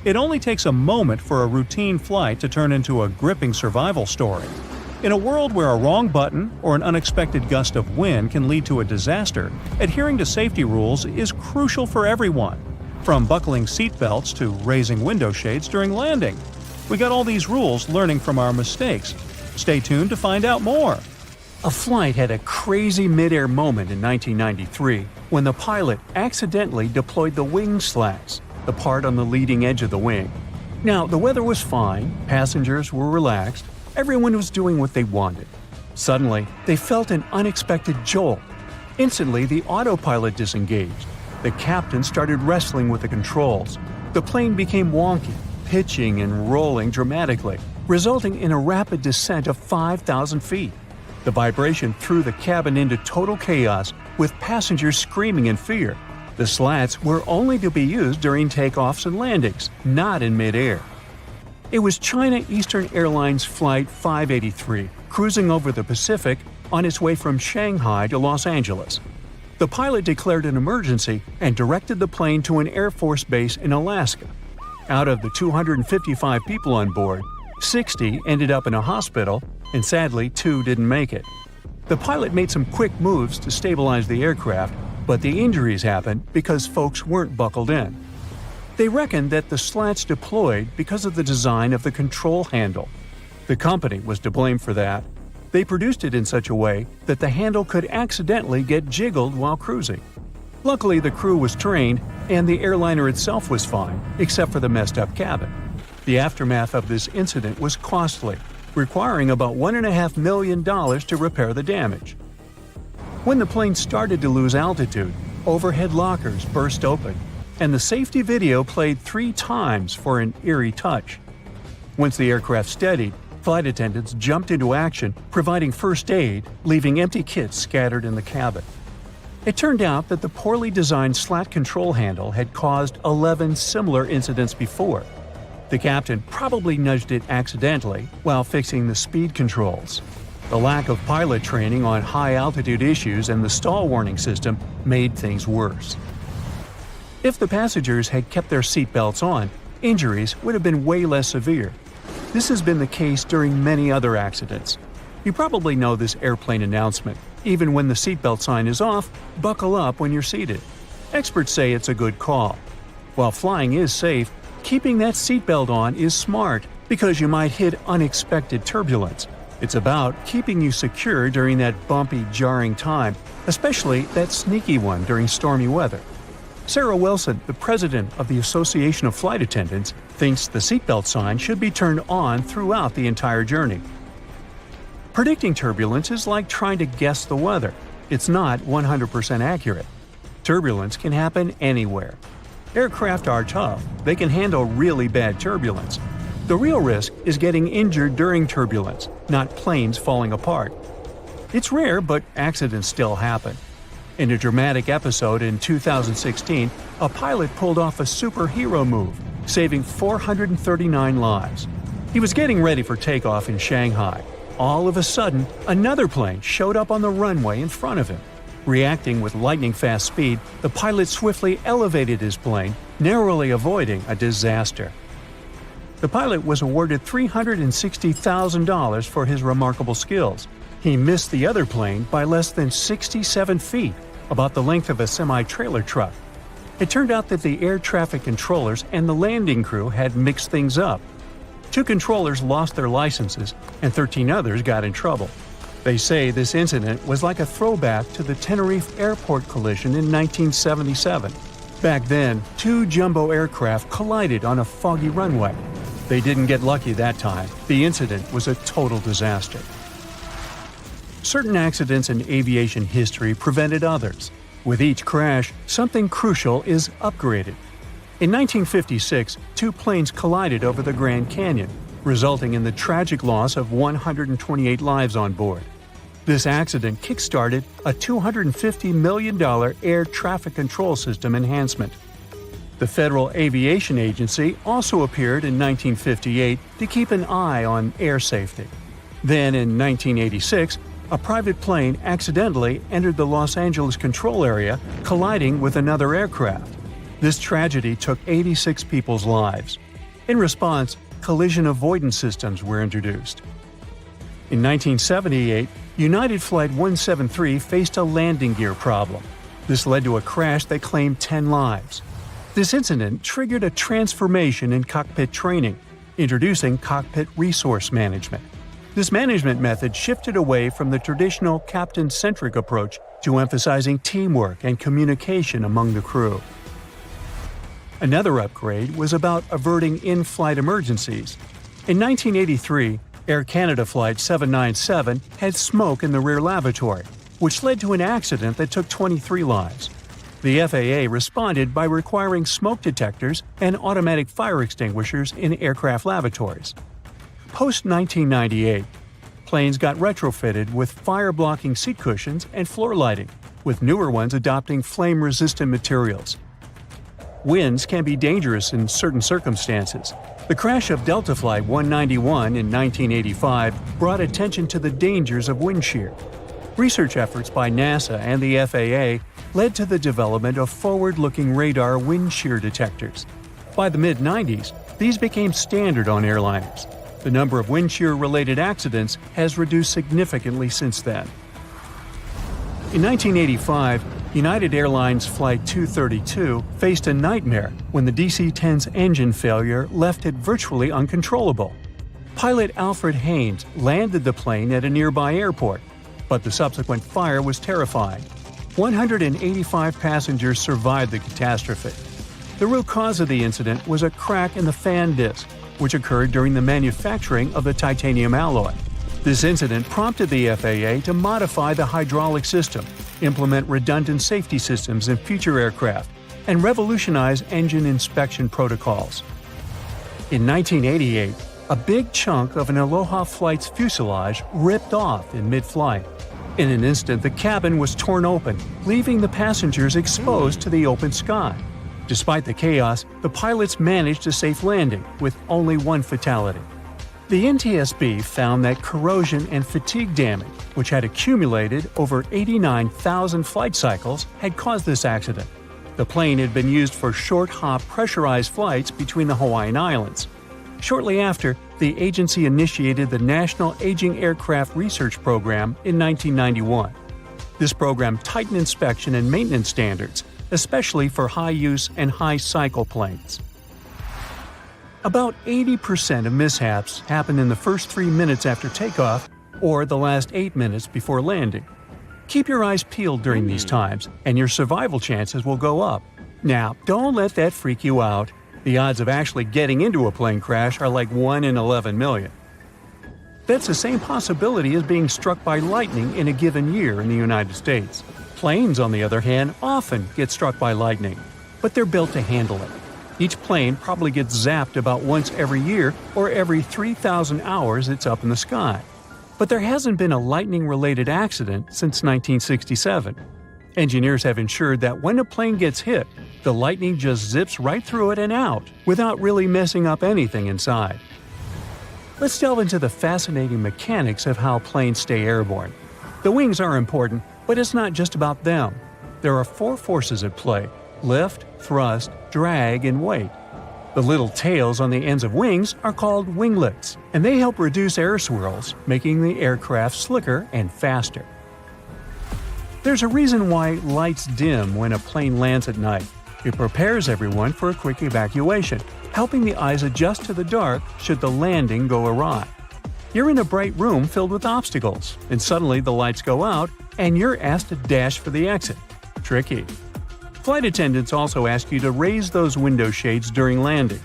It only takes a moment for a routine flight to turn into a gripping survival story. In a world where a wrong button or an unexpected gust of wind can lead to a disaster, adhering to safety rules is crucial for everyone, from buckling seatbelts to raising window shades during landing. We got all these rules learning from our mistakes. Stay tuned to find out more. A flight had a crazy mid-air moment in 1993 when the pilot accidentally deployed the wing slats, the part on the leading edge of the wing. Now, the weather was fine, passengers were relaxed, everyone was doing what they wanted. Suddenly, they felt an unexpected jolt. Instantly, the autopilot disengaged. The captain started wrestling with the controls. The plane became wonky, pitching and rolling dramatically, resulting in a rapid descent of 5,000 feet. The vibration threw the cabin into total chaos, with passengers screaming in fear. The slats were only to be used during takeoffs and landings, not in mid-air. It was China Eastern Airlines Flight 583, cruising over the Pacific on its way from Shanghai to Los Angeles. The pilot declared an emergency and directed the plane to an Air Force base in Alaska. Out of the 255 people on board, 60 ended up in a hospital, and sadly 2 didn't make it. The pilot made some quick moves to stabilize the aircraft, but the injuries happened because folks weren't buckled in. They reckoned that the slats deployed because of the design of the control handle. The company was to blame for that. They produced it in such a way that the handle could accidentally get jiggled while cruising. Luckily, the crew was trained, and the airliner itself was fine, except for the messed-up cabin. The aftermath of this incident was costly, requiring about $1.5 million to repair the damage. When the plane started to lose altitude, overhead lockers burst open, and the safety video played 3 times for an eerie touch. Once the aircraft steadied, flight attendants jumped into action, providing first aid, leaving empty kits scattered in the cabin. It turned out that the poorly designed slat control handle had caused 11 similar incidents before. The captain probably nudged it accidentally while fixing the speed controls. The lack of pilot training on high-altitude issues and the stall warning system made things worse. If the passengers had kept their seatbelts on, injuries would have been way less severe. This has been the case during many other accidents. You probably know this airplane announcement. Even when the seatbelt sign is off, buckle up when you're seated. Experts say it's a good call. While flying is safe, keeping that seatbelt on is smart because you might hit unexpected turbulence. It's about keeping you secure during that bumpy, jarring time, especially that sneaky one during stormy weather. Sarah Wilson, the president of the Association of Flight Attendants, thinks the seatbelt sign should be turned on throughout the entire journey. Predicting turbulence is like trying to guess the weather. It's not 100% accurate. Turbulence can happen anywhere. Aircraft are tough. They can handle really bad turbulence. The real risk is getting injured during turbulence, not planes falling apart. It's rare, but accidents still happen. In a dramatic episode in 2016, a pilot pulled off a superhero move, saving 439 lives. He was getting ready for takeoff in Shanghai. All of a sudden, another plane showed up on the runway in front of him. Reacting with lightning-fast speed, the pilot swiftly elevated his plane, narrowly avoiding a disaster. The pilot was awarded $360,000 for his remarkable skills. He missed the other plane by less than 67 feet, about the length of a semi-trailer truck. It turned out that the air traffic controllers and the landing crew had mixed things up. 2 controllers lost their licenses, and 13 others got in trouble. They say this incident was like a throwback to the Tenerife airport collision in 1977. Back then, 2 jumbo aircraft collided on a foggy runway. They didn't get lucky that time. The incident was a total disaster. Certain accidents in aviation history prevented others. With each crash, something crucial is upgraded. In 1956, 2 planes collided over the Grand Canyon, resulting in the tragic loss of 128 lives on board. This accident kick-started a $250 million air traffic control system enhancement. The Federal Aviation Agency also appeared in 1958 to keep an eye on air safety. Then, in 1986, a private plane accidentally entered the Los Angeles control area, colliding with another aircraft. This tragedy took 86 people's lives. In response, collision avoidance systems were introduced. In 1978, United Flight 173 faced a landing gear problem. This led to a crash that claimed 10 lives. This incident triggered a transformation in cockpit training, introducing cockpit resource management. This management method shifted away from the traditional captain-centric approach to emphasizing teamwork and communication among the crew. Another upgrade was about averting in-flight emergencies. In 1983, Air Canada Flight 797 had smoke in the rear lavatory, which led to an accident that took 23 lives. The FAA responded by requiring smoke detectors and automatic fire extinguishers in aircraft lavatories. Post-1998, planes got retrofitted with fire-blocking seat cushions and floor lighting, with newer ones adopting flame-resistant materials. Winds can be dangerous in certain circumstances. The crash of Delta Flight 191 in 1985 brought attention to the dangers of wind shear. Research efforts by NASA and the FAA led to the development of forward-looking radar wind shear detectors. By the mid-90s, these became standard on airliners. The number of wind shear-related accidents has reduced significantly since then. In 1985, United Airlines Flight 232 faced a nightmare when the DC-10's engine failure left it virtually uncontrollable. Pilot Alfred Haynes landed the plane at a nearby airport, but the subsequent fire was terrifying. 185 passengers survived the catastrophe. The root cause of the incident was a crack in the fan disc, which occurred during the manufacturing of the titanium alloy. This incident prompted the FAA to modify the hydraulic system, implement redundant safety systems in future aircraft, and revolutionize engine inspection protocols. In 1988, a big chunk of an Aloha flight's fuselage ripped off in mid-flight. In an instant, the cabin was torn open, leaving the passengers exposed to the open sky. Despite the chaos, the pilots managed a safe landing, with only one fatality. The NTSB found that corrosion and fatigue damage, which had accumulated over 89,000 flight cycles, had caused this accident. The plane had been used for short-hop pressurized flights between the Hawaiian Islands. Shortly after, the agency initiated the National Aging Aircraft Research Program in 1991. This program tightened inspection and maintenance standards, especially for high-use and high-cycle planes. About 80% of mishaps happen in the first 3 minutes after takeoff or the last 8 minutes before landing. Keep your eyes peeled during these times, and your survival chances will go up. Now, don't let that freak you out. The odds of actually getting into a plane crash are like 1 in 11 million. That's the same possibility as being struck by lightning in a given year in the United States. Planes, on the other hand, often get struck by lightning, but they're built to handle it. Each plane probably gets zapped about once every year or every 3,000 hours it's up in the sky. But there hasn't been a lightning-related accident since 1967. Engineers have ensured that when a plane gets hit, the lightning just zips right through it and out, without really messing up anything inside. Let's delve into the fascinating mechanics of how planes stay airborne. The wings are important, but it's not just about them. There are 4 forces at play: lift, thrust, drag, and weight. The little tails on the ends of wings are called winglets, and they help reduce air swirls, making the aircraft slicker and faster. There's a reason why lights dim when a plane lands at night. It prepares everyone for a quick evacuation, helping the eyes adjust to the dark should the landing go awry. You're in a bright room filled with obstacles, and suddenly the lights go out and you're asked to dash for the exit. Tricky. Flight attendants also ask you to raise those window shades during landing.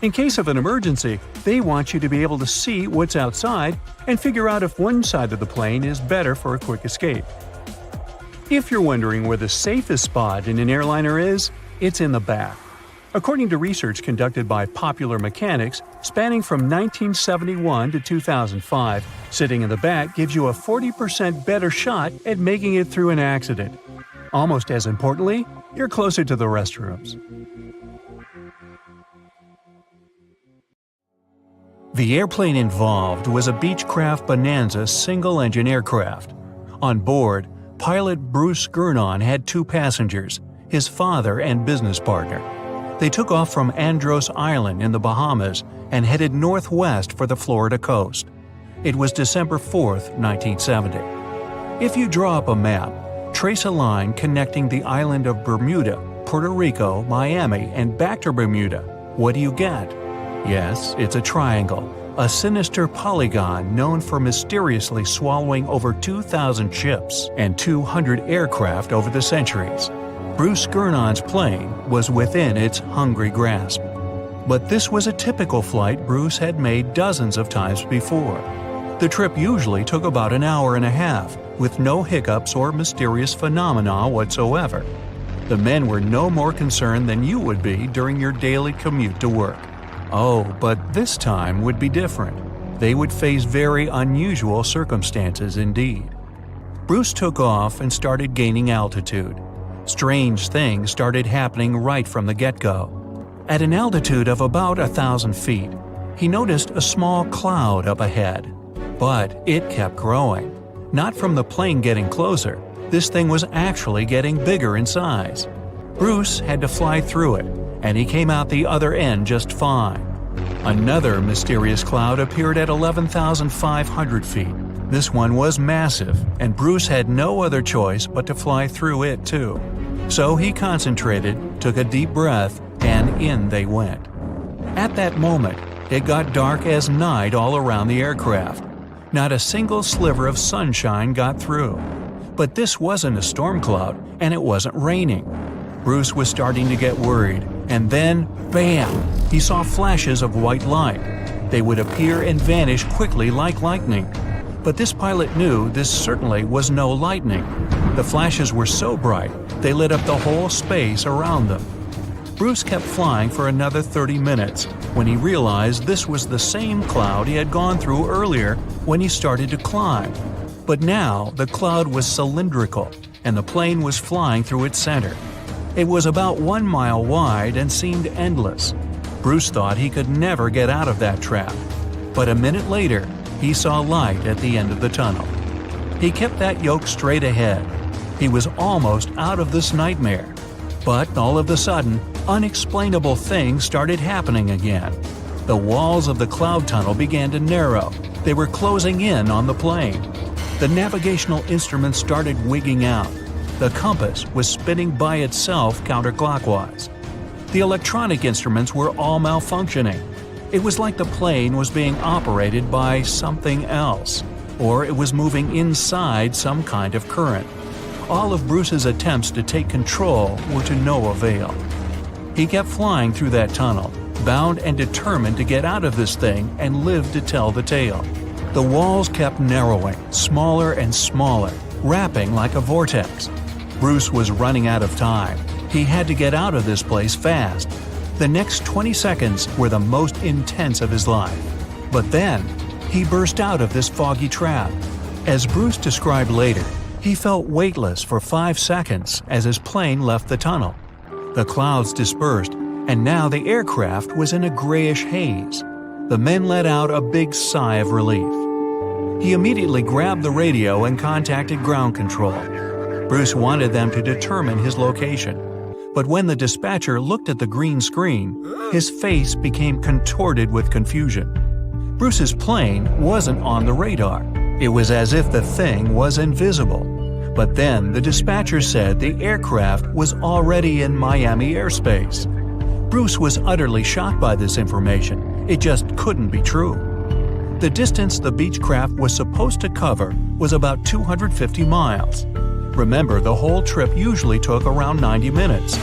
In case of an emergency, they want you to be able to see what's outside and figure out if one side of the plane is better for a quick escape. If you're wondering where the safest spot in an airliner is, it's in the back. According to research conducted by Popular Mechanics, spanning from 1971 to 2005, sitting in the back gives you a 40% better shot at making it through an accident. Almost as importantly, you're closer to the restrooms. The airplane involved was a Beechcraft Bonanza single-engine aircraft. On board, pilot Bruce Gurnon had 2 passengers, his father and business partner. They took off from Andros Island in the Bahamas and headed northwest for the Florida coast. It was December 4, 1970. If you draw up a map, trace a line connecting the island of Bermuda, Puerto Rico, Miami, and back to Bermuda, what do you get? Yes, it's a triangle, a sinister polygon known for mysteriously swallowing over 2,000 ships and 200 aircraft over the centuries. Bruce Gurnon's plane was within its hungry grasp. But this was a typical flight Bruce had made dozens of times before. The trip usually took about an hour and a half, with no hiccups or mysterious phenomena whatsoever. The men were no more concerned than you would be during your daily commute to work. Oh, but this time would be different. They would face very unusual circumstances indeed. Bruce took off and started gaining altitude. Strange things started happening right from the get-go. At an altitude of about 1,000 feet, he noticed a small cloud up ahead. But it kept growing. Not from the plane getting closer, this thing was actually getting bigger in size. Bruce had to fly through it, and he came out the other end just fine. Another mysterious cloud appeared at 11,500 feet. This one was massive, and Bruce had no other choice but to fly through it too. So he concentrated, took a deep breath, and in they went. At that moment, it got dark as night all around the aircraft. Not a single sliver of sunshine got through. But this wasn't a storm cloud, and it wasn't raining. Bruce was starting to get worried, and then, bam! He saw flashes of white light. They would appear and vanish quickly like lightning. But this pilot knew this certainly was no lightning. The flashes were so bright, they lit up the whole space around them. Bruce kept flying for another 30 minutes when he realized this was the same cloud he had gone through earlier when he started to climb. But now the cloud was cylindrical, and the plane was flying through its center. It was about 1 mile wide and seemed endless. Bruce thought he could never get out of that trap. But a minute later, he saw light at the end of the tunnel. He kept that yoke straight ahead. He was almost out of this nightmare. But all of a sudden, unexplainable things started happening again. The walls of the cloud tunnel began to narrow. They were closing in on the plane. The navigational instruments started wigging out. The compass was spinning by itself counterclockwise. The electronic instruments were all malfunctioning. It was like the plane was being operated by something else, or it was moving inside some kind of current. All of Bruce's attempts to take control were to no avail. He kept flying through that tunnel, bound and determined to get out of this thing and live to tell the tale. The walls kept narrowing, smaller and smaller, wrapping like a vortex. Bruce was running out of time. He had to get out of this place fast. The next 20 seconds were the most intense of his life. But then, he burst out of this foggy trap. As Bruce described later, he felt weightless for 5 seconds as his plane left the tunnel. The clouds dispersed, and now the aircraft was in a grayish haze. The men let out a big sigh of relief. He immediately grabbed the radio and contacted ground control. Bruce wanted them to determine his location. But when the dispatcher looked at the green screen, his face became contorted with confusion. Bruce's plane wasn't on the radar. It was as if the thing was invisible. But then the dispatcher said the aircraft was already in Miami airspace. Bruce was utterly shocked by this information. It just couldn't be true. The distance the Beechcraft was supposed to cover was about 250 miles. Remember, the whole trip usually took around 90 minutes.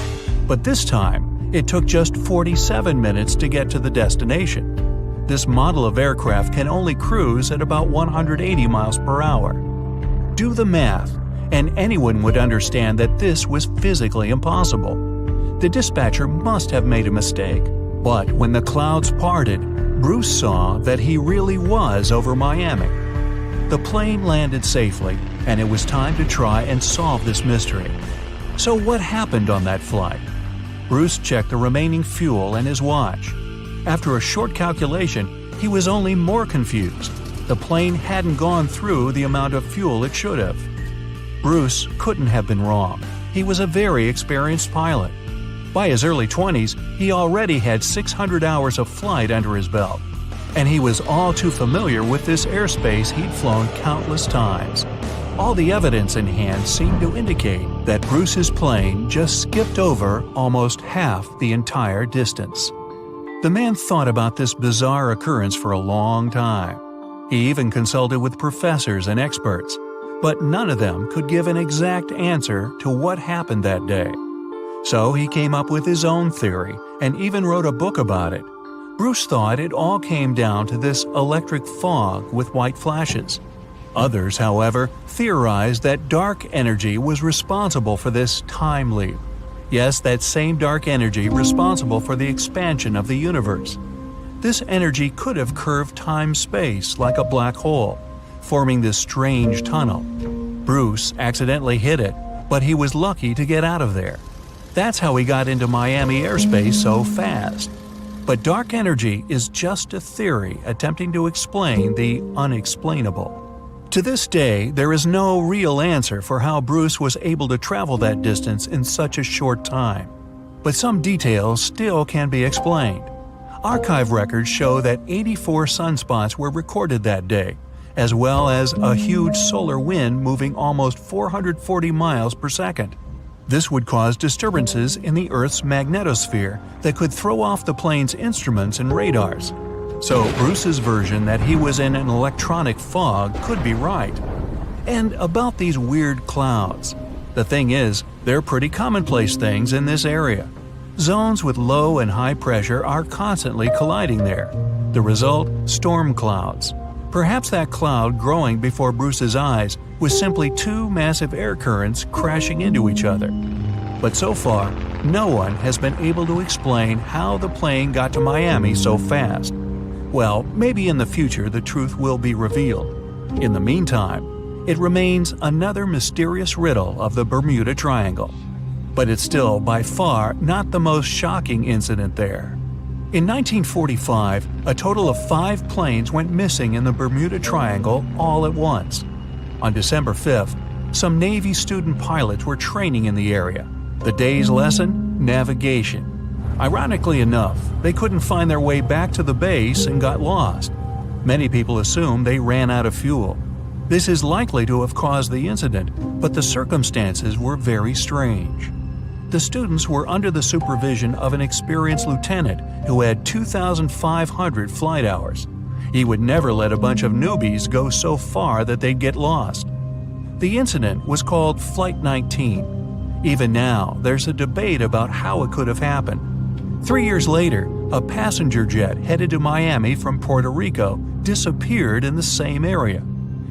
But this time, it took just 47 minutes to get to the destination. This model of aircraft can only cruise at about 180 miles per hour. Do the math, and anyone would understand that this was physically impossible. The dispatcher must have made a mistake. But when the clouds parted, Bruce saw that he really was over Miami. The plane landed safely, and it was time to try and solve this mystery. So what happened on that flight? Bruce checked the remaining fuel and his watch. After a short calculation, he was only more confused. The plane hadn't gone through the amount of fuel it should have. Bruce couldn't have been wrong. He was a very experienced pilot. By his early 20s, he already had 600 hours of flight under his belt, and he was all too familiar with this airspace he'd flown countless times. All the evidence in hand seemed to indicate that Bruce's plane just skipped over almost half the entire distance. The man thought about this bizarre occurrence for a long time. He even consulted with professors and experts, but none of them could give an exact answer to what happened that day. So he came up with his own theory and even wrote a book about it. Bruce thought it all came down to this electric fog with white flashes. Others, however, theorized that dark energy was responsible for this time leap. Yes, that same dark energy responsible for the expansion of the universe. This energy could have curved time-space like a black hole, forming this strange tunnel. Bruce accidentally hit it, but he was lucky to get out of there. That's how he got into Miami airspace so fast. But dark energy is just a theory attempting to explain the unexplainable. To this day, there is no real answer for how Bruce was able to travel that distance in such a short time. But some details still can be explained. Archive records show that 84 sunspots were recorded that day, as well as a huge solar wind moving almost 440 miles per second. This would cause disturbances in the Earth's magnetosphere that could throw off the plane's instruments and radars. So Bruce's version that he was in an electronic fog could be right. And about these weird clouds. The thing is, they're pretty commonplace things in this area. Zones with low and high pressure are constantly colliding there. The result? Storm clouds. Perhaps that cloud growing before Bruce's eyes was simply two massive air currents crashing into each other. But so far, no one has been able to explain how the plane got to Miami so fast. Well, maybe in the future the truth will be revealed. In the meantime, it remains another mysterious riddle of the Bermuda Triangle. But it's still by far not the most shocking incident there. In 1945, a total of 5 planes went missing in the Bermuda Triangle all at once. On December 5th, some Navy student pilots were training in the area. The day's lesson? Navigation. Ironically enough, they couldn't find their way back to the base and got lost. Many people assume they ran out of fuel. This is likely to have caused the incident, but the circumstances were very strange. The students were under the supervision of an experienced lieutenant who had 2,500 flight hours. He would never let a bunch of newbies go so far that they'd get lost. The incident was called Flight 19. Even now, there's a debate about how it could have happened. 3 years later, a passenger jet headed to Miami from Puerto Rico disappeared in the same area.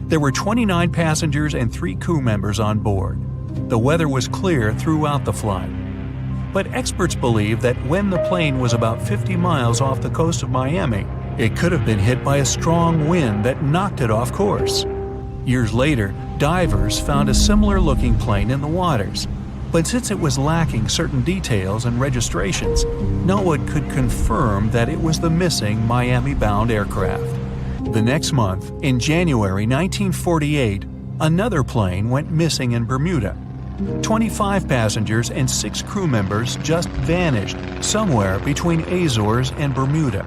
There were 29 passengers and 3 crew members on board. The weather was clear throughout the flight. But experts believe that when the plane was about 50 miles off the coast of Miami, it could have been hit by a strong wind that knocked it off course. Years later, divers found a similar-looking plane in the waters. But since it was lacking certain details and registrations, no one could confirm that it was the missing Miami-bound aircraft. The next month, in January 1948, another plane went missing in Bermuda. 25 passengers and 6 crew members just vanished somewhere between Azores and Bermuda.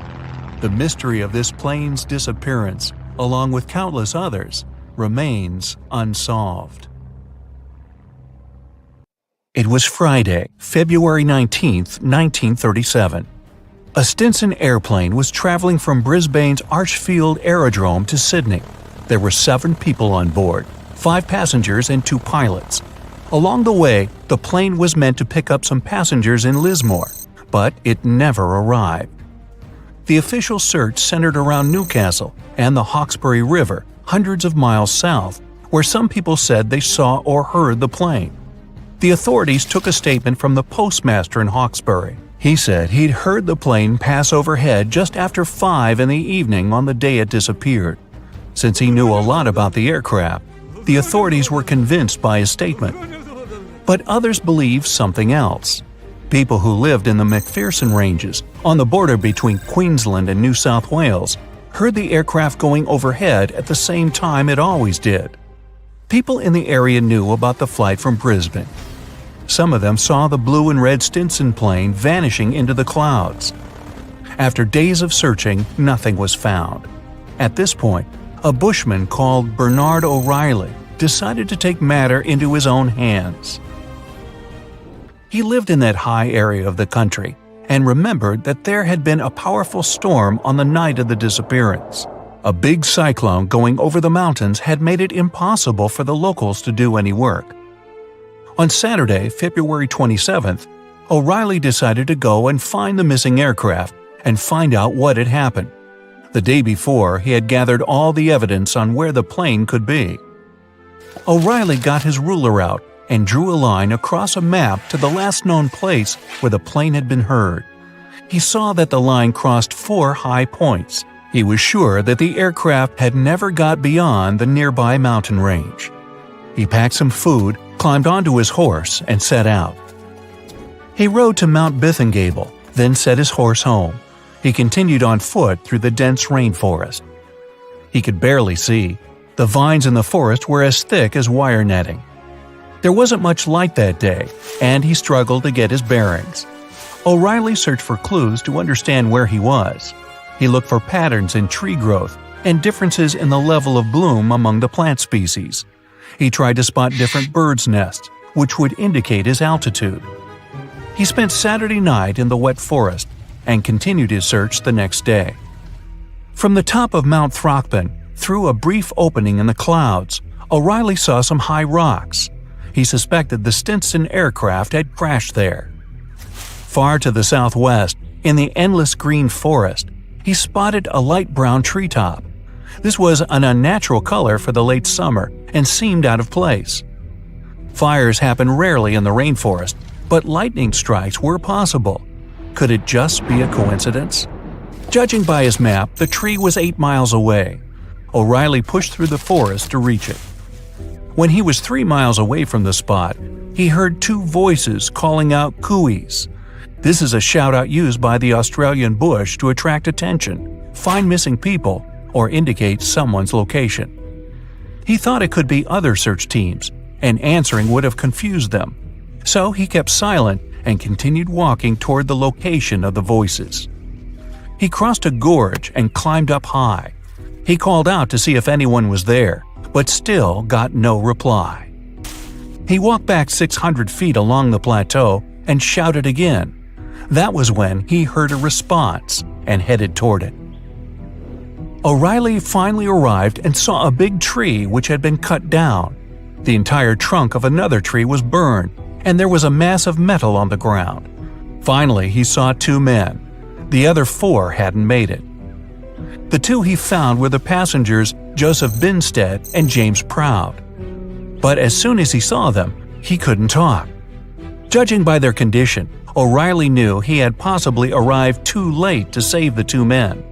The mystery of this plane's disappearance, along with countless others, remains unsolved. It was Friday, February 19, 1937. A Stinson airplane was traveling from Brisbane's Archfield Aerodrome to Sydney. There were 7 people on board, 5 passengers and 2 pilots. Along the way, the plane was meant to pick up some passengers in Lismore, but it never arrived. The official search centered around Newcastle and the Hawkesbury River, hundreds of miles south, where some people said they saw or heard the plane. The authorities took a statement from the postmaster in Hawkesbury. He said he'd heard the plane pass overhead just after 5 in the evening on the day it disappeared. Since he knew a lot about the aircraft, the authorities were convinced by his statement. But others believed something else. People who lived in the McPherson Ranges, on the border between Queensland and New South Wales, heard the aircraft going overhead at the same time it always did. People in the area knew about the flight from Brisbane. Some of them saw the blue and red Stinson plane vanishing into the clouds. After days of searching, nothing was found. At this point, a bushman called Bernard O'Reilly decided to take matter into his own hands. He lived in that high area of the country and remembered that there had been a powerful storm on the night of the disappearance. A big cyclone going over the mountains had made it impossible for the locals to do any work. On Saturday, February 27th, O'Reilly decided to go and find the missing aircraft and find out what had happened. The day before, he had gathered all the evidence on where the plane could be. O'Reilly got his ruler out and drew a line across a map to the last known place where the plane had been heard. He saw that the line crossed 4 high points. He was sure that the aircraft had never got beyond the nearby mountain range. He packed some food, climbed onto his horse, and set out. He rode to Mount Bithingable, then set his horse home. He continued on foot through the dense rainforest. He could barely see. The vines in the forest were as thick as wire netting. There wasn't much light that day, and he struggled to get his bearings. O'Reilly searched for clues to understand where he was. He looked for patterns in tree growth and differences in the level of bloom among the plant species. He tried to spot different birds' nests, which would indicate his altitude. He spent Saturday night in the wet forest and continued his search the next day. From the top of Mount Throckmorton, through a brief opening in the clouds, O'Reilly saw some high rocks. He suspected the Stinson aircraft had crashed there. Far to the southwest, in the endless green forest, he spotted a light brown treetop. This was an unnatural color for the late summer and seemed out of place. Fires happen rarely in the rainforest, but lightning strikes were possible. Could it just be a coincidence? Judging by his map, the tree was 8 miles away. O'Reilly pushed through the forest to reach it. When he was 3 miles away from the spot, he heard 2 voices calling out cooeys. This is a shout-out used by the Australian bush to attract attention, find missing people, or indicate someone's location. He thought it could be other search teams, and answering would have confused them. So he kept silent and continued walking toward the location of the voices. He crossed a gorge and climbed up high. He called out to see if anyone was there, but still got no reply. He walked back 600 feet along the plateau and shouted again. That was when he heard a response and headed toward it. O'Reilly finally arrived and saw a big tree which had been cut down. The entire trunk of another tree was burned, and there was a mass of metal on the ground. Finally, he saw 2 men. The other 4 hadn't made it. The 2 he found were the passengers Joseph Binstead and James Proud. But as soon as he saw them, he couldn't talk. Judging by their condition, O'Reilly knew he had possibly arrived too late to save the 2 men.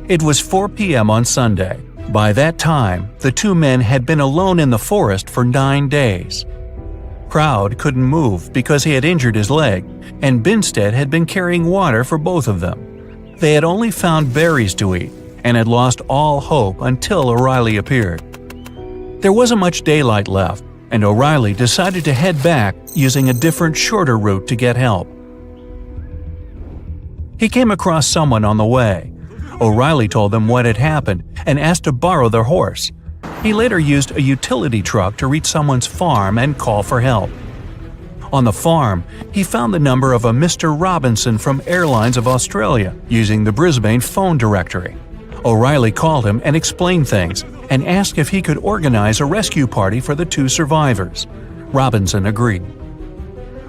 It was 4 p.m. on Sunday. By that time, the 2 men had been alone in the forest for 9 days. Proud couldn't move because he had injured his leg, and Binstead had been carrying water for both of them. They had only found berries to eat and had lost all hope until O'Reilly appeared. There wasn't much daylight left, and O'Reilly decided to head back using a different, shorter route to get help. He came across someone on the way. O'Reilly told them what had happened and asked to borrow their horse. He later used a utility truck to reach someone's farm and call for help. On the farm, he found the number of a Mr. Robinson from Airlines of Australia using the Brisbane phone directory. O'Reilly called him and explained things and asked if he could organize a rescue party for the 2 survivors. Robinson agreed.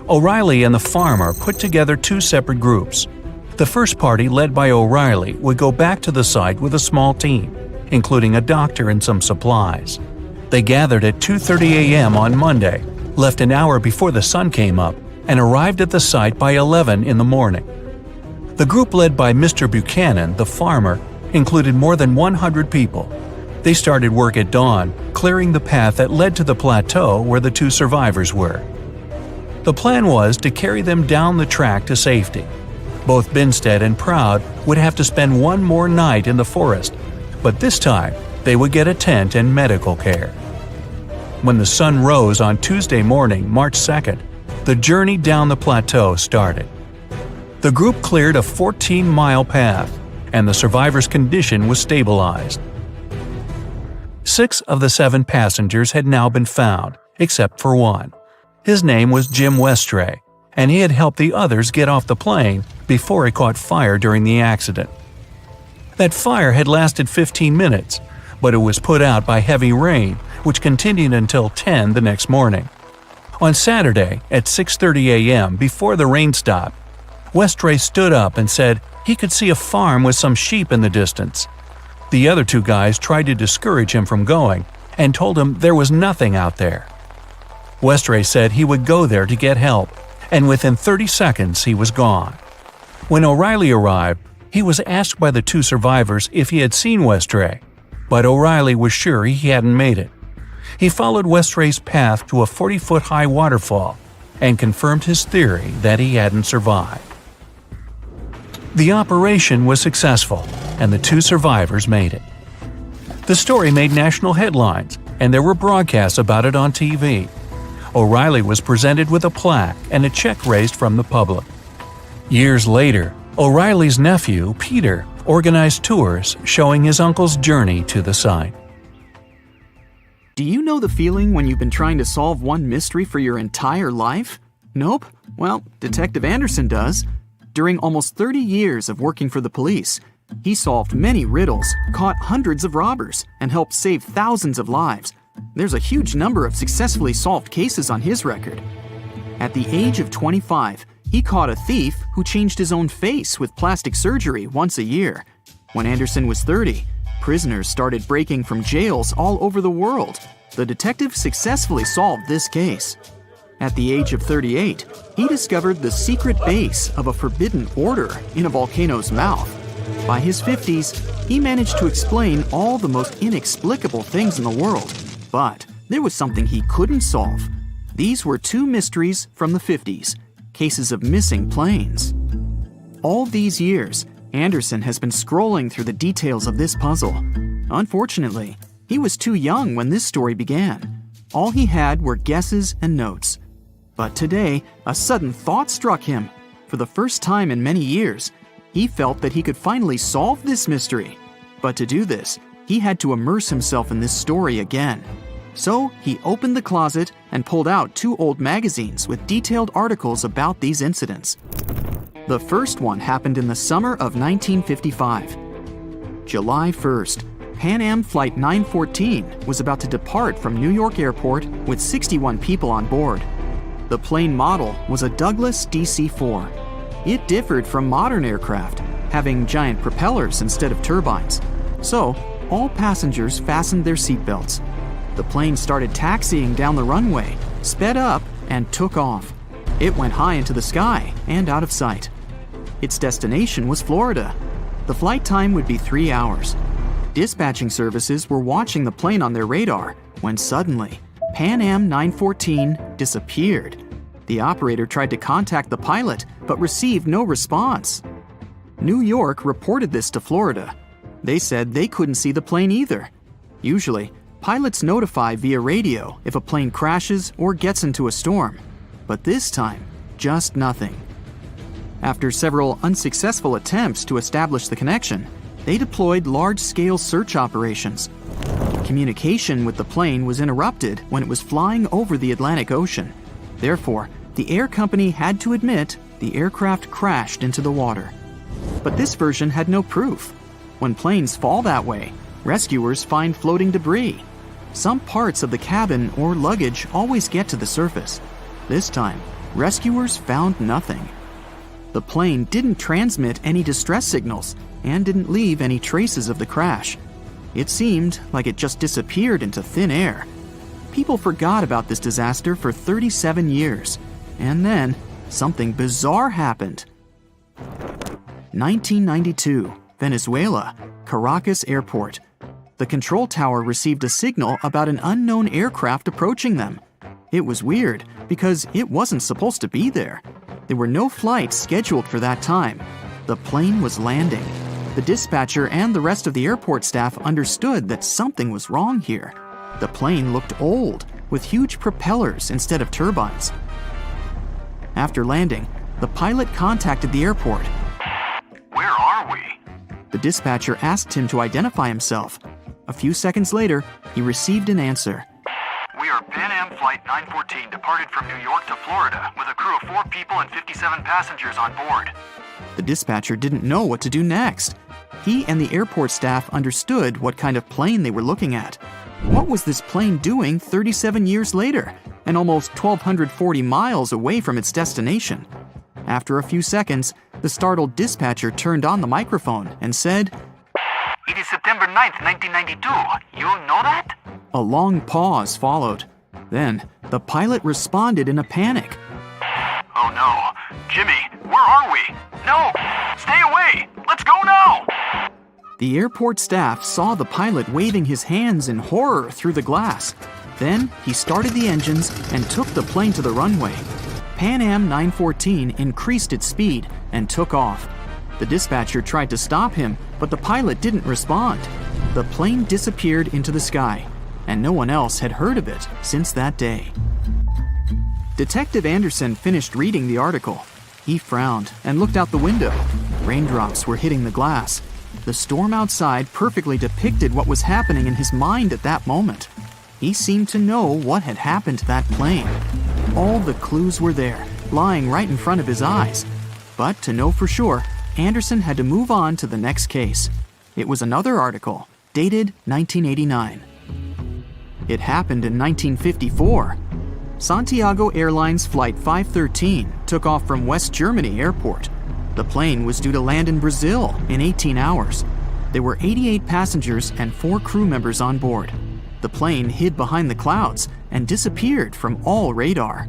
O'Reilly and the farmer put together 2 separate groups. The first party, led by O'Reilly, would go back to the site with a small team, including a doctor and some supplies. They gathered at 2:30 a.m. on Monday, left an hour before the sun came up, and arrived at the site by 11 in the morning. The group led by Mr. Buchanan, the farmer, included more than 100 people. They started work at dawn, clearing the path that led to the plateau where the 2 survivors were. The plan was to carry them down the track to safety. Both Binstead and Proud would have to spend 1 more night in the forest, but this time they would get a tent and medical care. When the sun rose on Tuesday morning, March 2nd, the journey down the plateau started. The group cleared a 14-mile path, and the survivors' condition was stabilized. 6 of the 7 passengers had now been found, except for one. His name was Jim Westray, and he had helped the others get off the plane before it caught fire during the accident. That fire had lasted 15 minutes, but it was put out by heavy rain, which continued until 10 the next morning. On Saturday, at 6:30 a.m., before the rain stopped, Westray stood up and said he could see a farm with some sheep in the distance. The other 2 guys tried to discourage him from going and told him there was nothing out there. Westray said he would go there to get help, and within 30 seconds he was gone. When O'Reilly arrived, he was asked by the 2 survivors if he had seen Westray, but O'Reilly was sure he hadn't made it. He followed Westray's path to a 40-foot-high waterfall and confirmed his theory that he hadn't survived. The operation was successful, and the 2 survivors made it. The story made national headlines, and there were broadcasts about it on TV. O'Reilly was presented with a plaque and a check raised from the public. Years later, O'Reilly's nephew, Peter, organized tours showing his uncle's journey to the site. Do you know the feeling when you've been trying to solve one mystery for your entire life? Nope? Well, Detective Anderson does. During almost 30 years of working for the police, he solved many riddles, caught hundreds of robbers, and helped save thousands of lives. There's a huge number of successfully solved cases on his record. At the age of 25, he caught a thief who changed his own face with plastic surgery once a year. When Anderson was 30, prisoners started breaking from jails all over the world. The detective successfully solved this case. At the age of 38, he discovered the secret base of a forbidden order in a volcano's mouth. By his 50s, he managed to explain all the most inexplicable things in the world. But there was something he couldn't solve. These were 2 mysteries from the 50s, cases of missing planes. All these years, Anderson has been scrolling through the details of this puzzle. Unfortunately, he was too young when this story began. All he had were guesses and notes. But today, a sudden thought struck him. For the first time in many years, he felt that he could finally solve this mystery. But to do this, he had to immerse himself in this story again. So he opened the closet and pulled out 2 old magazines with detailed articles about these incidents. The first one happened in the summer of 1955. July 1st, Pan Am Flight 914 was about to depart from New York Airport with 61 people on board. The plane model was a Douglas DC-4. It differed from modern aircraft, having giant propellers instead of turbines. So, all passengers fastened their seatbelts. The plane started taxiing down the runway, sped up, and took off. It went high into the sky and out of sight. Its destination was Florida. The flight time would be 3 hours. Dispatching services were watching the plane on their radar when suddenly, Pan Am 914 disappeared. The operator tried to contact the pilot but received no response. New York reported this to Florida. They said they couldn't see the plane either. Usually, pilots notify via radio if a plane crashes or gets into a storm. But this time, just nothing. After several unsuccessful attempts to establish the connection, they deployed large-scale search operations. Communication with the plane was interrupted when it was flying over the Atlantic Ocean. Therefore, the air company had to admit the aircraft crashed into the water. But this version had no proof. When planes fall that way, rescuers find floating debris. Some parts of the cabin or luggage always get to the surface. This time, rescuers found nothing. The plane didn't transmit any distress signals and didn't leave any traces of the crash. It seemed like it just disappeared into thin air. People forgot about this disaster for 37 years. And then, something bizarre happened. 1992, Venezuela, Caracas Airport. The control tower received a signal about an unknown aircraft approaching them. It was weird because it wasn't supposed to be there. There were no flights scheduled for that time. The plane was landing. The dispatcher and the rest of the airport staff understood that something was wrong here. The plane looked old, with huge propellers instead of turbines. After landing, the pilot contacted the airport. Where are we? The dispatcher asked him to identify himself. A few seconds later, he received an answer. We are Pan Am Flight 914, departed from New York to Florida, with a crew of 4 people and 57 passengers on board. The dispatcher didn't know what to do next. He and the airport staff understood what kind of plane they were looking at. What was this plane doing 37 years later, and almost 1,240 miles away from its destination? After a few seconds, the startled dispatcher turned on the microphone and said, It is September 9th, 1992. You know that? A long pause followed. Then, the pilot responded in a panic. Oh no. Jimmy, where are we? No! Stay away! Let's go now! The airport staff saw the pilot waving his hands in horror through the glass. Then, he started the engines and took the plane to the runway. Pan Am 914 increased its speed and took off. The dispatcher tried to stop him, but the pilot didn't respond. The plane disappeared into the sky, and no one else had heard of it since that day. Detective Anderson finished reading the article. He frowned and looked out the window. Raindrops were hitting the glass. The storm outside perfectly depicted what was happening in his mind at that moment. He seemed to know what had happened to that plane. All the clues were there, lying right in front of his eyes. But to know for sure, Anderson had to move on to the next case. It was another article, dated 1989. It happened in 1954. Santiago Airlines Flight 513 took off from West Germany Airport. The plane was due to land in Brazil in 18 hours. There were 88 passengers and 4 crew members on board. The plane hid behind the clouds and disappeared from all radar.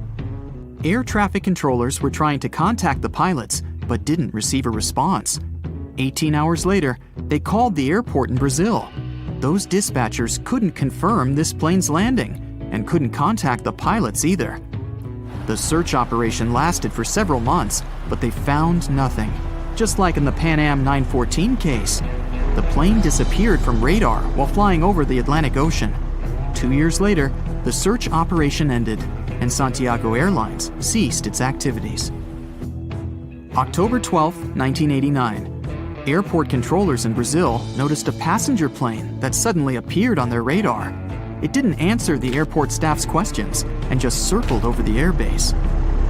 Air traffic controllers were trying to contact the pilots, but didn't receive a response. 18 hours later, they called the airport in Brazil. Those dispatchers couldn't confirm this plane's landing and couldn't contact the pilots either. The search operation lasted for several months, but they found nothing. Just like in the Pan Am 914 case, the plane disappeared from radar while flying over the Atlantic Ocean. 2 years later, the search operation ended, and Santiago Airlines ceased its activities. October 12, 1989. Airport controllers in Brazil noticed a passenger plane that suddenly appeared on their radar. It didn't answer the airport staff's questions and just circled over the airbase.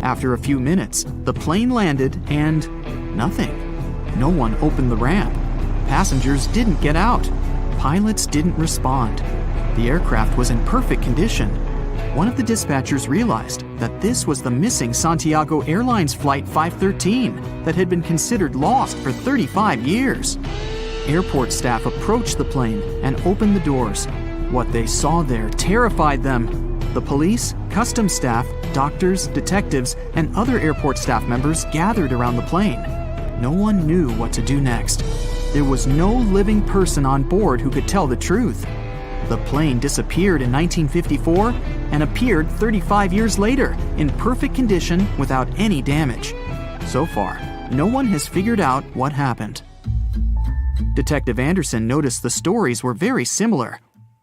After a few minutes, the plane landed and nothing. No one opened the ramp. Passengers didn't get out. Pilots didn't respond. The aircraft was in perfect condition. One of the dispatchers realized that this was the missing Santiago Airlines Flight 513 that had been considered lost for 35 years. Airport staff approached the plane and opened the doors. What they saw there terrified them. The police, customs staff, doctors, detectives, and other airport staff members gathered around the plane. No one knew what to do next. There was no living person on board who could tell the truth. The plane disappeared in 1954 and appeared 35 years later in perfect condition without any damage. So far, no one has figured out what happened. Detective Anderson noticed the stories were very similar.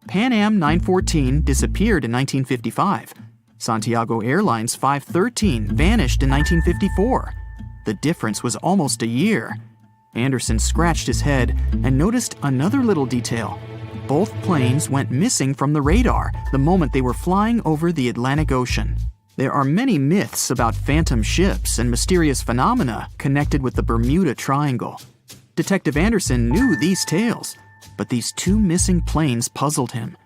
Pan Am 914 disappeared in 1955. Santiago Airlines 513 vanished in 1954. The difference was almost a year. Anderson scratched his head and noticed another little detail. Both planes went missing from the radar the moment they were flying over the Atlantic Ocean. There are many myths about phantom ships and mysterious phenomena connected with the Bermuda Triangle. Detective Anderson knew these tales, but these 2 missing planes puzzled him.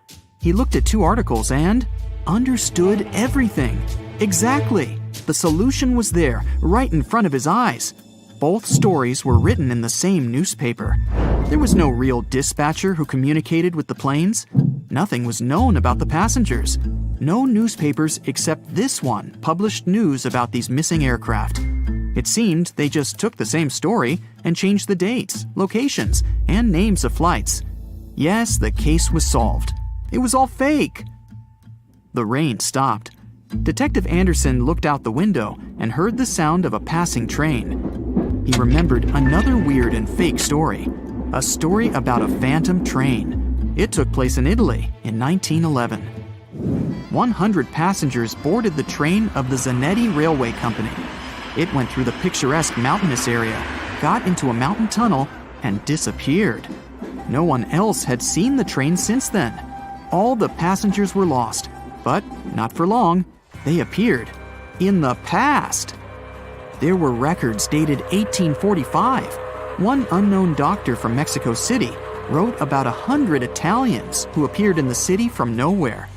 He looked at 2 articles and understood everything. Exactly! The solution was there, right in front of his eyes. Both stories were written in the same newspaper. There was no real dispatcher who communicated with the planes. Nothing was known about the passengers. No newspapers except this one published news about these missing aircraft. It seemed they just took the same story and changed the dates, locations, and names of flights. Yes, the case was solved. It was all fake. The rain stopped. Detective Anderson looked out the window and heard the sound of a passing train. He remembered another weird and fake story. A story about a phantom train. It took place in Italy in 1911. 100 passengers boarded the train of the Zanetti Railway Company. It went through the picturesque mountainous area, got into a mountain tunnel, and disappeared. No one else had seen the train since then. All the passengers were lost, but not for long. They appeared in the past. There were records dated 1845. One unknown doctor from Mexico City wrote about 100 Italians who appeared in the city from nowhere.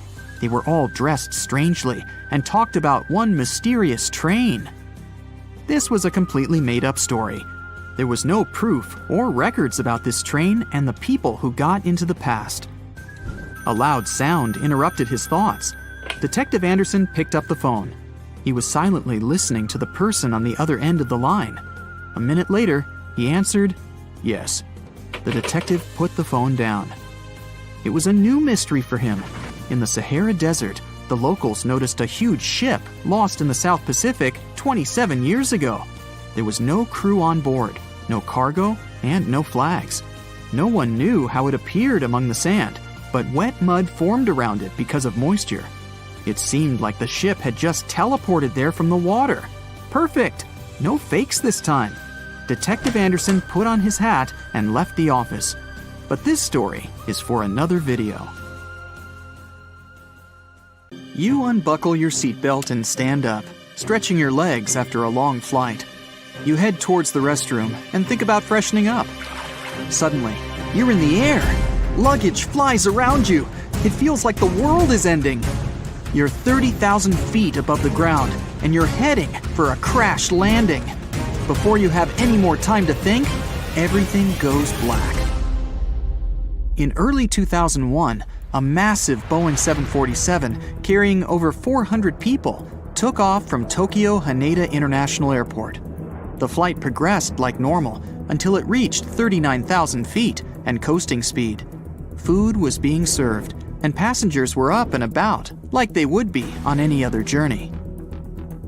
They were all dressed strangely and talked about one mysterious train. This was a completely made-up story. There was no proof or records about this train and the people who got into the past. A loud sound interrupted his thoughts. Detective Anderson picked up the phone. He was silently listening to the person on the other end of the line. A minute later, he answered, "Yes." The detective put the phone down. It was a new mystery for him. In the Sahara Desert, the locals noticed a huge ship lost in the South Pacific 27 years ago. There was no crew on board, no cargo, and no flags. No one knew how it appeared among the sand, but wet mud formed around it because of moisture. It seemed like the ship had just teleported there from the water. Perfect! No fakes this time. Detective Anderson put on his hat and left the office. But this story is for another video. You unbuckle your seatbelt and stand up, stretching your legs after a long flight. You head towards the restroom and think about freshening up. Suddenly, you're in the air. Luggage flies around you. It feels like the world is ending. You're 30,000 feet above the ground, and you're heading for a crash landing. Before you have any more time to think, everything goes black. In early 2001, a massive Boeing 747 carrying over 400 people took off from Tokyo Haneda International Airport. The flight progressed like normal until it reached 39,000 feet and coasting speed. Food was being served, and passengers were up and about like they would be on any other journey.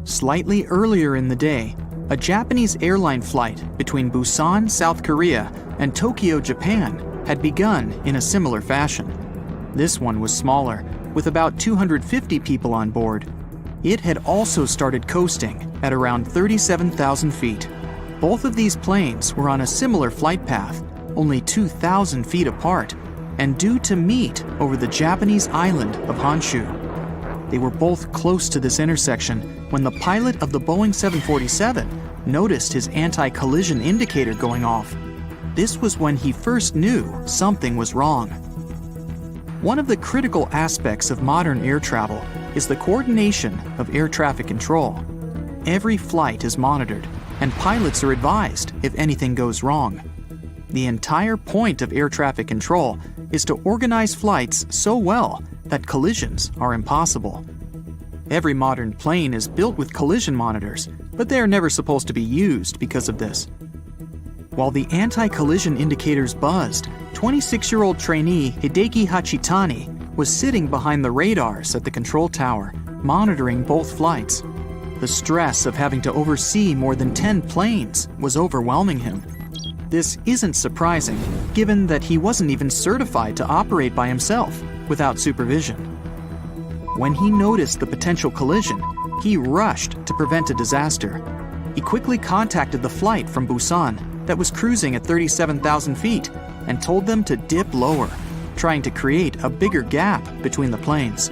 Slightly earlier in the day, a Japanese airline flight between Busan, South Korea, and Tokyo, Japan, had begun in a similar fashion. This one was smaller, with about 250 people on board. It had also started coasting at around 37,000 feet. Both of these planes were on a similar flight path, only 2,000 feet apart, and due to meet over the Japanese island of Honshu. They were both close to this intersection when the pilot of the Boeing 747 noticed his anti-collision indicator going off. This was when he first knew something was wrong. One of the critical aspects of modern air travel is the coordination of air traffic control. Every flight is monitored, and pilots are advised if anything goes wrong. The entire point of air traffic control is to organize flights so well that collisions are impossible. Every modern plane is built with collision monitors, but they are never supposed to be used because of this. While the anti-collision indicators buzzed, 26-year-old trainee Hideki Hachitani was sitting behind the radars at the control tower, monitoring both flights. The stress of having to oversee more than 10 planes was overwhelming him. This isn't surprising, given that he wasn't even certified to operate by himself without supervision. When he noticed the potential collision, he rushed to prevent a disaster. He quickly contacted the flight from Busan that was cruising at 37,000 feet and told them to dip lower, trying to create a bigger gap between the planes.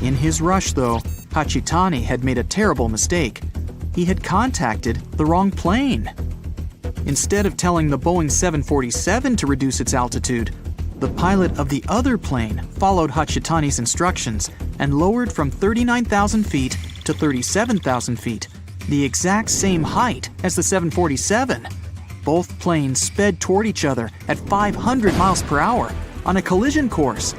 In his rush, though, Hachitani had made a terrible mistake. He had contacted the wrong plane. Instead of telling the Boeing 747 to reduce its altitude, the pilot of the other plane followed Hachitani's instructions and lowered from 39,000 feet to 37,000 feet, the exact same height as the 747. Both planes sped toward each other at 500 miles per hour on a collision course.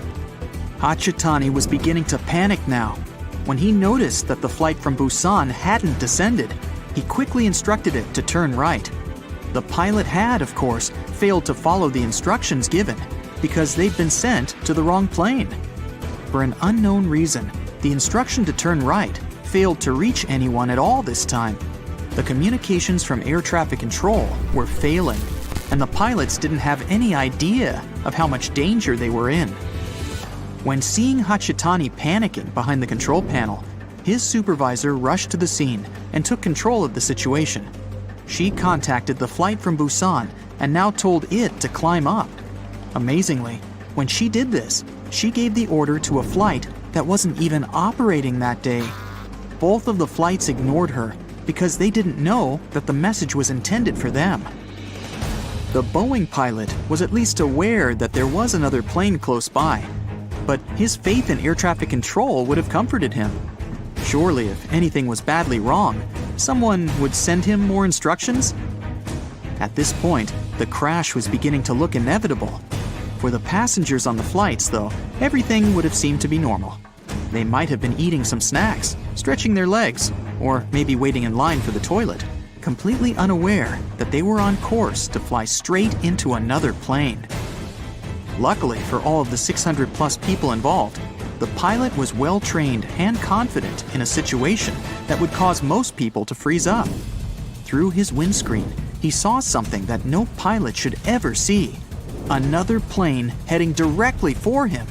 Hachitani was beginning to panic now. When he noticed that the flight from Busan hadn't descended, he quickly instructed it to turn right. The pilot had, of course, failed to follow the instructions given because they'd been sent to the wrong plane. For an unknown reason, the instruction to turn right failed to reach anyone at all this time. The communications from air traffic control were failing, and the pilots didn't have any idea of how much danger they were in. When seeing Hachitani panicking behind the control panel, his supervisor rushed to the scene and took control of the situation. She contacted the flight from Busan and now told it to climb up. Amazingly, when she did this, she gave the order to a flight that wasn't even operating that day. Both of the flights ignored her because they didn't know that the message was intended for them. The Boeing pilot was at least aware that there was another plane close by, but his faith in air traffic control would have comforted him. Surely, if anything was badly wrong, someone would send him more instructions? At this point, the crash was beginning to look inevitable. For the passengers on the flights, though, everything would have seemed to be normal. They might have been eating some snacks, stretching their legs, or maybe waiting in line for the toilet, completely unaware that they were on course to fly straight into another plane. Luckily for all of the 600-plus people involved, the pilot was well-trained and confident in a situation that would cause most people to freeze up. Through his windscreen, he saw something that no pilot should ever see: another plane heading directly for him.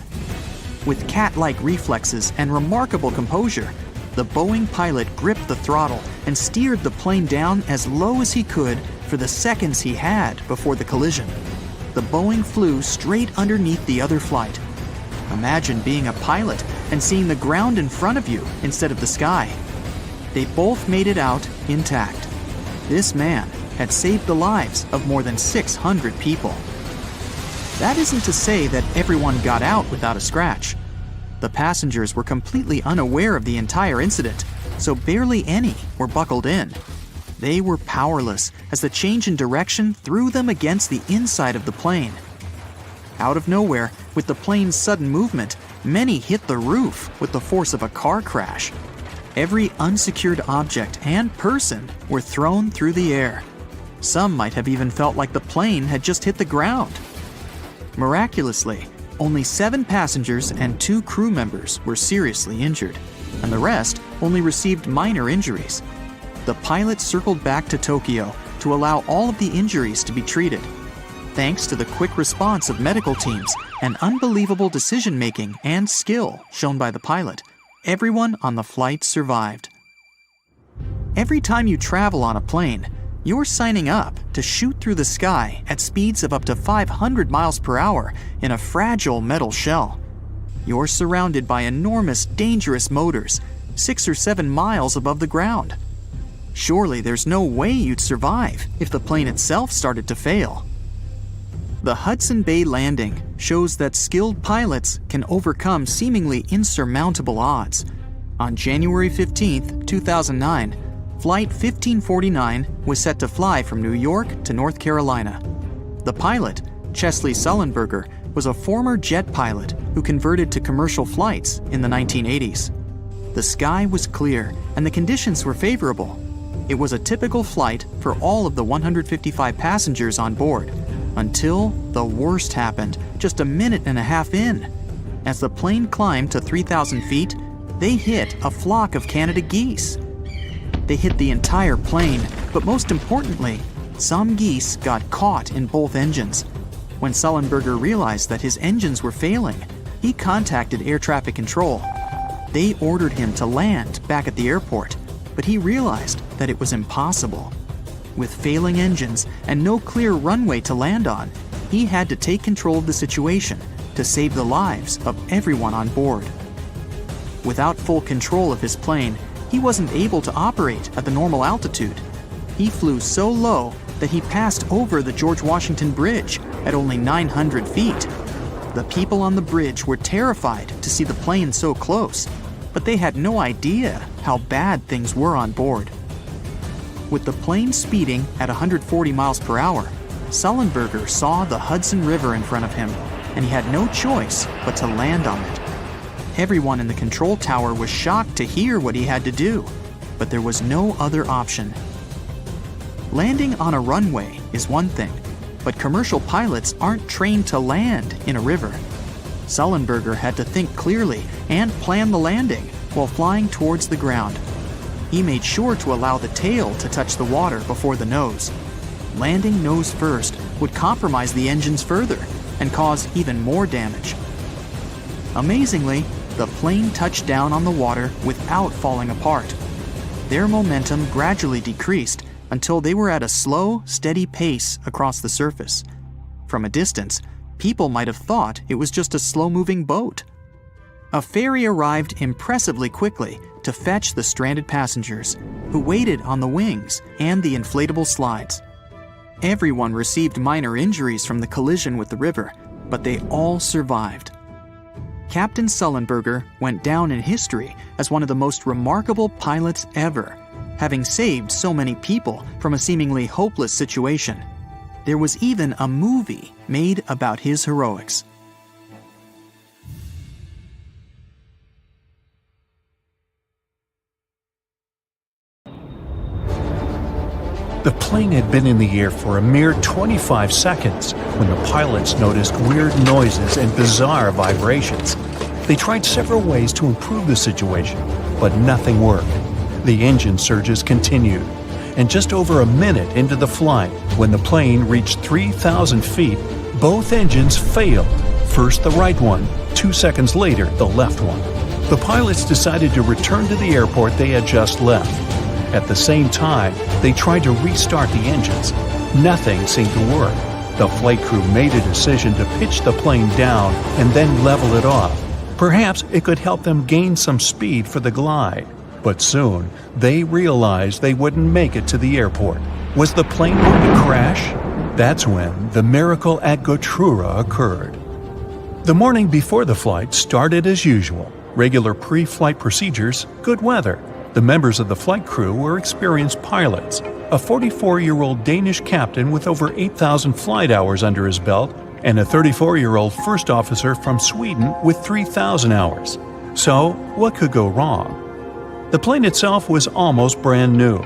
With cat-like reflexes and remarkable composure, the Boeing pilot gripped the throttle and steered the plane down as low as he could for the seconds he had before the collision. The Boeing flew straight underneath the other flight. Imagine being a pilot and seeing the ground in front of you instead of the sky. They both made it out intact. This man had saved the lives of more than 600 people. That isn't to say that everyone got out without a scratch. The passengers were completely unaware of the entire incident, so barely any were buckled in. They were powerless as the change in direction threw them against the inside of the plane. Out of nowhere, with the plane's sudden movement, many hit the roof with the force of a car crash. Every unsecured object and person were thrown through the air. Some might have even felt like the plane had just hit the ground. Miraculously, only 7 passengers and 2 crew members were seriously injured, and the rest only received minor injuries. The pilot circled back to Tokyo to allow all of the injuries to be treated. Thanks to the quick response of medical teams and unbelievable decision-making and skill shown by the pilot, everyone on the flight survived. Every time you travel on a plane, you're signing up to shoot through the sky at speeds of up to 500 miles per hour in a fragile metal shell. You're surrounded by enormous, dangerous motors, 6 or 7 miles above the ground. Surely there's no way you'd survive if the plane itself started to fail. The Hudson Bay landing shows that skilled pilots can overcome seemingly insurmountable odds. On January 15, 2009, Flight 1549 was set to fly from New York to North Carolina. The pilot, Chesley Sullenberger, was a former jet pilot who converted to commercial flights in the 1980s. The sky was clear and the conditions were favorable. It was a typical flight for all of the 155 passengers on board, until the worst happened just a minute and a half in. As the plane climbed to 3,000 feet, they hit a flock of Canada geese. They hit the entire plane, but most importantly, some geese got caught in both engines. When Sullenberger realized that his engines were failing, he contacted air traffic control. They ordered him to land back at the airport, but he realized that it was impossible. With failing engines and no clear runway to land on, he had to take control of the situation to save the lives of everyone on board. Without full control of his plane, he wasn't able to operate at the normal altitude. He flew so low that he passed over the George Washington Bridge at only 900 feet. The people on the bridge were terrified to see the plane so close, but they had no idea how bad things were on board. With the plane speeding at 140 miles per hour, Sullenberger saw the Hudson River in front of him, and he had no choice but to land on it. Everyone in the control tower was shocked to hear what he had to do, but there was no other option. Landing on a runway is one thing, but commercial pilots aren't trained to land in a river. Sullenberger had to think clearly and plan the landing while flying towards the ground. He made sure to allow the tail to touch the water before the nose. Landing nose first would compromise the engines further and cause even more damage. Amazingly, the plane touched down on the water without falling apart. their momentum gradually decreased until they were at a slow, steady pace across the surface. From a distance, people might have thought it was just a slow-moving boat. A ferry arrived impressively quickly to fetch the stranded passengers, who waited on the wings and the inflatable slides. Everyone received minor injuries from the collision with the river, but they all survived. Captain Sullenberger went down in history as one of the most remarkable pilots ever, having saved so many people from a seemingly hopeless situation. There was even a movie made about his heroics. The plane had been in the air for a mere 25 seconds when the pilots noticed weird noises and bizarre vibrations. They tried several ways to improve the situation, but nothing worked. The engine surges continued, and just over a minute into the flight, when the plane reached 3,000 feet, both engines failed. First the right one, 2 seconds later the left one. The pilots decided to return to the airport they had just left. At the same time, they tried to restart the engines. Nothing seemed to work. The flight crew made a decision to pitch the plane down and then level it off. Perhaps it could help them gain some speed for the glide. But soon, they realized they wouldn't make it to the airport. Was the plane going to crash? That's when the miracle at Gura occurred. The morning before the flight started as usual. Regular pre-flight procedures, good weather. The members of the flight crew were experienced pilots. A 44-year-old Danish captain with over 8,000 flight hours under his belt, and a 34-year-old first officer from Sweden with 3,000 hours. So, what could go wrong? The plane itself was almost brand new.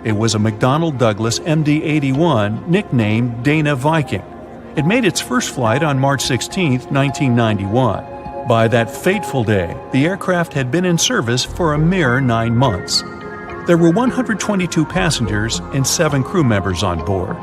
It was a McDonnell Douglas MD-81 nicknamed Dana Viking. It made its first flight on March 16, 1991. By that fateful day, the aircraft had been in service for a mere 9 months. There were 122 passengers and 7 crew members on board.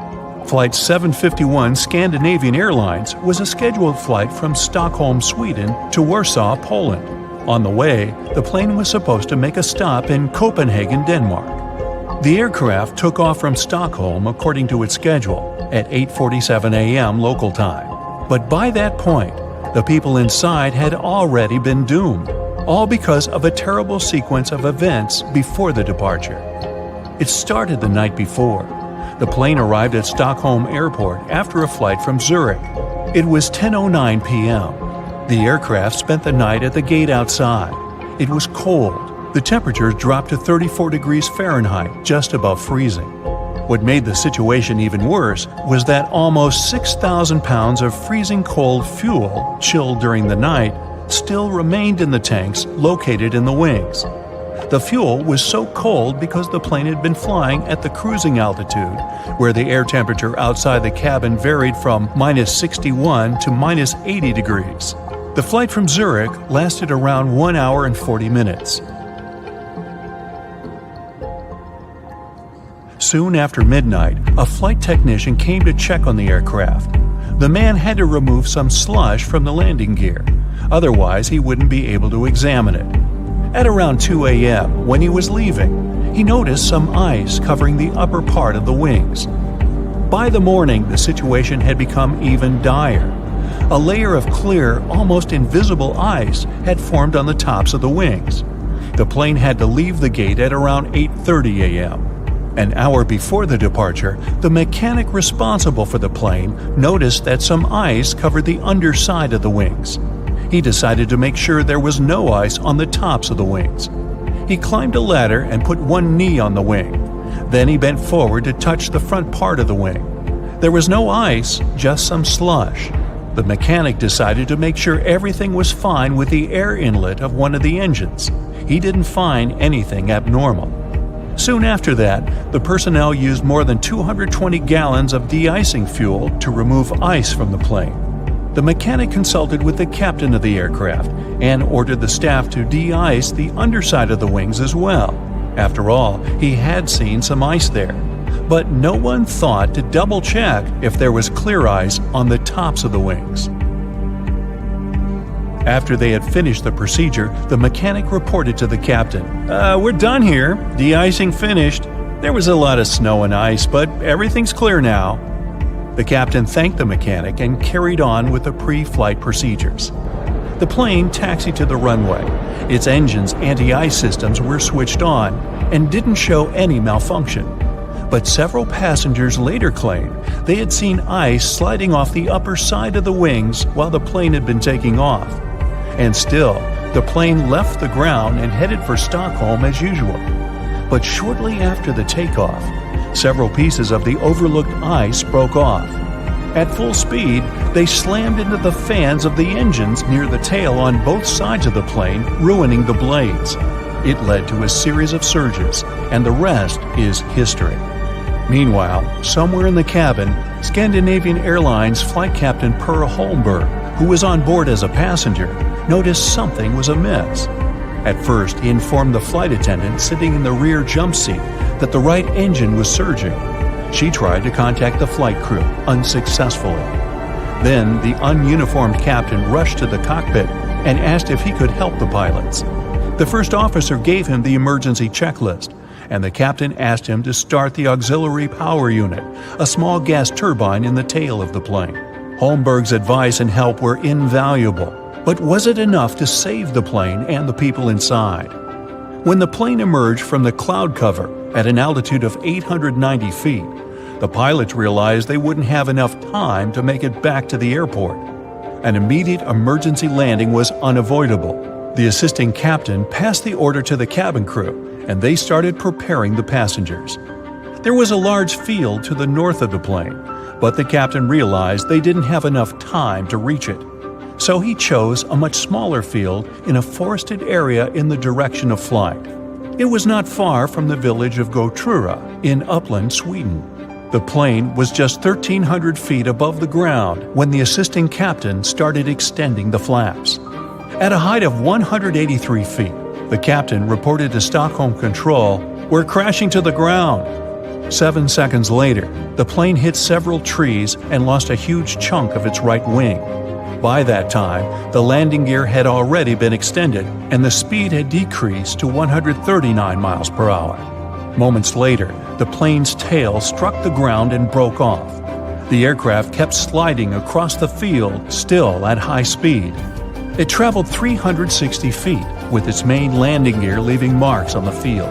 Flight 751 Scandinavian Airlines was a scheduled flight from Stockholm, Sweden to Warsaw, Poland. On the way, the plane was supposed to make a stop in Copenhagen, Denmark. The aircraft took off from Stockholm according to its schedule at 8:47 a.m. local time. But by that point, the people inside had already been doomed, all because of a terrible sequence of events before the departure. It started the night before. The plane arrived at Stockholm Airport after a flight from Zurich. It was 10:09 p.m. The aircraft spent the night at the gate outside. It was cold. The temperature dropped to 34 degrees Fahrenheit, just above freezing. What made the situation even worse was that almost 6,000 pounds of freezing cold fuel, chilled during the night, still remained in the tanks located in the wings. The fuel was so cold because the plane had been flying at the cruising altitude, where the air temperature outside the cabin varied from -61 to -80 degrees. The flight from Zurich lasted around 1 hour and 40 minutes. Soon after midnight, a flight technician came to check on the aircraft. The man had to remove some slush from the landing gear, otherwise he wouldn't be able to examine it. At around 2 a.m., when he was leaving, he noticed some ice covering the upper part of the wings. By the morning, the situation had become even dire. A layer of clear, almost invisible ice had formed on the tops of the wings. The plane had to leave the gate at around 8:30 a.m. An hour before the departure, the mechanic responsible for the plane noticed that some ice covered the underside of the wings. He decided to make sure there was no ice on the tops of the wings. He climbed a ladder and put one knee on the wing. Then he bent forward to touch the front part of the wing. There was no ice, just some slush. The mechanic decided to make sure everything was fine with the air inlet of one of the engines. He didn't find anything abnormal. Soon after that, the personnel used more than 220 gallons of de-icing fuel to remove ice from the plane. The mechanic consulted with the captain of the aircraft and ordered the staff to de-ice the underside of the wings as well. After all, he had seen some ice there. But no one thought to double-check if there was clear ice on the tops of the wings. After they had finished the procedure, the mechanic reported to the captain, "We're done here. De-icing finished. There was a lot of snow and ice, but everything's clear now." The captain thanked the mechanic and carried on with the pre-flight procedures. The plane taxied to the runway. Its engine's anti-ice systems were switched on and didn't show any malfunction. But several passengers later claimed they had seen ice sliding off the upper side of the wings while the plane had been taking off. And still, the plane left the ground and headed for Stockholm as usual. But shortly after the takeoff, several pieces of the overlooked ice broke off. At full speed, they slammed into the fans of the engines near the tail on both sides of the plane, ruining the blades. It led to a series of surges, and the rest is history. Meanwhile, somewhere in the cabin, Scandinavian Airlines flight captain Per Holmberg, who was on board as a passenger, noticed something was amiss. At first, he informed the flight attendant sitting in the rear jump seat that the right engine was surging. She tried to contact the flight crew, unsuccessfully. Then, the ununiformed captain rushed to the cockpit and asked if he could help the pilots. The first officer gave him the emergency checklist, and the captain asked him to start the auxiliary power unit, a small gas turbine in the tail of the plane. Holmberg's advice and help were invaluable, but was it enough to save the plane and the people inside? When the plane emerged from the cloud cover at an altitude of 890 feet, the pilots realized they wouldn't have enough time to make it back to the airport. An immediate emergency landing was unavoidable. The assisting captain passed the order to the cabin crew, and they started preparing the passengers. There was a large field to the north of the plane, but the captain realized they didn't have enough time to reach it. So he chose a much smaller field in a forested area in the direction of flight. It was not far from the village of Gura in Uppland, Sweden. The plane was just 1,300 feet above the ground when the assisting captain started extending the flaps. At a height of 183 feet, the captain reported to Stockholm Control, "We're crashing to the ground." 7 seconds later, the plane hit several trees and lost a huge chunk of its right wing. By that time, the landing gear had already been extended and the speed had decreased to 139 miles per hour. Moments later, the plane's tail struck the ground and broke off. The aircraft kept sliding across the field, still at high speed. It traveled 360 feet, with its main landing gear leaving marks on the field.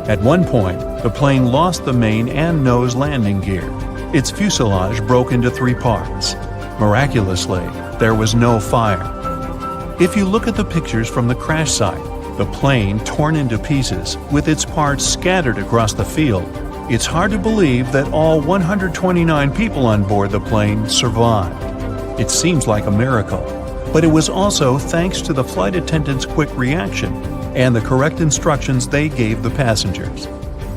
At one point, the plane lost the main and nose landing gear. Its fuselage broke into 3 parts. Miraculously, there was no fire. If you look at the pictures from the crash site, the plane torn into pieces, with its parts scattered across the field, it's hard to believe that all 129 people on board the plane survived. It seems like a miracle, but it was also thanks to the flight attendants' quick reaction and the correct instructions they gave the passengers.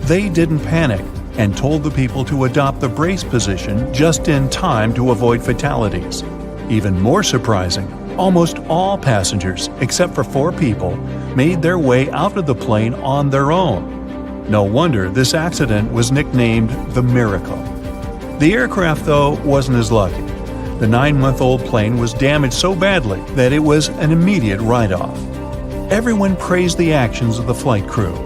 They didn't panic and told the people to adopt the brace position just in time to avoid fatalities. Even more surprising, almost all passengers, except for 4 people, made their way out of the plane on their own. No wonder this accident was nicknamed the Miracle. The aircraft, though, wasn't as lucky. The 9-month-old plane was damaged so badly that it was an immediate write-off. Everyone praised the actions of the flight crew.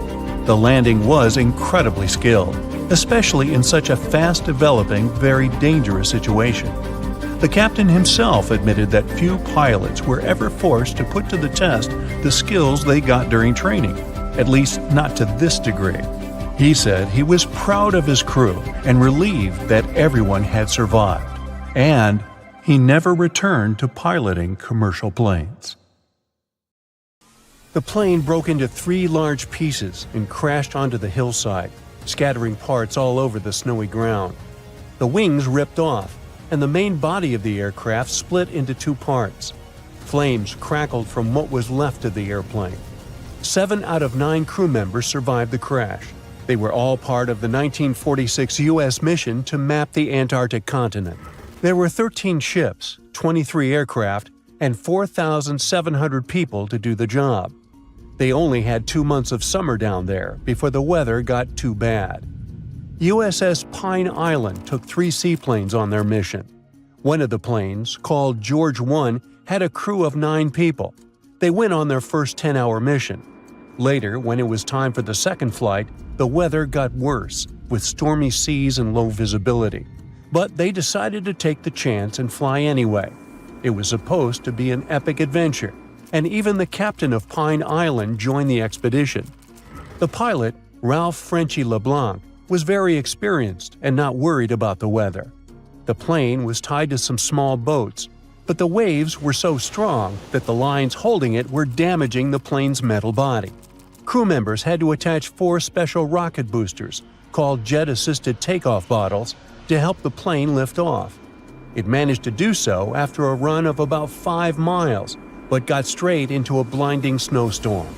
The landing was incredibly skilled, especially in such a fast-developing, very dangerous situation. The captain himself admitted that few pilots were ever forced to put to the test the skills they got during training, at least not to this degree. He said he was proud of his crew and relieved that everyone had survived. And he never returned to piloting commercial planes. The plane broke into 3 large pieces and crashed onto the hillside, scattering parts all over the snowy ground. The wings ripped off, and the main body of the aircraft split into 2 parts. Flames crackled from what was left of the airplane. 7 out of 9 crew members survived the crash. They were all part of the 1946 U.S. mission to map the Antarctic continent. There were 13 ships, 23 aircraft, and 4,700 people to do the job. They only had 2 months of summer down there before the weather got too bad. USS Pine Island took 3 seaplanes on their mission. One of the planes, called George 1, had a crew of 9 people. They went on their first 10-hour mission. Later, when it was time for the second flight, the weather got worse, with stormy seas and low visibility. But they decided to take the chance and fly anyway. It was supposed to be an epic adventure, and even the captain of Pine Island joined the expedition. The pilot, Ralph Frenchy LeBlanc, was very experienced and not worried about the weather. The plane was tied to some small boats, but the waves were so strong that the lines holding it were damaging the plane's metal body. Crew members had to attach 4 special rocket boosters, called jet-assisted takeoff bottles, to help the plane lift off. It managed to do so after a run of about 5 miles, but got straight into a blinding snowstorm.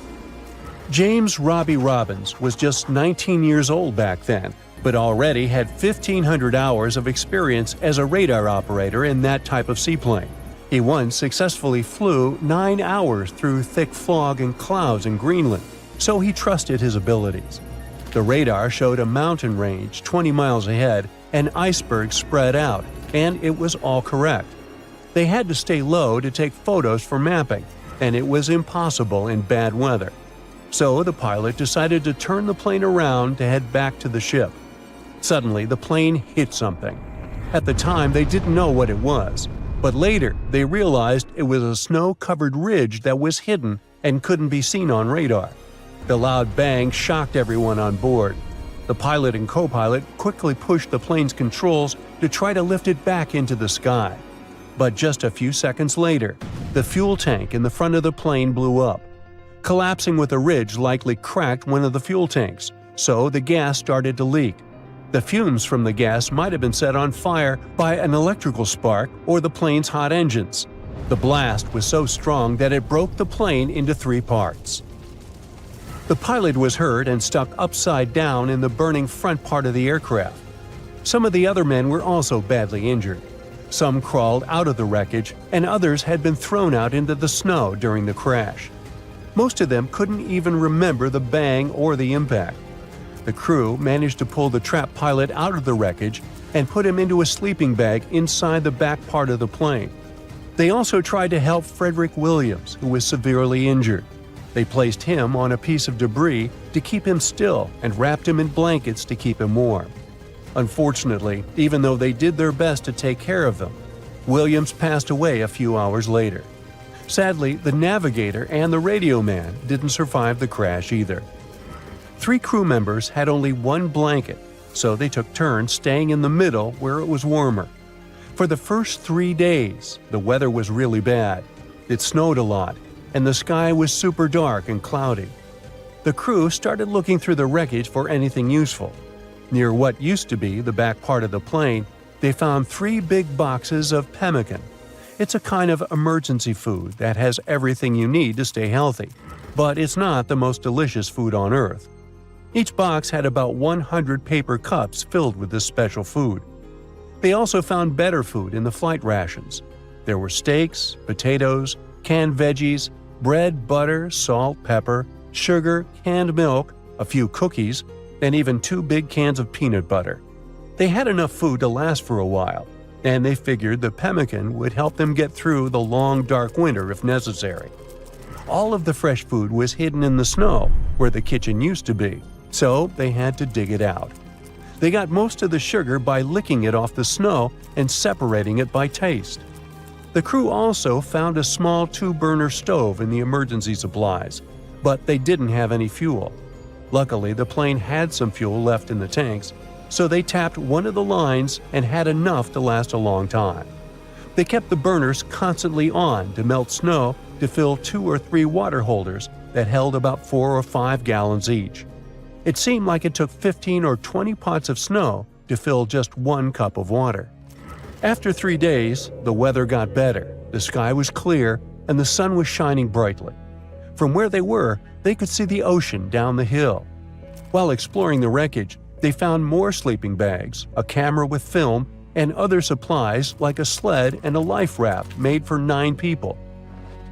James Robbie Robbins was just 19 years old back then, but already had 1,500 hours of experience as a radar operator in that type of seaplane. He once successfully flew 9 hours through thick fog and clouds in Greenland, so he trusted his abilities. The radar showed a mountain range 20 miles ahead and icebergs spread out, and it was all correct. They had to stay low to take photos for mapping, and it was impossible in bad weather. So the pilot decided to turn the plane around to head back to the ship. Suddenly, the plane hit something. At the time, they didn't know what it was, but later they realized it was a snow-covered ridge that was hidden and couldn't be seen on radar. The loud bang shocked everyone on board. The pilot and co-pilot quickly pushed the plane's controls to try to lift it back into the sky. But just a few seconds later, the fuel tank in the front of the plane blew up. Collapsing with a ridge likely cracked one of the fuel tanks, so the gas started to leak. The fumes from the gas might have been set on fire by an electrical spark or the plane's hot engines. The blast was so strong that it broke the plane into 3 parts. The pilot was hurt and stuck upside down in the burning front part of the aircraft. Some of the other men were also badly injured. Some crawled out of the wreckage, and others had been thrown out into the snow during the crash. Most of them couldn't even remember the bang or the impact. The crew managed to pull the trapped pilot out of the wreckage and put him into a sleeping bag inside the back part of the plane. They also tried to help Frederick Williams, who was severely injured. They placed him on a piece of debris to keep him still and wrapped him in blankets to keep him warm. Unfortunately, even though they did their best to take care of them, Williams passed away a few hours later. Sadly, the navigator and the radio man didn't survive the crash either. 3 crew members had only 1 blanket, so they took turns staying in the middle where it was warmer. For the first 3 days, the weather was really bad. It snowed a lot, and the sky was super dark and cloudy. The crew started looking through the wreckage for anything useful. Near what used to be the back part of the plane, they found 3 big boxes of pemmican. It's a kind of emergency food that has everything you need to stay healthy, but it's not the most delicious food on Earth. Each box had about 100 paper cups filled with this special food. They also found better food in the flight rations. There were steaks, potatoes, canned veggies, bread, butter, salt, pepper, sugar, canned milk, a few cookies, and even 2 big cans of peanut butter. They had enough food to last for a while, and they figured the pemmican would help them get through the long, dark winter if necessary. All of the fresh food was hidden in the snow, where the kitchen used to be, so they had to dig it out. They got most of the sugar by licking it off the snow and separating it by taste. The crew also found a small 2-burner stove in the emergency supplies, but they didn't have any fuel. Luckily, the plane had some fuel left in the tanks, so they tapped one of the lines and had enough to last a long time. They kept the burners constantly on to melt snow to fill 2 or 3 water holders that held about 4 or 5 gallons each. It seemed like it took 15 or 20 pots of snow to fill just 1 cup of water. After 3 days, the weather got better, the sky was clear, and the sun was shining brightly. From where they were, they could see the ocean down the hill. While exploring the wreckage, they found more sleeping bags, a camera with film, and other supplies like a sled and a life raft made for 9 people.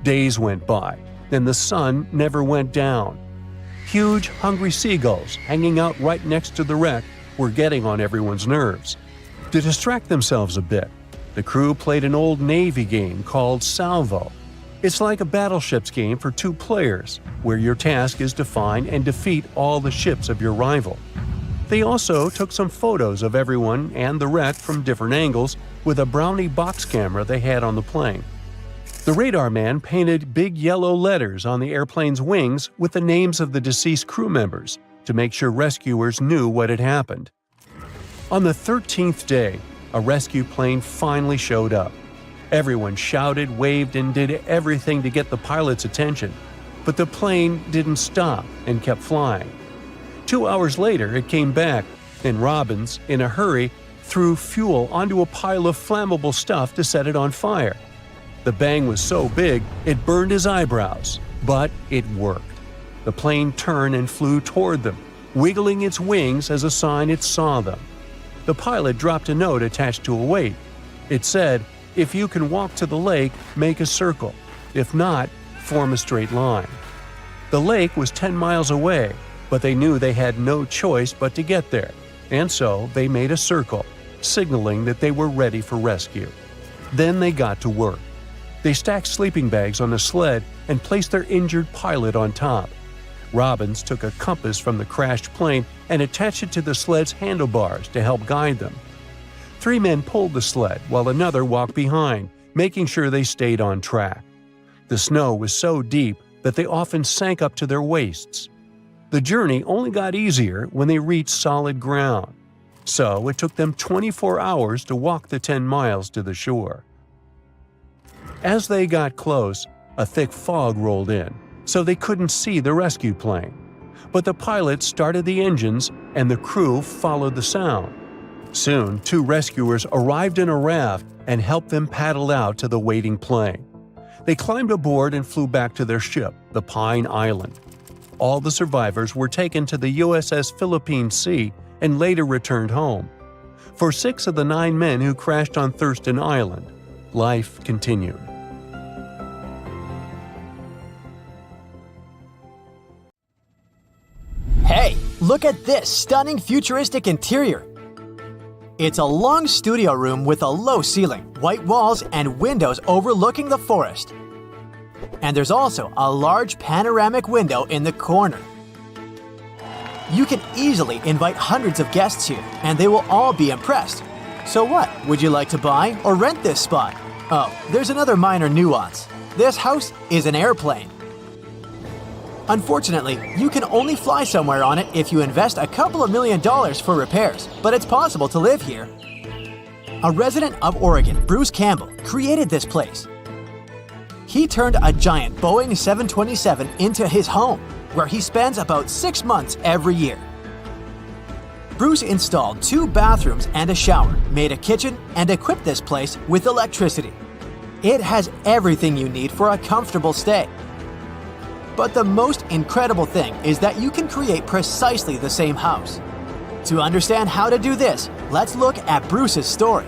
Days went by, and the sun never went down. Huge, hungry seagulls hanging out right next to the wreck were getting on everyone's nerves. To distract themselves a bit, The crew played an old Navy game called Salvo. It's like a battleships game for 2 players, where your task is to find and defeat all the ships of your rival. They also took some photos of everyone and the wreck from different angles with a Brownie box camera they had on the plane. The radar man painted big yellow letters on the airplane's wings with the names of the deceased crew members to make sure rescuers knew what had happened. On the 13th day, a rescue plane finally showed up. Everyone shouted, waved, and did everything to get the pilot's attention, but the plane didn't stop and kept flying. 2 hours later, it came back, and Robbins, in a hurry, threw fuel onto a pile of flammable stuff to set it on fire. The bang was so big, it burned his eyebrows, but it worked. The plane turned and flew toward them, wiggling its wings as a sign it saw them. The pilot dropped a note attached to a weight. It said, "If you can walk to the lake, make a circle. If not, form a straight line." The lake was 10 miles away, but they knew they had no choice but to get there, and so they made a circle, signaling that they were ready for rescue. Then they got to work. They stacked sleeping bags on the sled and placed their injured pilot on top. Robbins took a compass from the crashed plane and attached it to the sled's handlebars to help guide them. 3 men pulled the sled while another walked behind, making sure they stayed on track. The snow was so deep that they often sank up to their waists. The journey only got easier when they reached solid ground. So it took them 24 hours to walk the 10 miles to the shore. As they got close, a thick fog rolled in, so they couldn't see the rescue plane. But the pilot started the engines and the crew followed the sound. Soon, 2 rescuers arrived in a raft and helped them paddle out to the waiting plane. They climbed aboard and flew back to their ship, the Pine Island. All the survivors were taken to the USS Philippine Sea and later returned home. For 6 of the 9 men who crashed on Thurston Island, life continued. Hey, look at this stunning futuristic interior. It's a long studio room with a low ceiling, white walls, and windows overlooking the forest. And there's also a large panoramic window in the corner. You can easily invite hundreds of guests here, and they will all be impressed. So what, would you like to buy or rent this spot? Oh, there's another minor nuance. This house is an airplane. Unfortunately, you can only fly somewhere on it if you invest a couple of $1 million for repairs, but it's possible to live here. A resident of Oregon, Bruce Campbell, created this place. He turned a giant Boeing 727 into his home, where he spends about 6 months every year. Bruce installed 2 bathrooms and a shower, made a kitchen, and equipped this place with electricity. It has everything you need for a comfortable stay. But the most incredible thing is that you can create precisely the same house. To understand how to do this, let's look at Bruce's story.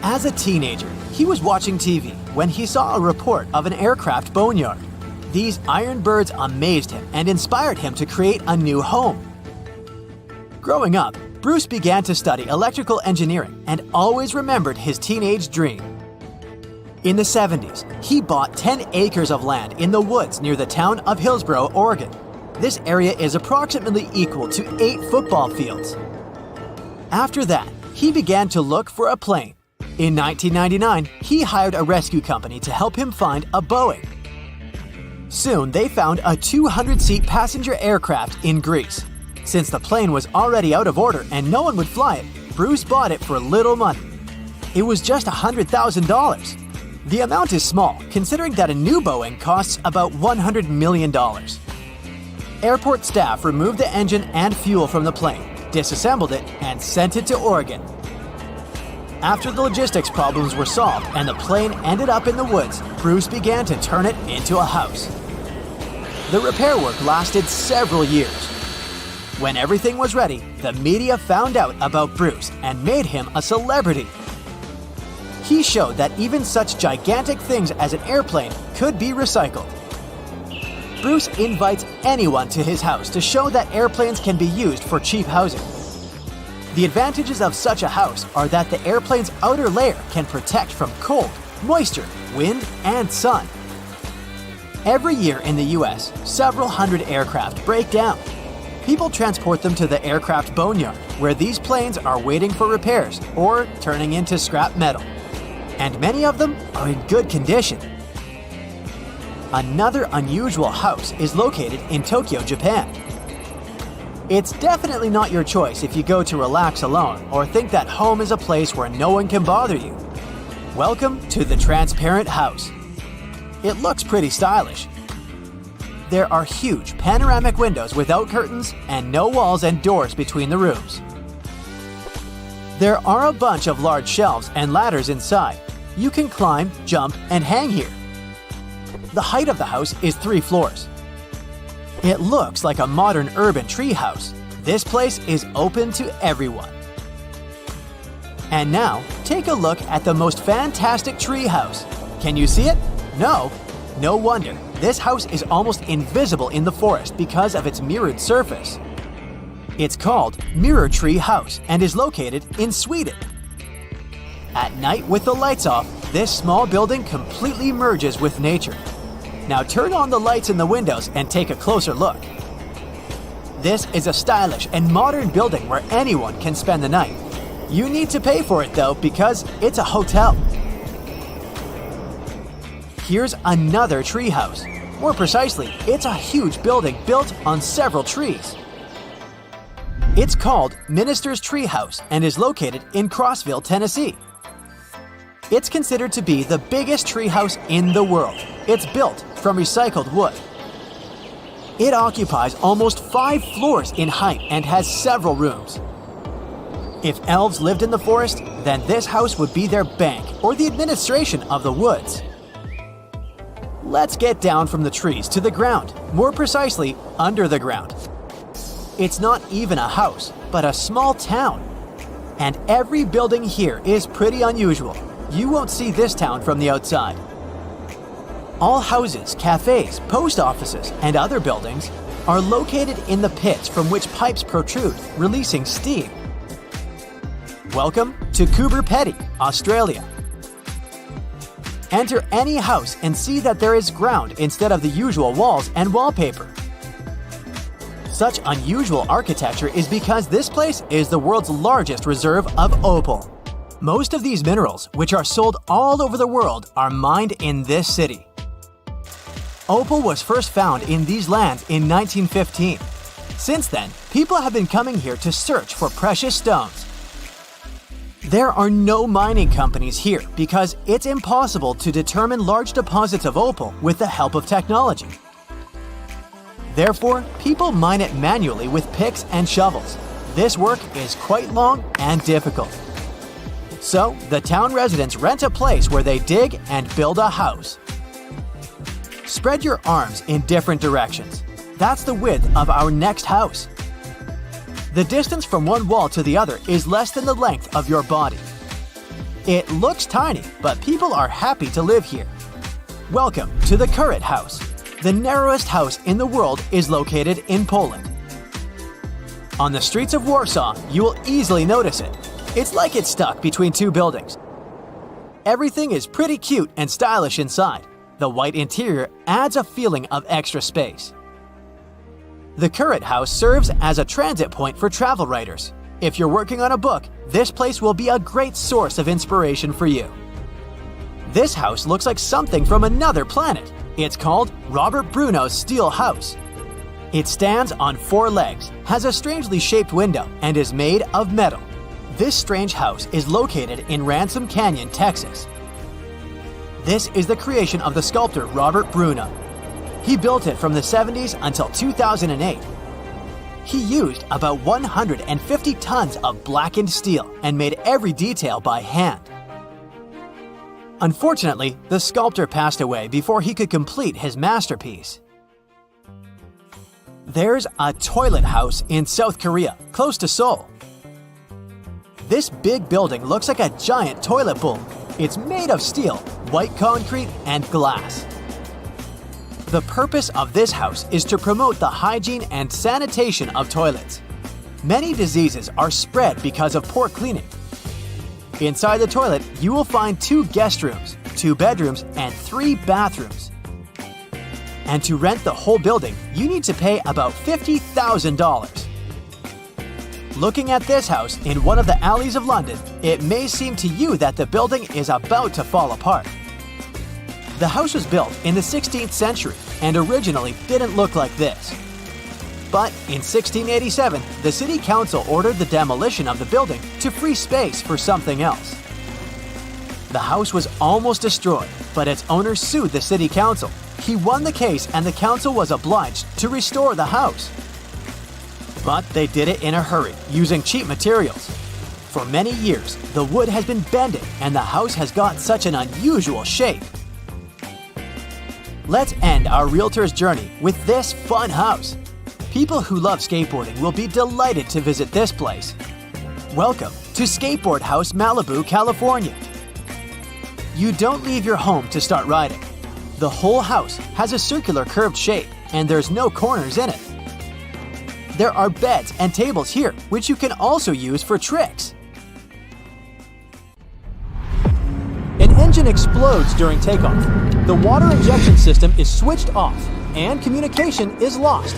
As a teenager, he was watching TV when he saw a report of an aircraft boneyard. These iron birds amazed him and inspired him to create a new home. Growing up, Bruce began to study electrical engineering and always remembered his teenage dream. In the 70s, he bought 10 acres of land in the woods near the town of Hillsboro, Oregon. This area is approximately equal to 8 football fields. After that, he began to look for a plane. In 1999, he hired a rescue company to help him find a Boeing. Soon, they found a 200-seat passenger aircraft in Greece. Since the plane was already out of order and no one would fly it, Bruce bought it for little money. It was just $100,000. The amount is small, considering that a new Boeing costs about $100 million. Airport staff removed the engine and fuel from the plane, disassembled it, and sent it to Oregon. After the logistics problems were solved and the plane ended up in the woods, Bruce began to turn it into a house. The repair work lasted several years. When everything was ready, the media found out about Bruce and made him a celebrity. He showed that even such gigantic things as an airplane could be recycled. Bruce invites anyone to his house to show that airplanes can be used for cheap housing. The advantages of such a house are that the airplane's outer layer can protect from cold, moisture, wind, and sun. Every year in the US, several hundred aircraft break down. People transport them to the aircraft boneyard, where these planes are waiting for repairs or turning into scrap metal. And many of them are in good condition. Another unusual house is located in Tokyo, Japan. It's definitely not your choice if you go to relax alone or think that home is a place where no one can bother you. Welcome to the transparent house. It looks pretty stylish. There are huge panoramic windows without curtains and no walls and doors between the rooms. There are a bunch of large shelves and ladders inside. You can climb, jump, and hang here. The height of the house is 3 floors. It looks like a modern urban treehouse. This place is open to everyone. And now, take a look at the most fantastic treehouse. Can you see it? No? No wonder. This house is almost invisible in the forest because of its mirrored surface. It's called Mirror Tree House and is located in Sweden. At night with the lights off, this small building completely merges with nature. Now turn on the lights in the windows and take a closer look. This is a stylish and modern building where anyone can spend the night. You need to pay for it though because it's a hotel. Here's another treehouse. More precisely, it's a huge building built on several trees. It's called Minister's Treehouse and is located in Crossville, Tennessee. It's considered to be the biggest treehouse in the world. It's built from recycled wood. It occupies almost 5 floors in height and has several rooms. If elves lived in the forest, then this house would be their bank or the administration of the woods. Let's get down from the trees to the ground, more precisely, under the ground. It's not even a house, but a small town. And every building here is pretty unusual. You won't see this town from the outside. All houses, cafes, post offices, and other buildings are located in the pits from which pipes protrude, releasing steam. Welcome to Coober Pedy, Australia. Enter any house and see that there is ground instead of the usual walls and wallpaper. Such unusual architecture is because this place is the world's largest reserve of opal. Most of these minerals, which are sold all over the world, are mined in this city. Opal was first found in these lands in 1915. Since then, people have been coming here to search for precious stones. There are no mining companies here because it's impossible to determine large deposits of opal with the help of technology. Therefore, people mine it manually with picks and shovels. This work is quite long and difficult. So, the town residents rent a place where they dig and build a house. Spread your arms in different directions. That's the width of our next house. The distance from one wall to the other is less than the length of your body. It looks tiny, but people are happy to live here. Welcome to the Current House. The narrowest house in the world is located in Poland. On the streets of Warsaw, you will easily notice it. It's like it's stuck between 2 buildings. Everything is pretty cute and stylish inside. The white interior adds a feeling of extra space. The Current House serves as a transit point for travel writers. If you're working on a book, this place will be a great source of inspiration for you. This house looks like something from another planet. It's called Robert Bruno's Steel House. It stands on 4 legs, has a strangely shaped window, and is made of metal. This strange house is located in Ransom Canyon, Texas. This is the creation of the sculptor Robert Bruno. He built it from the 70s until 2008. He used about 150 tons of blackened steel and made every detail by hand. Unfortunately, the sculptor passed away before he could complete his masterpiece. There's a toilet house in South Korea, close to Seoul. This big building looks like a giant toilet bowl. It's made of steel, white concrete, and glass. The purpose of this house is to promote the hygiene and sanitation of toilets. Many diseases are spread because of poor cleaning. Inside the toilet, you will find 2 guest rooms, 2 bedrooms, and 3 bathrooms. And to rent the whole building, you need to pay about $50,000. Looking at this house in one of the alleys of London, it may seem to you that the building is about to fall apart. The house was built in the 16th century and originally didn't look like this. But in 1687, the city council ordered the demolition of the building to free space for something else. The house was almost destroyed, but its owner sued the city council. He won the case and the council was obliged to restore the house. But they did it in a hurry, using cheap materials. For many years, the wood has been bending and the house has got such an unusual shape. Let's end our realtor's journey with this fun house. People who love skateboarding will be delighted to visit this place. Welcome to Skateboard House Malibu, California. You don't leave your home to start riding. The whole house has a circular curved shape and there's no corners in it. There are beds and tables here, which you can also use for tricks. An engine explodes during takeoff. The water injection system is switched off and communication is lost.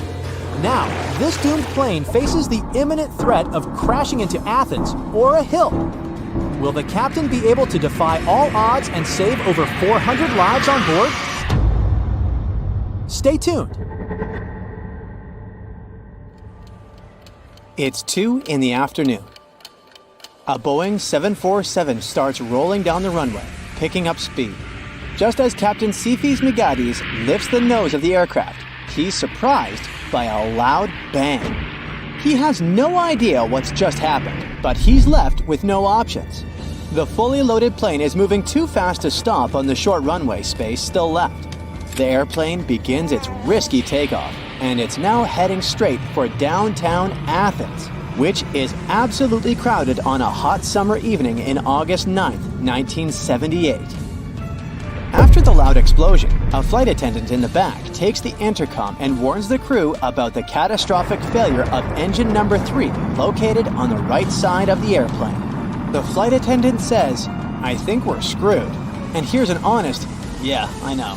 Now, this doomed plane faces the imminent threat of crashing into Athens or a hill. Will the captain be able to defy all odds and save over 400 lives on board? Stay tuned. It's 2 in the afternoon. A Boeing 747 starts rolling down the runway, picking up speed. Just as Captain Sifis Migadis lifts the nose of the aircraft, he's surprised by a loud bang. He has no idea what's just happened, but he's left with no options. The fully loaded plane is moving too fast to stop on the short runway space still left. The airplane begins its risky takeoff, and it's now heading straight for downtown Athens, which is absolutely crowded on a hot summer evening in August 9th, 1978. After the loud explosion, a flight attendant in the back takes the intercom and warns the crew about the catastrophic failure of engine number 3, located on the right side of the airplane. The flight attendant says, "I think we're screwed." And here's an honest, "Yeah, I know."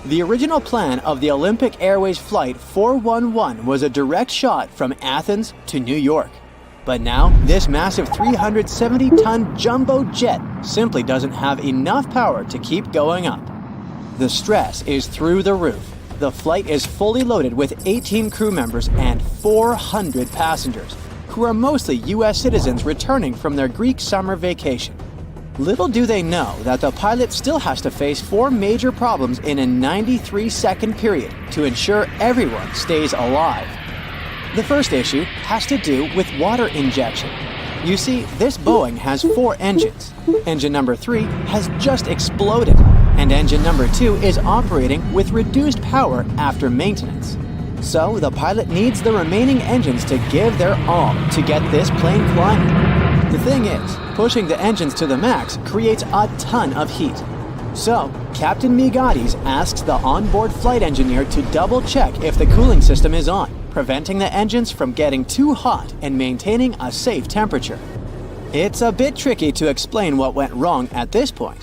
The original plan of the Olympic Airways Flight 411 was a direct shot from Athens to New York. But now, this massive 370-ton jumbo jet simply doesn't have enough power to keep going up. The stress is through the roof. The flight is fully loaded with 18 crew members and 400 passengers, who are mostly US citizens returning from their Greek summer vacation. Little do they know that the pilot still has to face 4 major problems in a 93-second period to ensure everyone stays alive. The first issue has to do with water injection. You see, this Boeing has 4 engines. Engine number 3 has just exploded, and engine number 2 is operating with reduced power after maintenance. So the pilot needs the remaining engines to give their all to get this plane climbing. The thing is, pushing the engines to the max creates a ton of heat. So, Captain Migadis asks the onboard flight engineer to double-check if the cooling system is on, preventing the engines from getting too hot and maintaining a safe temperature. It's a bit tricky to explain what went wrong at this point,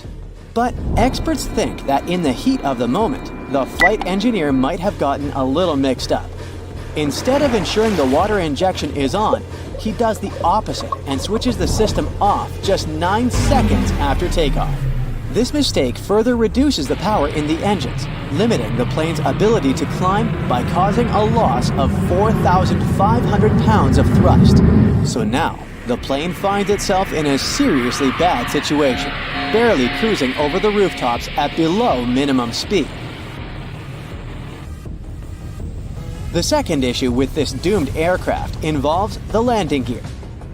but experts think that in the heat of the moment, the flight engineer might have gotten a little mixed up. Instead of ensuring the water injection is on, he does the opposite and switches the system off just 9 seconds after takeoff. This mistake further reduces the power in the engines, limiting the plane's ability to climb by causing a loss of 4,500 pounds of thrust. So now, the plane finds itself in a seriously bad situation, barely cruising over the rooftops at below minimum speed. The second issue with this doomed aircraft involves the landing gear.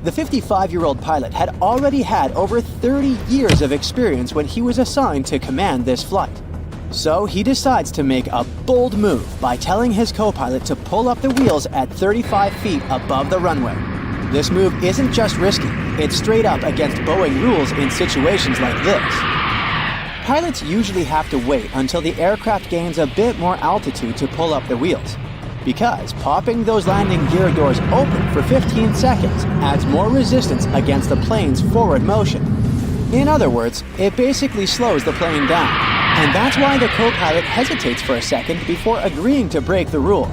The 55-year-old pilot had already had over 30 years of experience when he was assigned to command this flight. So he decides to make a bold move by telling his co-pilot to pull up the wheels at 35 feet above the runway. This move isn't just risky, it's straight up against Boeing rules in situations like this. Pilots usually have to wait until the aircraft gains a bit more altitude to pull up the wheels. because popping those landing gear doors open for 15 seconds adds more resistance against the plane's forward motion. In other words, it basically slows the plane down, and that's why the co-pilot hesitates for a second before agreeing to break the rule.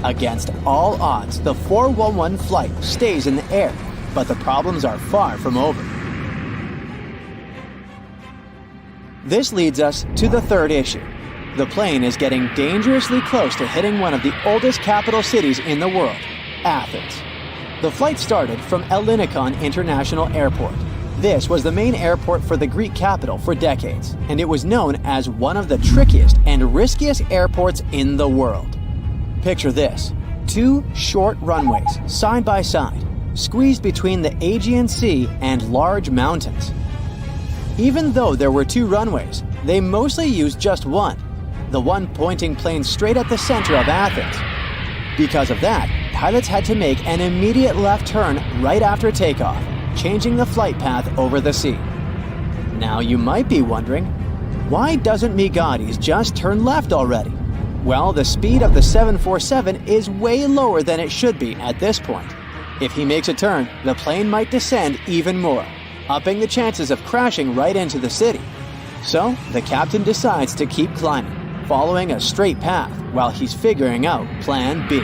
Against all odds, the 411 flight stays in the air, but the problems are far from over. This leads us to the third issue. The plane is getting dangerously close to hitting one of the oldest capital cities in the world, Athens. The flight started from Ellinikon International Airport. This was the main airport for the Greek capital for decades, and it was known as one of the trickiest and riskiest airports in the world. Picture this: 2 short runways, side by side, squeezed between the Aegean Sea and large mountains. Even though there were 2 runways, they mostly used just one, the one pointing planes straight at the center of Athens. Because of that, pilots had to make an immediate left turn right after takeoff, changing the flight path over the sea. Now you might be wondering, why doesn't Migadi's just turn left already? Well, the speed of the 747 is way lower than it should be at this point. If he makes a turn, the plane might descend even more, upping the chances of crashing right into the city. So, the captain decides to keep climbing, following a straight path while he's figuring out Plan B.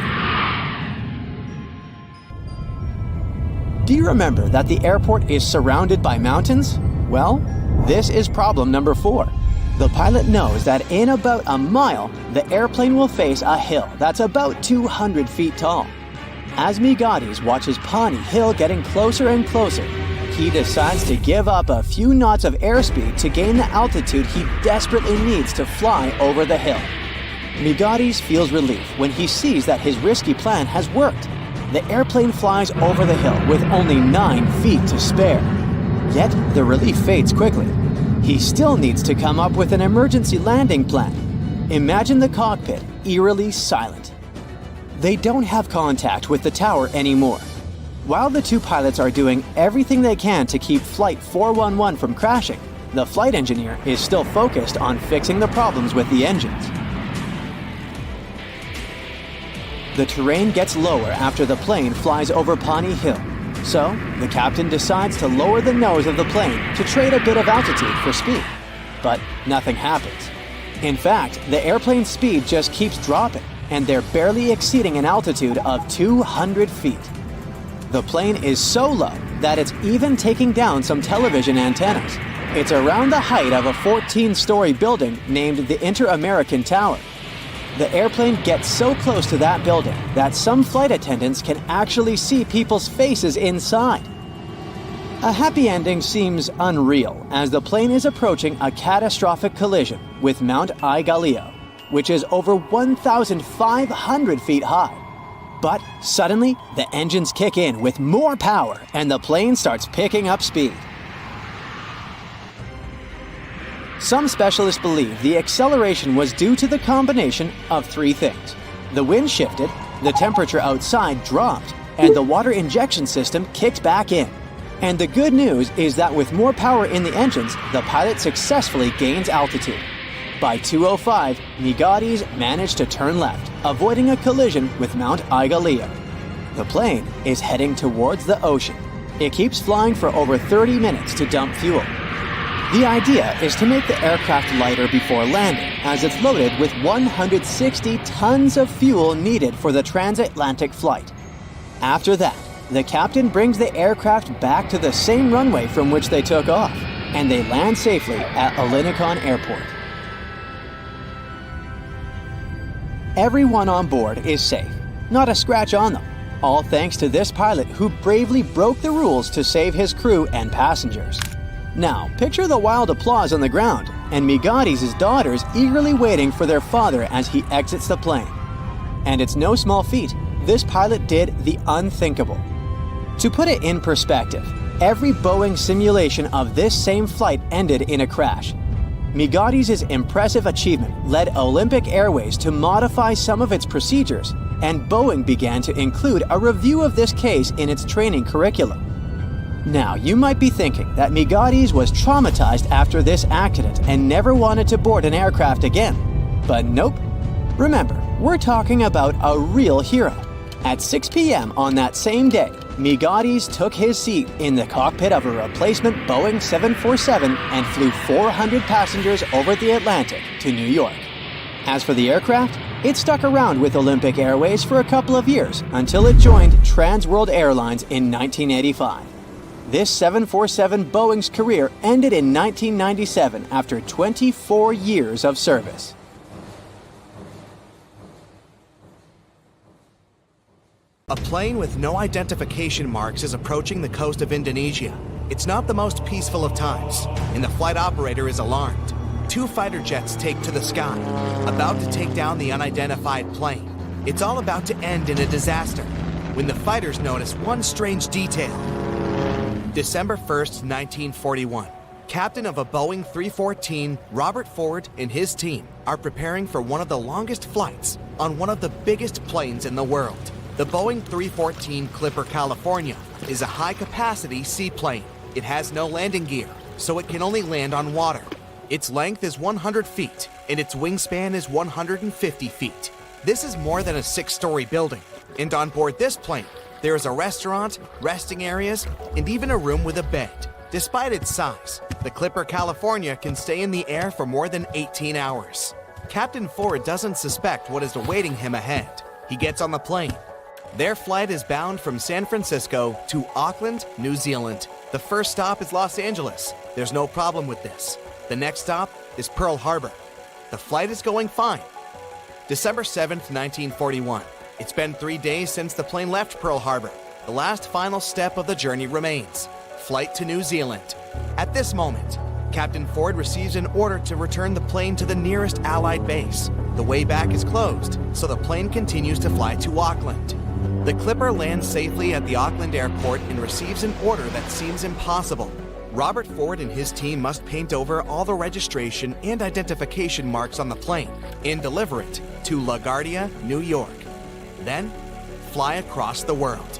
Do you remember that the airport is surrounded by mountains? Well, this is problem number 4. The pilot knows that in about a mile, the airplane will face a hill that's about 200 feet tall. As Migadi's watches Pawnee Hill getting closer and closer, he decides to give up a few knots of airspeed to gain the altitude he desperately needs to fly over the hill. Migadi's feels relief when he sees that his risky plan has worked. The airplane flies over the hill with only 9 feet to spare. Yet, the relief fades quickly. He still needs to come up with an emergency landing plan. Imagine the cockpit eerily silent. They don't have contact with the tower anymore. While the 2 pilots are doing everything they can to keep Flight 411 from crashing, the flight engineer is still focused on fixing the problems with the engines. The terrain gets lower after the plane flies over Pawnee Hill, so the captain decides to lower the nose of the plane to trade a bit of altitude for speed. But nothing happens. In fact, the airplane's speed just keeps dropping, and they're barely exceeding an altitude of 200 feet. The plane is so low that it's even taking down some television antennas. It's around the height of a 14-story building named the Inter-American Tower. The airplane gets so close to that building that some flight attendants can actually see people's faces inside. A happy ending seems unreal as the plane is approaching a catastrophic collision with Mount Aigaleo, which is over 1,500 feet high. But suddenly, the engines kick in with more power and the plane starts picking up speed. Some specialists believe the acceleration was due to the combination of 3 things. The wind shifted, the temperature outside dropped, and the water injection system kicked back in. And the good news is that with more power in the engines, the pilot successfully gains altitude. By 2:05, Migadi's managed to turn left, avoiding a collision with Mount Aigaleo. The plane is heading towards the ocean. It keeps flying for over 30 minutes to dump fuel. The idea is to make the aircraft lighter before landing, as it's loaded with 160 tons of fuel needed for the transatlantic flight. After that, the captain brings the aircraft back to the same runway from which they took off, and they land safely at Ellinikon Airport. Everyone on board is safe, not a scratch on them, all thanks to this pilot who bravely broke the rules to save his crew and passengers. Now, picture the wild applause on the ground, and Migadi's daughters eagerly waiting for their father as he exits the plane. And it's no small feat, this pilot did the unthinkable. To put it in perspective, every Boeing simulation of this same flight ended in a crash. Migadi's impressive achievement led Olympic Airways to modify some of its procedures, and Boeing began to include a review of this case in its training curriculum. Now, you might be thinking that Migadi's was traumatized after this accident and never wanted to board an aircraft again. But nope. Remember, We're talking about a real hero. At 6 p.m. on that same day, Migaudis took his seat in the cockpit of a replacement Boeing 747 and flew 400 passengers over the Atlantic to New York. As for the aircraft, it stuck around with Olympic Airways for a couple of years until it joined Trans World Airlines in 1985. This 747 Boeing's career ended in 1997 after 24 years of service. A plane with no identification marks is approaching the coast of Indonesia. It's not the most peaceful of times, and the flight operator is alarmed. 2 fighter jets take to the sky, about to take down the unidentified plane. It's all about to end in a disaster, when the fighters notice one strange detail. December 1st, 1941. Captain of a Boeing 314, Robert Ford and his team are preparing for one of the longest flights on one of the biggest planes in the world. The Boeing 314 Clipper California is a high-capacity seaplane. It has no landing gear, so it can only land on water. Its length is 100 feet, and its wingspan is 150 feet. This is more than a 6-story building, and on board this plane, there is a restaurant, resting areas, and even a room with a bed. Despite its size, the Clipper California can stay in the air for more than 18 hours. Captain Ford doesn't suspect what is awaiting him ahead. He gets on the plane. Their flight is bound from San Francisco to Auckland, New Zealand. The first stop is Los Angeles. There's no problem with this. The next stop is Pearl Harbor. The flight is going fine. December 7th, 1941. It's been 3 days since the plane left Pearl Harbor. The last final step of the journey remains: flight to New Zealand. At this moment, Captain Ford receives an order to return the plane to the nearest Allied base. The way back is closed, so the plane continues to fly to Auckland. The Clipper lands safely at the Auckland airport and receives an order that seems impossible. Robert Ford and his team must paint over all the registration and identification marks on the plane and deliver it to LaGuardia, New York. Then, fly across the world.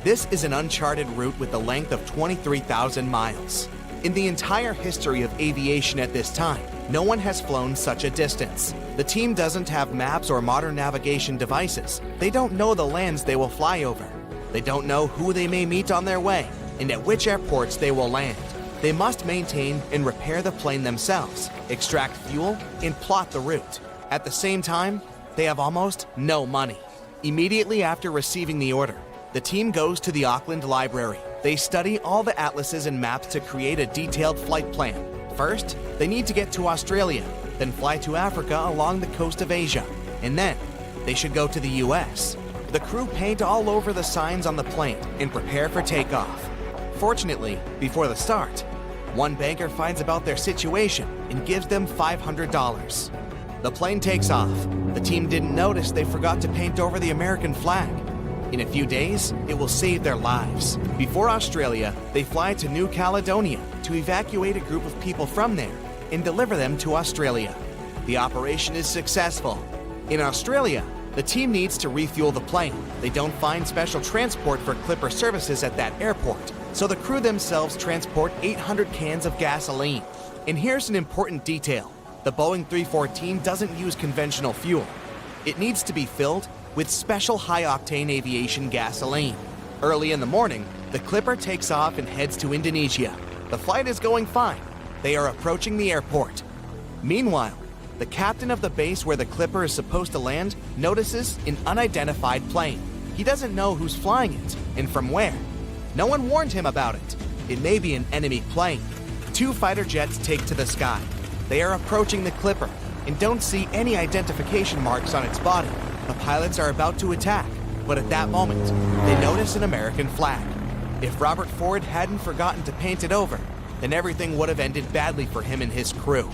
This is an uncharted route with a length of 23,000 miles. In the entire history of aviation at this time, no one has flown such a distance. The team doesn't have maps or modern navigation devices. They don't know the lands they will fly over. They don't know who they may meet on their way and at which airports they will land. They must maintain and repair the plane themselves, extract fuel, and plot the route. At the same time, they have almost no money. Immediately after receiving the order, the team goes to the Auckland Library. They study all the atlases and maps to create a detailed flight plan. First, they need to get to Australia, then fly to Africa along the coast of Asia, and then they should go to the US. The crew paint all over the signs on the plane and prepare for takeoff. Fortunately, before the start, one banker finds about their situation and gives them $500. The plane takes off. The team didn't notice they forgot to paint over the American flag. In a few days, it will save their lives. Before Australia, they fly to New Caledonia to evacuate a group of people from there and deliver them to Australia. The operation is successful. In Australia, the team needs to refuel the plane. They don't find special transport for Clipper services at that airport, so the crew themselves transport 800 cans of gasoline. And here's an important detail. The Boeing 314 doesn't use conventional fuel. It needs to be filled with special high-octane aviation gasoline. Early in the morning, the Clipper takes off and heads to Indonesia. The flight is going fine. They are approaching the airport. Meanwhile, the captain of the base where the Clipper is supposed to land notices an unidentified plane. He doesn't know who's flying it and from where. No one warned him about it. It may be an enemy plane. 2 fighter jets take to the sky. They are approaching the Clipper and don't see any identification marks on its body. The pilots are about to attack, but at that moment, they notice an American flag. If Robert Ford hadn't forgotten to paint it over, then everything would have ended badly for him and his crew.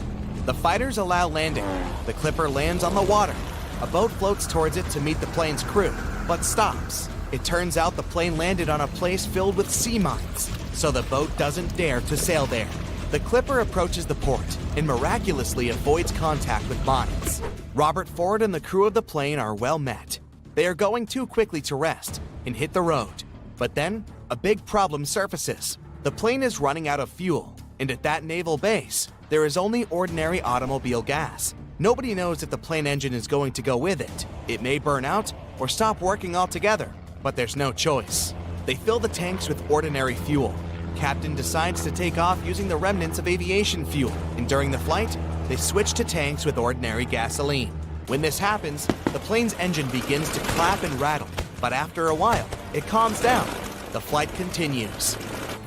The fighters allow landing. The Clipper lands on the water. A boat floats towards it to meet the plane's crew, but stops. It turns out the plane landed on a place filled with sea mines, so the boat doesn't dare to sail there. The Clipper approaches the port and miraculously avoids contact with mines. Robert Ford and the crew of the plane are well met. They are going too quickly to rest and hit the road. But then, a big problem surfaces. The plane is running out of fuel, and at that naval base, there is only ordinary automobile gas. Nobody knows if the plane engine is going to go with it. It may burn out or stop working altogether, but there's no choice. They fill the tanks with ordinary fuel. Captain decides to take off using the remnants of aviation fuel, and during the flight, they switch to tanks with ordinary gasoline. When this happens, the plane's engine begins to clap and rattle, but after a while, it calms down. The flight continues.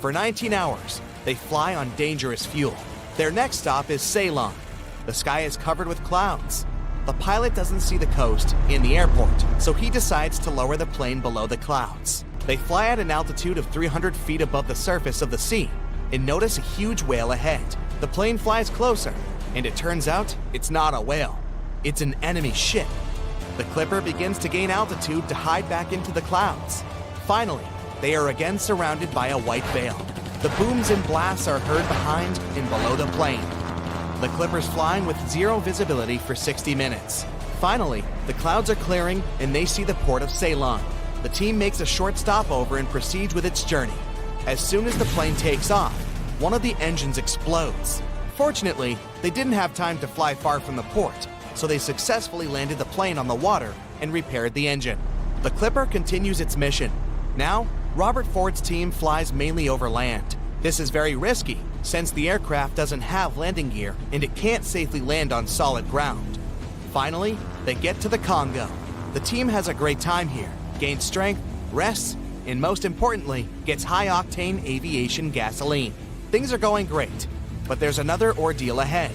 For 19 hours, they fly on dangerous fuel. Their next stop is Ceylon. The sky is covered with clouds. The pilot doesn't see the coast in the airport, so he decides to lower the plane below the clouds. They fly at an altitude of 300 feet above the surface of the sea and notice a huge whale ahead. The plane flies closer, and it turns out it's not a whale. It's an enemy ship. The Clipper begins to gain altitude to hide back into the clouds. Finally, they are again surrounded by a white veil. The booms and blasts are heard behind and below the plane. The Clipper's flying with zero visibility for 60 minutes. Finally, the clouds are clearing and they see the port of Ceylon. The team makes a short stopover and proceeds with its journey. As soon as the plane takes off, one of the engines explodes. Fortunately, they didn't have time to fly far from the port, so they successfully landed the plane on the water and repaired the engine. The Clipper continues its mission. Now, Robert Ford's team flies mainly over land. This is very risky, since the aircraft doesn't have landing gear and it can't safely land on solid ground. Finally, they get to the Congo. The team has a great time here, gains strength, rests, and most importantly, gets high-octane aviation gasoline. Things are going great, but there's another ordeal ahead.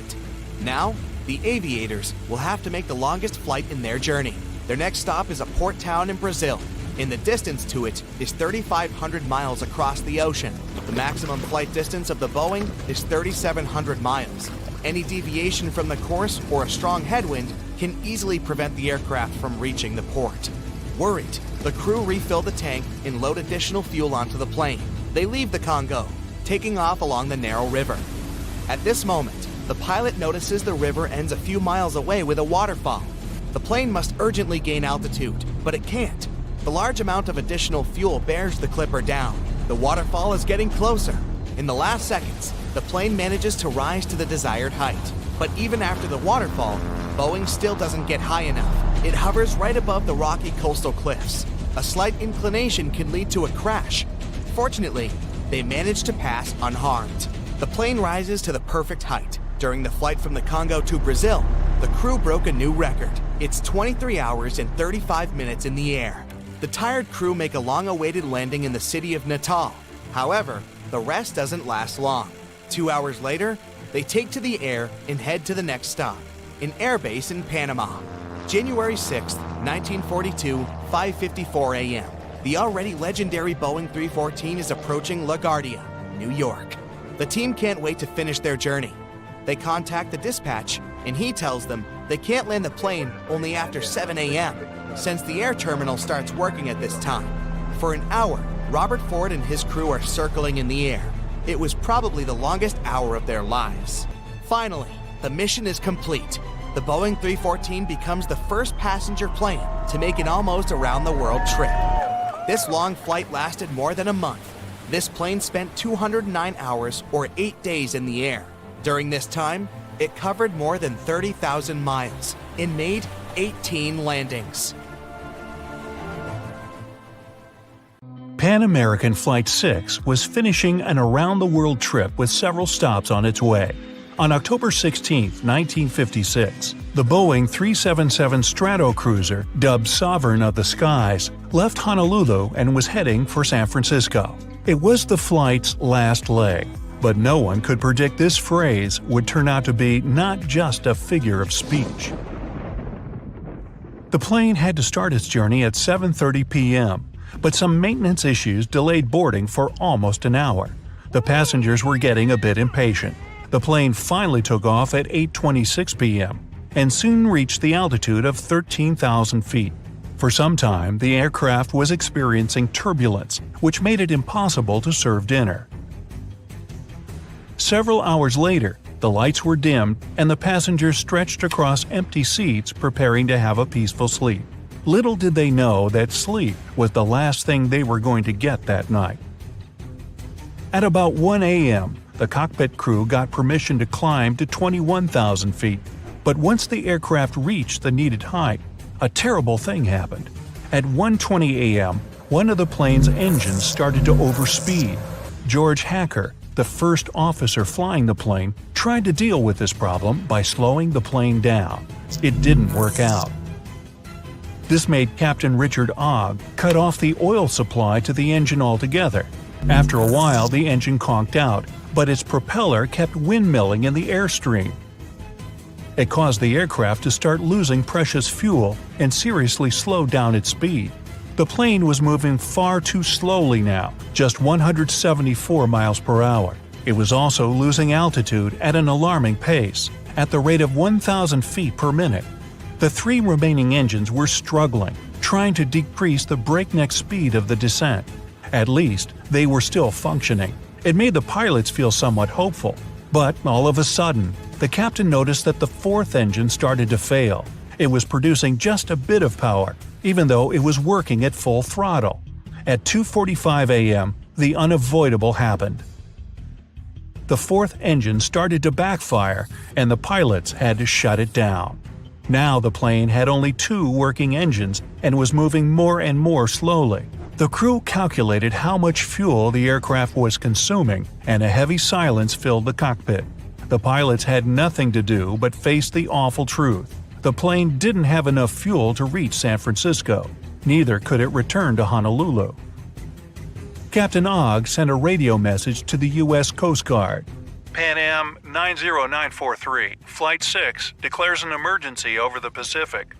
Now, the aviators will have to make the longest flight in their journey. Their next stop is a port town in Brazil, and the distance to it is 3,500 miles across the ocean. The maximum flight distance of the Boeing is 3,700 miles. Any deviation from the course or a strong headwind can easily prevent the aircraft from reaching the port. Worried, the crew refill the tank and load additional fuel onto the plane. They leave the Congo, taking off along the narrow river. At this moment, the pilot notices the river ends a few miles away with a waterfall. The plane must urgently gain altitude, but it can't. The large amount of additional fuel bears the Clipper down. The waterfall is getting closer. In the last seconds, the plane manages to rise to the desired height. But even after the waterfall, Boeing still doesn't get high enough. It hovers right above the rocky coastal cliffs. A slight inclination can lead to a crash. Fortunately, they manage to pass unharmed. The plane rises to the perfect height. During the flight from the Congo to Brazil, the crew broke a new record. It's 23 hours and 35 minutes in the air. The tired crew make a long-awaited landing in the city of Natal. However, the rest doesn't last long. 2 hours later, they take to the air and head to the next stop, an airbase in Panama. January 6, 1942, 5:54 a.m. The already legendary Boeing 314 is approaching LaGuardia, New York. The team can't wait to finish their journey. They contact the dispatch, and he tells them they can't land the plane only after 7 a.m., since the air terminal starts working at this time. For an hour, Robert Ford and his crew are circling in the air. It was probably the longest hour of their lives. Finally, the mission is complete. The Boeing 314 becomes the first passenger plane to make an almost around-the-world trip. This long flight lasted more than a month. This plane spent 209 hours or 8 days in the air. During this time, it covered more than 30,000 miles and made 18 landings. Pan American Flight 6 was finishing an around-the-world trip with several stops on its way. On October 16, 1956, the Boeing 377 Stratocruiser, dubbed Sovereign of the Skies, left Honolulu and was heading for San Francisco. It was the flight's last leg, but no one could predict this phrase would turn out to be not just a figure of speech. The plane had to start its journey at 7:30 p.m., but some maintenance issues delayed boarding for almost an hour. The passengers were getting a bit impatient. The plane finally took off at 8:26 p.m. and soon reached the altitude of 13,000 feet. For some time, the aircraft was experiencing turbulence, which made it impossible to serve dinner. Several hours later, the lights were dimmed and the passengers stretched across empty seats preparing to have a peaceful sleep. Little did they know that sleep was the last thing they were going to get that night. At about 1 a.m., the cockpit crew got permission to climb to 21,000 feet. But once the aircraft reached the needed height, a terrible thing happened. At 1:20 a.m., one of the plane's engines started to overspeed. George Hacker, the first officer flying the plane, tried to deal with this problem by slowing the plane down. It didn't work out. This made Captain Richard Ogg cut off the oil supply to the engine altogether. After a while, the engine conked out, but its propeller kept windmilling in the airstream. It caused the aircraft to start losing precious fuel and seriously slowed down its speed. The plane was moving far too slowly now, just 174 miles per hour. It was also losing altitude at an alarming pace, at the rate of 1,000 feet per minute. The three remaining engines were struggling, trying to decrease the breakneck speed of the descent. At least, they were still functioning. It made the pilots feel somewhat hopeful. But all of a sudden, the captain noticed that the fourth engine started to fail. It was producing just a bit of power, even though it was working at full throttle. At 2:45 a.m., the unavoidable happened. The fourth engine started to backfire, and the pilots had to shut it down. Now the plane had only two working engines and was moving more and more slowly. The crew calculated how much fuel the aircraft was consuming, and a heavy silence filled the cockpit. The pilots had nothing to do but face the awful truth. The plane didn't have enough fuel to reach San Francisco. Neither could it return to Honolulu. Captain Ogg sent a radio message to the U.S. Coast Guard. Pan Am 90943, Flight 6, declares an emergency over the Pacific.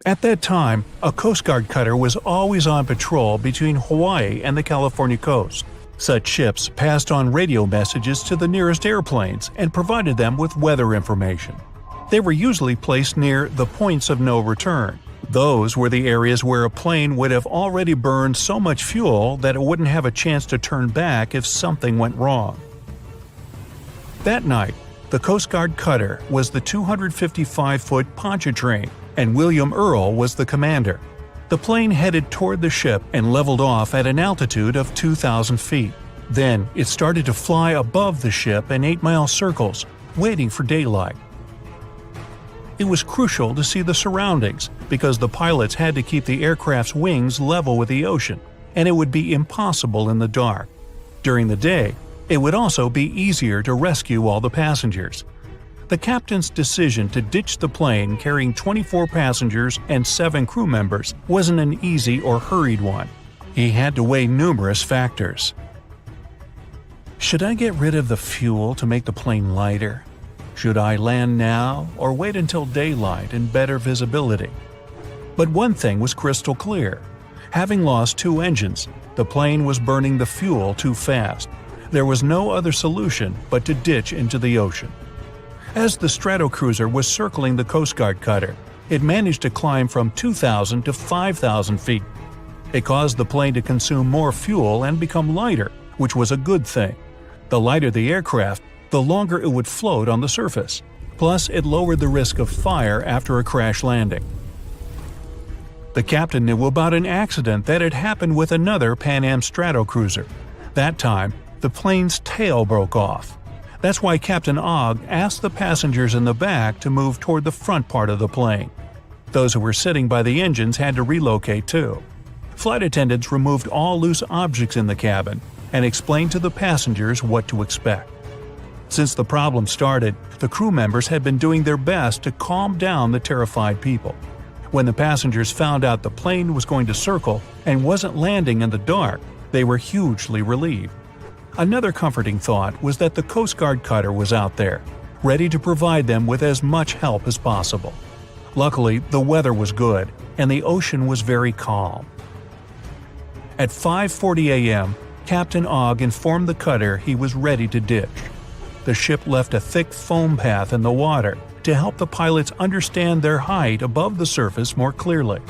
At that time, a Coast Guard cutter was always on patrol between Hawaii and the California coast. Such ships passed on radio messages to the nearest airplanes and provided them with weather information. They were usually placed near the points of no return. Those were the areas where a plane would have already burned so much fuel that it wouldn't have a chance to turn back if something went wrong. That night, the Coast Guard cutter was the 255-foot Pontchartrain, and William Earl was the commander. The plane headed toward the ship and leveled off at an altitude of 2,000 feet. Then it started to fly above the ship in 8-mile circles, waiting for daylight. It was crucial to see the surroundings because the pilots had to keep the aircraft's wings level with the ocean, and it would be impossible in the dark. During the day, it would also be easier to rescue all the passengers. The captain's decision to ditch the plane carrying 24 passengers and 7 crew members wasn't an easy or hurried one. He had to weigh numerous factors. Should I get rid of the fuel to make the plane lighter? Should I land now or wait until daylight and better visibility? But one thing was crystal clear. Having lost 2 engines, the plane was burning the fuel too fast. There was no other solution but to ditch into the ocean. As the Stratocruiser was circling the Coast Guard cutter, it managed to climb from 2,000 to 5,000 feet. It caused the plane to consume more fuel and become lighter, which was a good thing. The lighter the aircraft, the longer it would float on the surface. Plus, it lowered the risk of fire after a crash landing. The captain knew about an accident that had happened with another Pan Am Stratocruiser. That time, the plane's tail broke off. That's why Captain Ogg asked the passengers in the back to move toward the front part of the plane. Those who were sitting by the engines had to relocate too. Flight attendants removed all loose objects in the cabin and explained to the passengers what to expect. Since the problem started, the crew members had been doing their best to calm down the terrified people. When the passengers found out the plane was going to circle and wasn't landing in the dark, they were hugely relieved. Another comforting thought was that the Coast Guard cutter was out there, ready to provide them with as much help as possible. Luckily, the weather was good, and the ocean was very calm. At 5:40 a.m., Captain Ogg informed the cutter he was ready to ditch. The ship left a thick foam path in the water to help the pilots understand their height above the surface more clearly.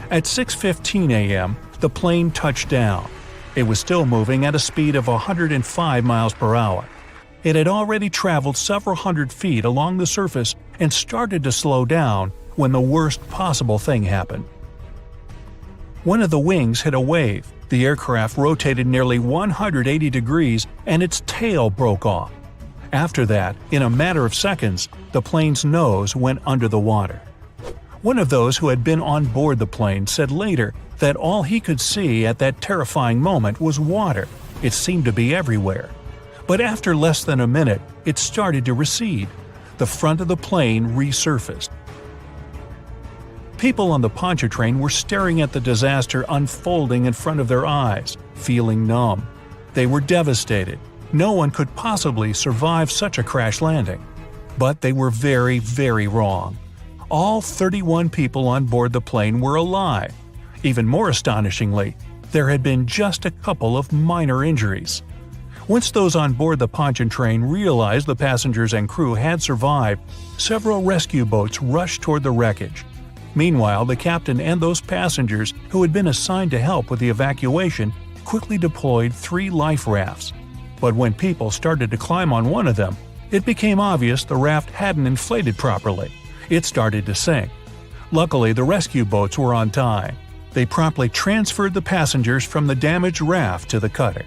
At 6:15 a.m., the plane touched down. It was still moving at a speed of 105 miles per hour. It had already traveled several hundred feet along the surface and started to slow down when the worst possible thing happened. One of the wings hit a wave, the aircraft rotated nearly 180 degrees, and its tail broke off. After that, in a matter of seconds, the plane's nose went under the water. One of those who had been on board the plane said later that all he could see at that terrifying moment was water. It seemed to be everywhere. But after less than a minute, it started to recede. The front of the plane resurfaced. People on the Pontchartrain were staring at the disaster unfolding in front of their eyes, feeling numb. They were devastated. No one could possibly survive such a crash landing. But they were very, very wrong. All 31 people on board the plane were alive. Even more astonishingly, there had been just a couple of minor injuries. Once those on board the Pontchartrain realized the passengers and crew had survived, several rescue boats rushed toward the wreckage. Meanwhile, the captain and those passengers who had been assigned to help with the evacuation quickly deployed 3 life rafts. But when people started to climb on one of them, it became obvious the raft hadn't inflated properly. It started to sink. Luckily, the rescue boats were on time. They promptly transferred the passengers from the damaged raft to the cutter.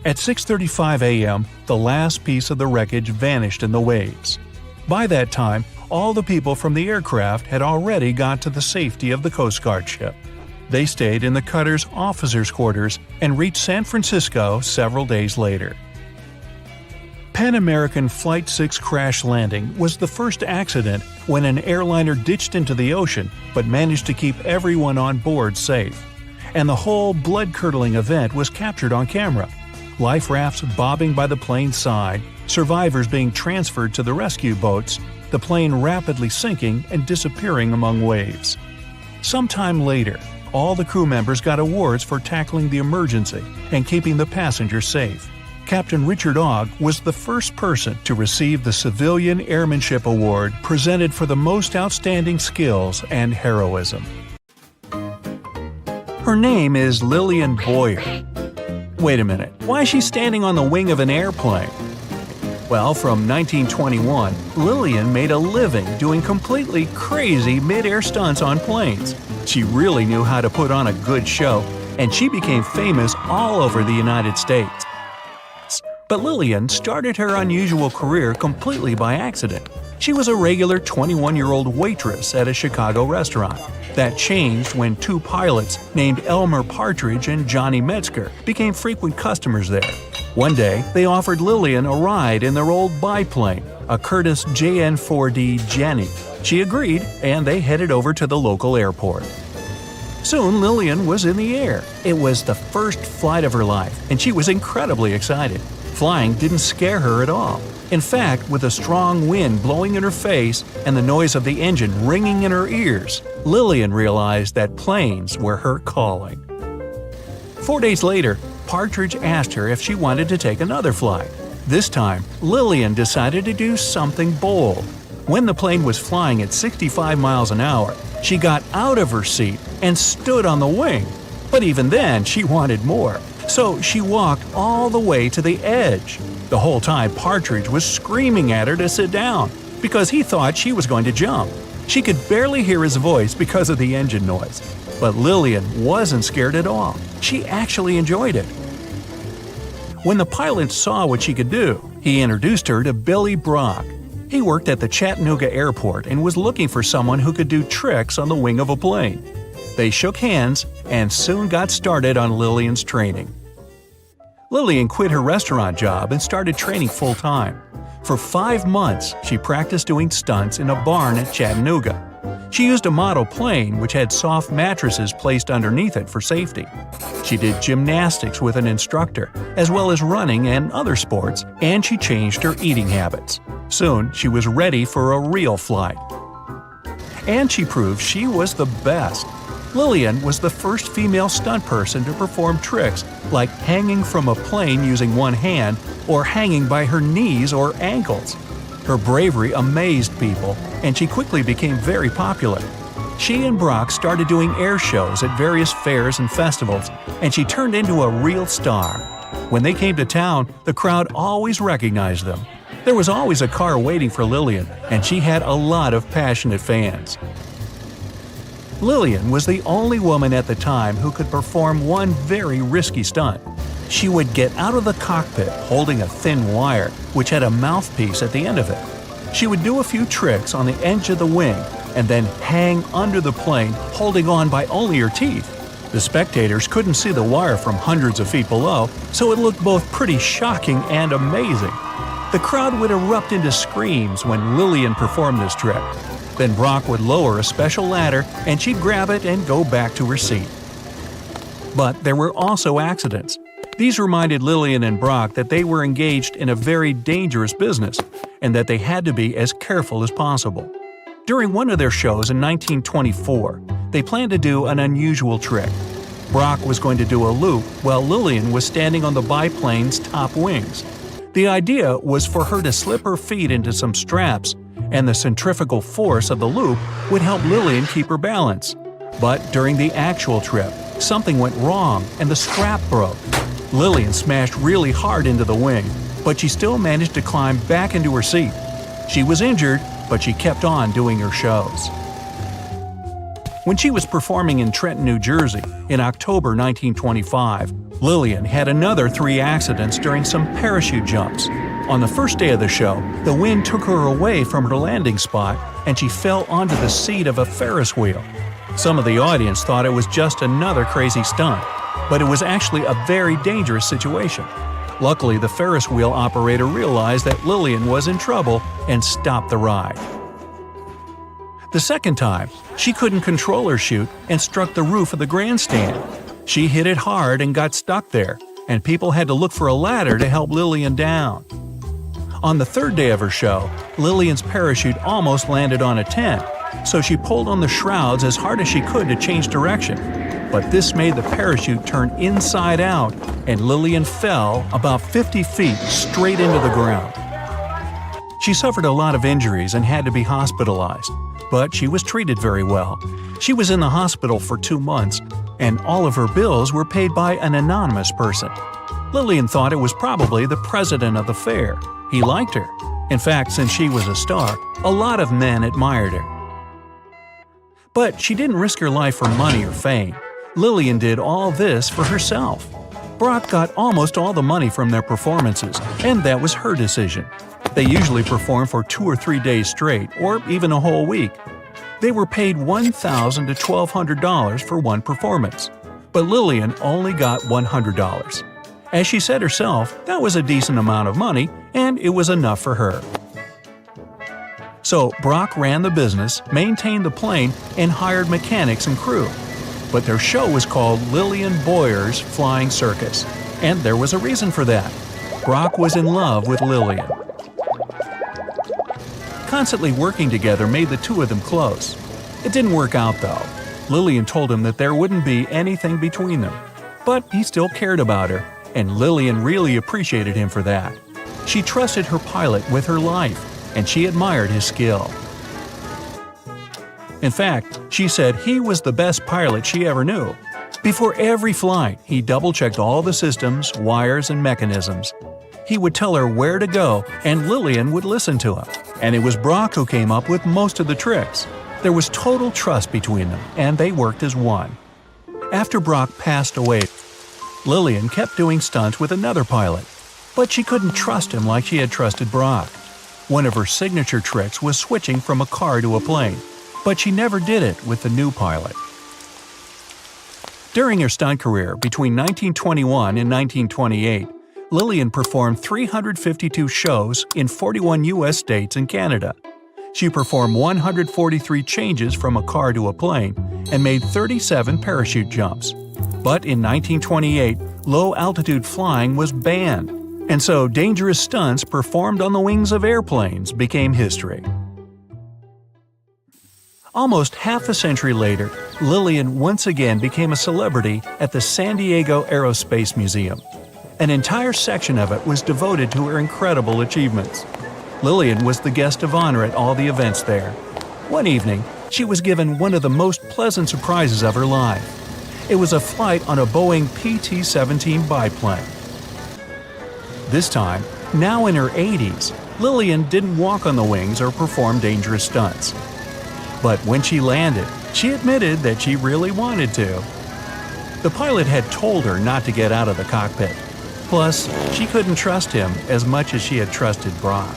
At 6:35 a.m., the last piece of the wreckage vanished in the waves. By that time, all the people from the aircraft had already got to the safety of the Coast Guard ship. They stayed in the cutter's officers' quarters and reached San Francisco several days later. Pan American Flight 6 crash landing was the first accident when an airliner ditched into the ocean but managed to keep everyone on board safe. And the whole blood-curdling event was captured on camera. Life rafts bobbing by the plane's side, survivors being transferred to the rescue boats, the plane rapidly sinking and disappearing among waves. Sometime later, all the crew members got awards for tackling the emergency and keeping the passengers safe. Captain Richard Ogg was the first person to receive the Civilian Airmanship Award presented for the most outstanding skills and heroism. Her name is Lillian Boer. Wait a minute, why is she standing on the wing of an airplane? Well, from 1921, Lillian made a living doing completely crazy mid-air stunts on planes. She really knew how to put on a good show, and she became famous all over the United States. But Lillian started her unusual career completely by accident. She was a regular 21-year-old waitress at a Chicago restaurant. That changed when 2 pilots named Elmer Partridge and Johnny Metzger became frequent customers there. One day, they offered Lillian a ride in their old biplane, a Curtiss JN-4D Jenny. She agreed, and they headed over to the local airport. Soon, Lillian was in the air. It was the first flight of her life, and she was incredibly excited. Flying didn't scare her at all. In fact, with a strong wind blowing in her face and the noise of the engine ringing in her ears, Lillian realized that planes were her calling. 4 days later, Partridge asked her if she wanted to take another flight. This time, Lillian decided to do something bold. When the plane was flying at 65 miles an hour, she got out of her seat and stood on the wing. But even then, she wanted more. So she walked all the way to the edge. The whole time, Partridge was screaming at her to sit down because he thought she was going to jump. She could barely hear his voice because of the engine noise. But Lillian wasn't scared at all. She actually enjoyed it. When the pilot saw what she could do, he introduced her to Billy Brock. He worked at the Chattanooga airport and was looking for someone who could do tricks on the wing of a plane. They shook hands and soon got started on Lillian's training. Lillian quit her restaurant job and started training full-time. For 5 months, she practiced doing stunts in a barn at Chattanooga. She used a model plane which had soft mattresses placed underneath it for safety. She did gymnastics with an instructor, as well as running and other sports, and she changed her eating habits. Soon, she was ready for a real flight. And she proved she was the best. Lillian was the first female stunt person to perform tricks like hanging from a plane using one hand or hanging by her knees or ankles. Her bravery amazed people, and she quickly became very popular. She and Brock started doing air shows at various fairs and festivals, and she turned into a real star. When they came to town, the crowd always recognized them. There was always a car waiting for Lillian, and she had a lot of passionate fans. Lillian was the only woman at the time who could perform one very risky stunt. She would get out of the cockpit holding a thin wire which had a mouthpiece at the end of it. She would do a few tricks on the edge of the wing and then hang under the plane holding on by only her teeth. The spectators couldn't see the wire from hundreds of feet below, so it looked both pretty shocking and amazing. The crowd would erupt into screams when Lillian performed this trick. Then Brock would lower a special ladder and she'd grab it and go back to her seat. But there were also accidents. These reminded Lillian and Brock that they were engaged in a very dangerous business and that they had to be as careful as possible. During one of their shows in 1924, they planned to do an unusual trick. Brock was going to do a loop while Lillian was standing on the biplane's top wings. The idea was for her to slip her feet into some straps, and the centrifugal force of the loop would help Lillian keep her balance. But during the actual trip, something went wrong and the strap broke. Lillian smashed really hard into the wing, but she still managed to climb back into her seat. She was injured, but she kept on doing her shows. When she was performing in Trenton, New Jersey, in October 1925, Lillian had another 3 accidents during some parachute jumps. On the first day of the show, the wind took her away from her landing spot and she fell onto the seat of a Ferris wheel. Some of the audience thought it was just another crazy stunt, but it was actually a very dangerous situation. Luckily, the Ferris wheel operator realized that Lillian was in trouble and stopped the ride. The second time, she couldn't control her chute and struck the roof of the grandstand. She hit it hard and got stuck there, and people had to look for a ladder to help Lillian down. On the third day of her show, Lillian's parachute almost landed on a tent, so she pulled on the shrouds as hard as she could to change direction. But this made the parachute turn inside out, and Lillian fell about 50 feet straight into the ground. She suffered a lot of injuries and had to be hospitalized, but she was treated very well. She was in the hospital for 2 months, and all of her bills were paid by an anonymous person. Lillian thought it was probably the president of the fair. He liked her. In fact, since she was a star, a lot of men admired her. But she didn't risk her life for money or fame. Lillian did all this for herself. Brock got almost all the money from their performances, and that was her decision. They usually perform for 2 or 3 days straight, or even a whole week. They were paid $1,000 to $1,200 for one performance, but Lillian only got $100. As she said herself, that was a decent amount of money, and it was enough for her. So Brock ran the business, maintained the plane, and hired mechanics and crew. But their show was called Lillian Boer's Flying Circus, and there was a reason for that. Brock was in love with Lillian. Constantly working together made the two of them close. It didn't work out though. Lillian told him that there wouldn't be anything between them. But he still cared about her, and Lillian really appreciated him for that. She trusted her pilot with her life, and she admired his skill. In fact, she said he was the best pilot she ever knew. Before every flight, he double-checked all the systems, wires, and mechanisms. He would tell her where to go, and Lillian would listen to him. And it was Brock who came up with most of the tricks. There was total trust between them, and they worked as one. After Brock passed away, Lillian kept doing stunts with another pilot, but she couldn't trust him like she had trusted Brock. One of her signature tricks was switching from a car to a plane, but she never did it with the new pilot. During her stunt career between 1921 and 1928, Lillian performed 352 shows in 41 U.S. states and Canada. She performed 143 changes from a car to a plane and made 37 parachute jumps. But in 1928, low-altitude flying was banned, and so dangerous stunts performed on the wings of airplanes became history. Almost half a century later, Lillian once again became a celebrity at the San Diego Aerospace Museum. An entire section of it was devoted to her incredible achievements. Lillian was the guest of honor at all the events there. One evening, she was given one of the most pleasant surprises of her life. It was a flight on a Boeing PT-17 biplane. This time, now in her 80s, Lillian didn't walk on the wings or perform dangerous stunts. But when she landed, she admitted that she really wanted to. The pilot had told her not to get out of the cockpit, Plus, she couldn't trust him as much as she had trusted Brock.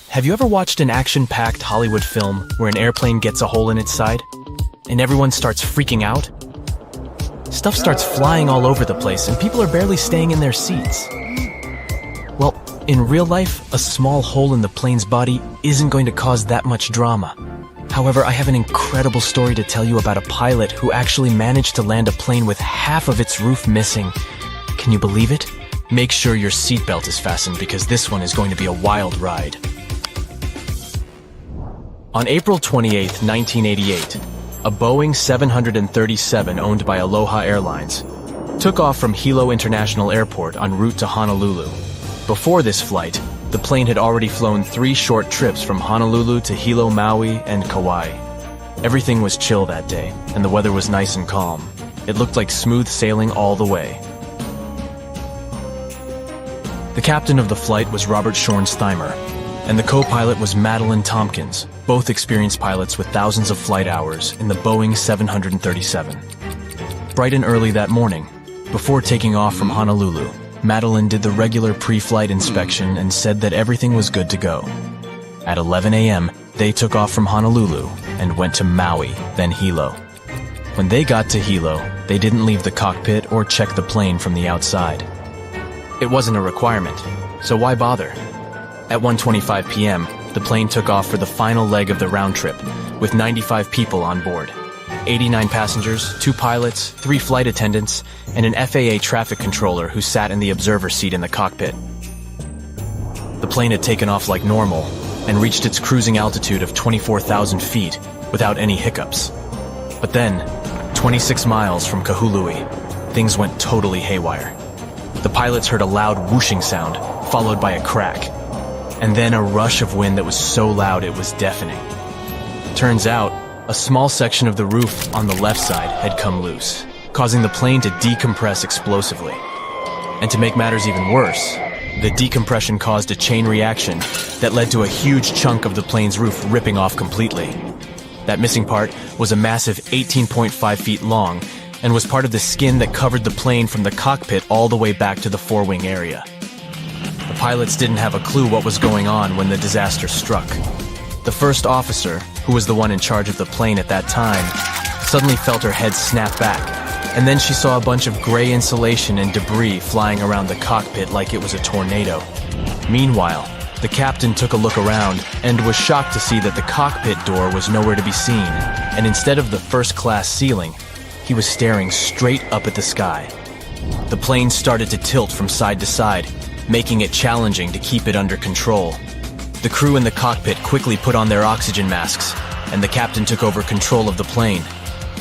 Have you ever watched an action-packed Hollywood film where an airplane gets a hole in its side and everyone starts freaking out? Stuff starts flying all over the place and people are barely staying in their seats. Well, in real life, a small hole in the plane's body isn't going to cause that much drama. However, I have an incredible story to tell you about a pilot who actually managed to land a plane with half of its roof missing. Can you believe it? Make sure your seatbelt is fastened because this one is going to be a wild ride. On April 28, 1988, a Boeing 737 owned by Aloha Airlines took off from Hilo International Airport en route to Honolulu. Before this flight, the plane had already flown 3 short trips from Honolulu to Hilo, Maui, and Kauai. Everything was chill that day, and the weather was nice and calm. It looked like smooth sailing all the way. The captain of the flight was Robert Schornsteimer, and the co-pilot was Madeline Tompkins, both experienced pilots with thousands of flight hours in the Boeing 737. Bright and early that morning, before taking off from Honolulu, Madeline did the regular pre-flight inspection and said that everything was good to go. At 11 a.m., they took off from Honolulu and went to Maui, then Hilo. When they got to Hilo, they didn't leave the cockpit or check the plane from the outside. It wasn't a requirement, so why bother? At 1:25 p.m., the plane took off for the final leg of the round trip, with 95 people on board. 89 passengers, 2 pilots, 3 flight attendants, and an FAA traffic controller who sat in the observer seat in the cockpit. The plane had taken off like normal and reached its cruising altitude of 24,000 feet without any hiccups. But then, 26 miles from Kahului, things went totally haywire. The pilots heard a loud whooshing sound, followed by a crack, and then a rush of wind that was so loud it was deafening. Turns out, a small section of the roof on the left side had come loose, causing the plane to decompress explosively. And to make matters even worse, the decompression caused a chain reaction that led to a huge chunk of the plane's roof ripping off completely. That missing part was a massive 18.5 feet long and was part of the skin that covered the plane from the cockpit all the way back to the forewing area. The pilots didn't have a clue what was going on when the disaster struck. The first officer, who was the one in charge of the plane at that time, suddenly felt her head snap back, and then she saw a bunch of gray insulation and debris flying around the cockpit like it was a tornado. Meanwhile, the captain took a look around and was shocked to see that the cockpit door was nowhere to be seen, and instead of the first-class ceiling, he was staring straight up at the sky. The plane started to tilt from side to side, making it challenging to keep it under control. The crew in the cockpit quickly put on their oxygen masks, and the captain took over control of the plane.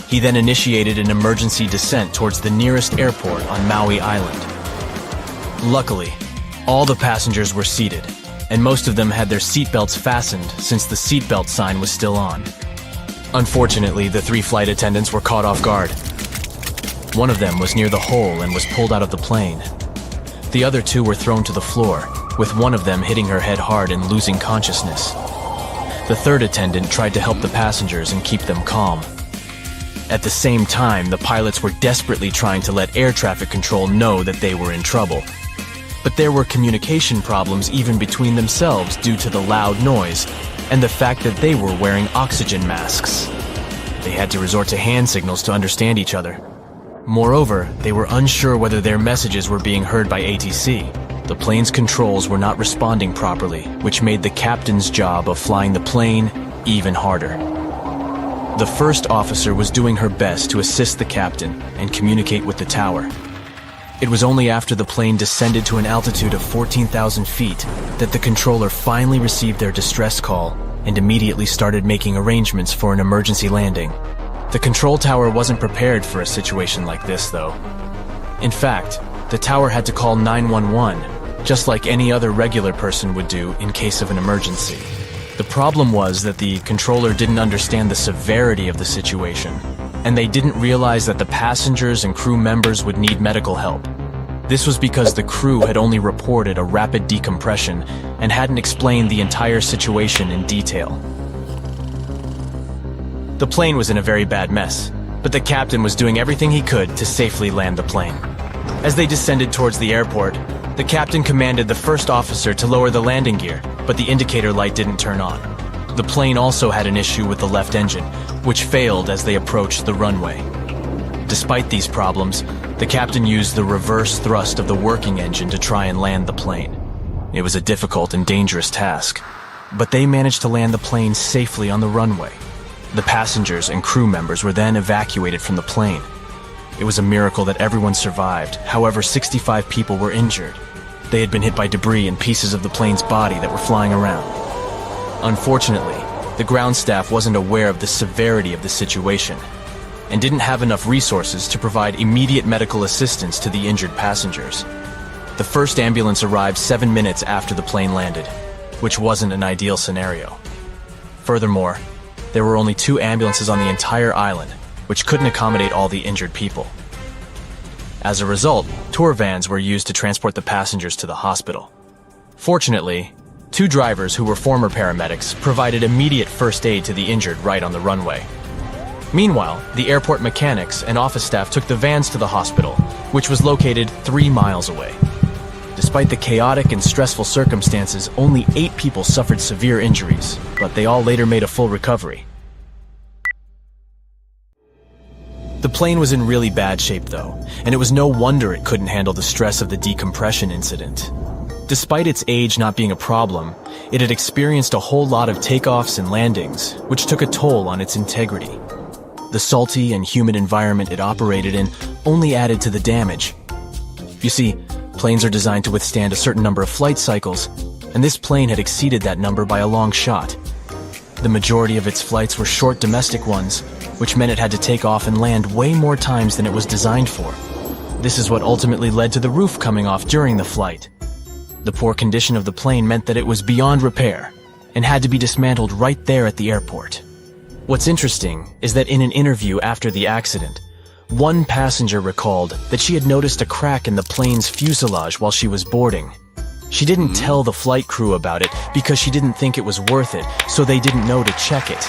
He then initiated an emergency descent towards the nearest airport on Maui Island. Luckily, all the passengers were seated, and most of them had their seatbelts fastened since the seatbelt sign was still on. Unfortunately, the 3 flight attendants were caught off guard. One of them was near the hole and was pulled out of the plane. The other 2 were thrown to the floor, with one of them hitting her head hard and losing consciousness. The third attendant tried to help the passengers and keep them calm. At the same time, the pilots were desperately trying to let air traffic control know that they were in trouble. But there were communication problems even between themselves due to the loud noise and the fact that they were wearing oxygen masks. They had to resort to hand signals to understand each other. Moreover, they were unsure whether their messages were being heard by ATC. The plane's controls were not responding properly, which made the captain's job of flying the plane even harder. The first officer was doing her best to assist the captain and communicate with the tower. It was only after the plane descended to an altitude of 14,000 feet that the controller finally received their distress call and immediately started making arrangements for an emergency landing. The control tower wasn't prepared for a situation like this, though. In fact, the tower had to call 911, just like any other regular person would do in case of an emergency. The problem was that the controller didn't understand the severity of the situation, and they didn't realize that the passengers and crew members would need medical help. This was because the crew had only reported a rapid decompression and hadn't explained the entire situation in detail. The plane was in a very bad mess, but the captain was doing everything he could to safely land the plane. As they descended towards the airport, the captain commanded the first officer to lower the landing gear, but the indicator light didn't turn on. The plane also had an issue with the left engine, which failed as they approached the runway. Despite these problems, the captain used the reverse thrust of the working engine to try and land the plane. It was a difficult and dangerous task, but they managed to land the plane safely on the runway. The passengers and crew members were then evacuated from the plane. It was a miracle that everyone survived. However, 65 people were injured. They had been hit by debris and pieces of the plane's body that were flying around. Unfortunately, the ground staff wasn't aware of the severity of the situation and didn't have enough resources to provide immediate medical assistance to the injured passengers. The first ambulance arrived 7 minutes after the plane landed, which wasn't an ideal scenario. Furthermore, there were only 2 ambulances on the entire island, which couldn't accommodate all the injured people. As a result, tour vans were used to transport the passengers to the hospital. Fortunately, 2 drivers who were former paramedics provided immediate first aid to the injured right on the runway. Meanwhile, the airport mechanics and office staff took the vans to the hospital, which was located 3 miles away. Despite the chaotic and stressful circumstances, only 8 people suffered severe injuries, but they all later made a full recovery. The plane was in really bad shape though, and it was no wonder it couldn't handle the stress of the decompression incident. Despite its age not being a problem, it had experienced a whole lot of takeoffs and landings, which took a toll on its integrity. The salty and humid environment it operated in only added to the damage. You see, planes are designed to withstand a certain number of flight cycles, and this plane had exceeded that number by a long shot. The majority of its flights were short domestic ones, which meant it had to take off and land way more times than it was designed for. This is what ultimately led to the roof coming off during the flight. The poor condition of the plane meant that it was beyond repair and had to be dismantled right there at the airport. What's interesting is that in an interview after the accident, one passenger recalled that she had noticed a crack in the plane's fuselage while she was boarding. She didn't tell the flight crew about it because she didn't think it was worth it, so they didn't know to check it.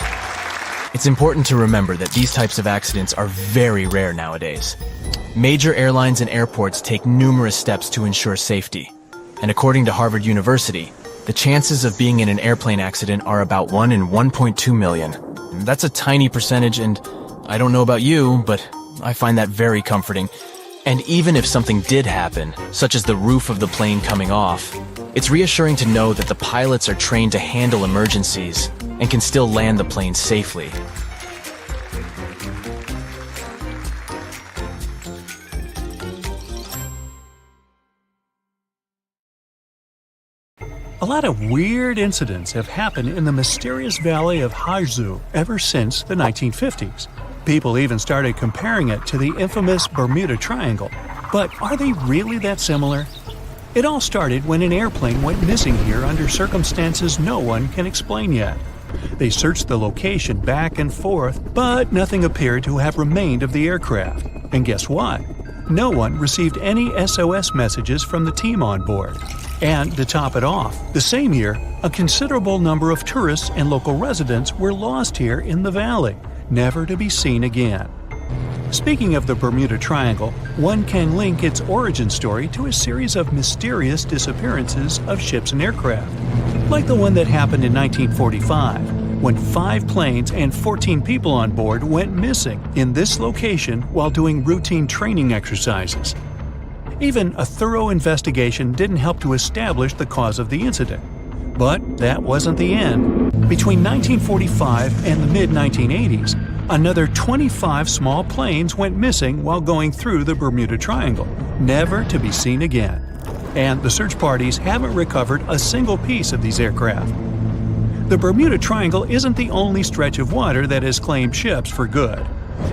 It's important to remember that these types of accidents are very rare nowadays. Major airlines and airports take numerous steps to ensure safety, and according to Harvard University, the chances of being in an airplane accident are about 1 in 1.2 million. That's a tiny percentage, and I don't know about you, but I find that very comforting. And even if something did happen, such as the roof of the plane coming off, it's reassuring to know that the pilots are trained to handle emergencies and can still land the plane safely. A lot of weird incidents have happened in the mysterious valley of Hudson ever since the 1950s. People even started comparing it to the infamous Bermuda Triangle. But are they really that similar? It all started when an airplane went missing here under circumstances no one can explain yet. They searched the location back and forth, but nothing appeared to have remained of the aircraft. And guess what? No one received any SOS messages from the team on board. And to top it off, the same year, a considerable number of tourists and local residents were lost here in the valley, never to be seen again. Speaking of the Bermuda Triangle, one can link its origin story to a series of mysterious disappearances of ships and aircraft, like the one that happened in 1945, when 5 planes and 14 people on board went missing in this location while doing routine training exercises. Even a thorough investigation didn't help to establish the cause of the incident. But that wasn't the end. Between 1945 and the mid-1980s, another 25 small planes went missing while going through the Bermuda Triangle, never to be seen again. And the search parties haven't recovered a single piece of these aircraft. The Bermuda Triangle isn't the only stretch of water that has claimed ships for good.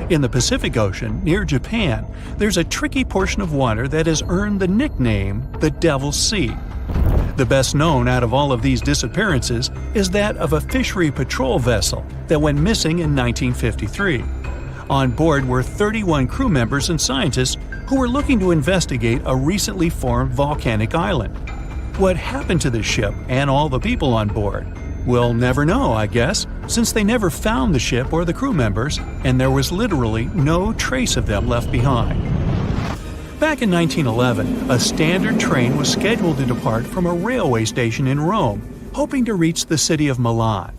In the Pacific Ocean, near Japan, there's a tricky portion of water that has earned the nickname the Devil's Sea. The best known out of all of these disappearances is that of a fishery patrol vessel that went missing in 1953. On board were 31 crew members and scientists who were looking to investigate a recently formed volcanic island. What happened to the ship and all the people on board? We'll never know, I guess, since they never found the ship or the crew members, and there was literally no trace of them left behind. Back in 1911, a standard train was scheduled to depart from a railway station in Rome, hoping to reach the city of Milan.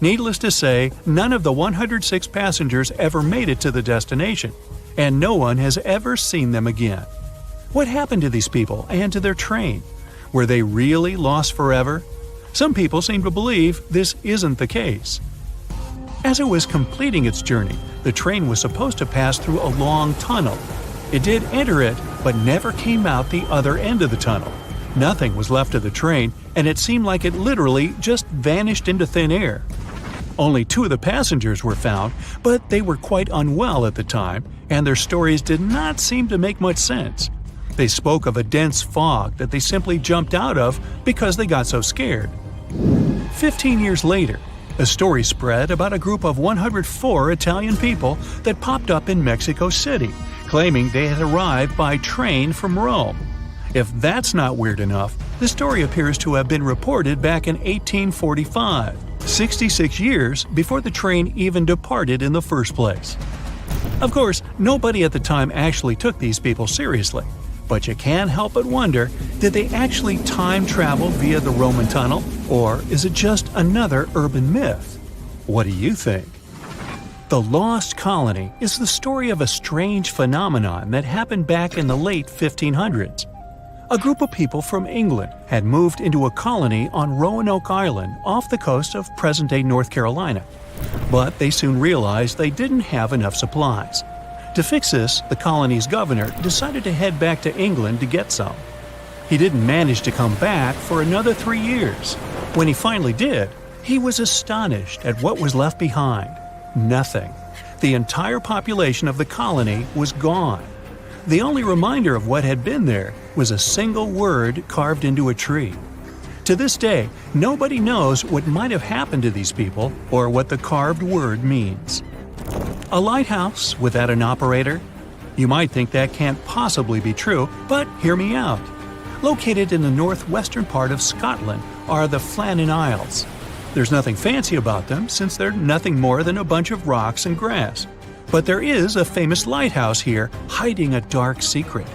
Needless to say, none of the 106 passengers ever made it to the destination, and no one has ever seen them again. What happened to these people and to their train? Were they really lost forever? Some people seem to believe this isn't the case. As it was completing its journey, the train was supposed to pass through a long tunnel. It did enter it, but never came out the other end of the tunnel. Nothing was left of the train, and it seemed like it literally just vanished into thin air. Only 2 of the passengers were found, but they were quite unwell at the time, and their stories did not seem to make much sense. They spoke of a dense fog that they simply jumped out of because they got so scared. 15 years later, a story spread about a group of 104 Italian people that popped up in Mexico City, claiming they had arrived by train from Rome. If that's not weird enough, the story appears to have been reported back in 1845, 66 years before the train even departed in the first place. Of course, nobody at the time actually took these people seriously, but you can't help but wonder, did they actually time travel via the Roman tunnel, or is it just another urban myth? What do you think? The Lost Colony is the story of a strange phenomenon that happened back in the late 1500s. A group of people from England had moved into a colony on Roanoke Island off the coast of present-day North Carolina. But they soon realized they didn't have enough supplies. To fix this, the colony's governor decided to head back to England to get some. He didn't manage to come back for another 3 years. When he finally did, he was astonished at what was left behind. Nothing. The entire population of the colony was gone. The only reminder of what had been there was a single word carved into a tree. To this day, nobody knows what might have happened to these people or what the carved word means. A lighthouse without an operator? You might think that can't possibly be true, but hear me out. Located in the northwestern part of Scotland are the Flannan Isles. There's nothing fancy about them since they're nothing more than a bunch of rocks and grass. But there is a famous lighthouse here hiding a dark secret.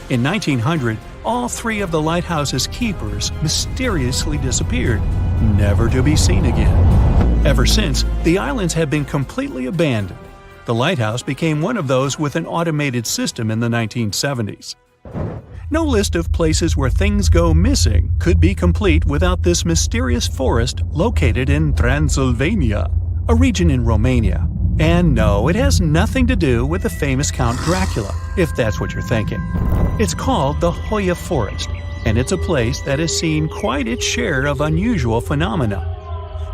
In 1900, all 3 of the lighthouse's keepers mysteriously disappeared, never to be seen again. Ever since, the islands have been completely abandoned. The lighthouse became one of those with an automated system in the 1970s. No list of places where things go missing could be complete without this mysterious forest located in Transylvania, a region in Romania. And no, it has nothing to do with the famous Count Dracula, if that's what you're thinking. It's called the Hoya Forest, and it's a place that has seen quite its share of unusual phenomena.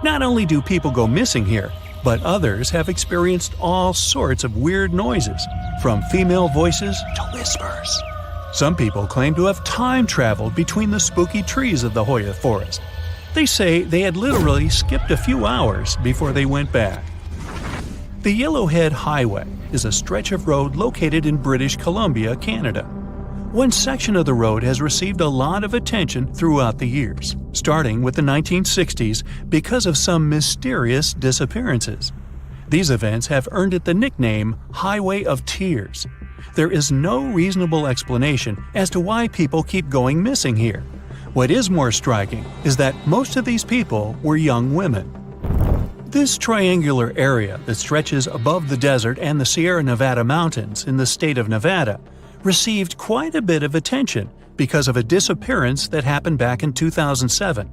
Not only do people go missing here, but others have experienced all sorts of weird noises, from female voices to whispers. Some people claim to have time traveled between the spooky trees of the Hoya Forest. They say they had literally skipped a few hours before they went back. The Yellowhead Highway is a stretch of road located in British Columbia, Canada. One section of the road has received a lot of attention throughout the years, starting with the 1960s because of some mysterious disappearances. These events have earned it the nickname Highway of Tears. There is no reasonable explanation as to why people keep going missing here. What is more striking is that most of these people were young women. This triangular area that stretches above the desert and the Sierra Nevada mountains in the state of Nevada received quite a bit of attention because of a disappearance that happened back in 2007.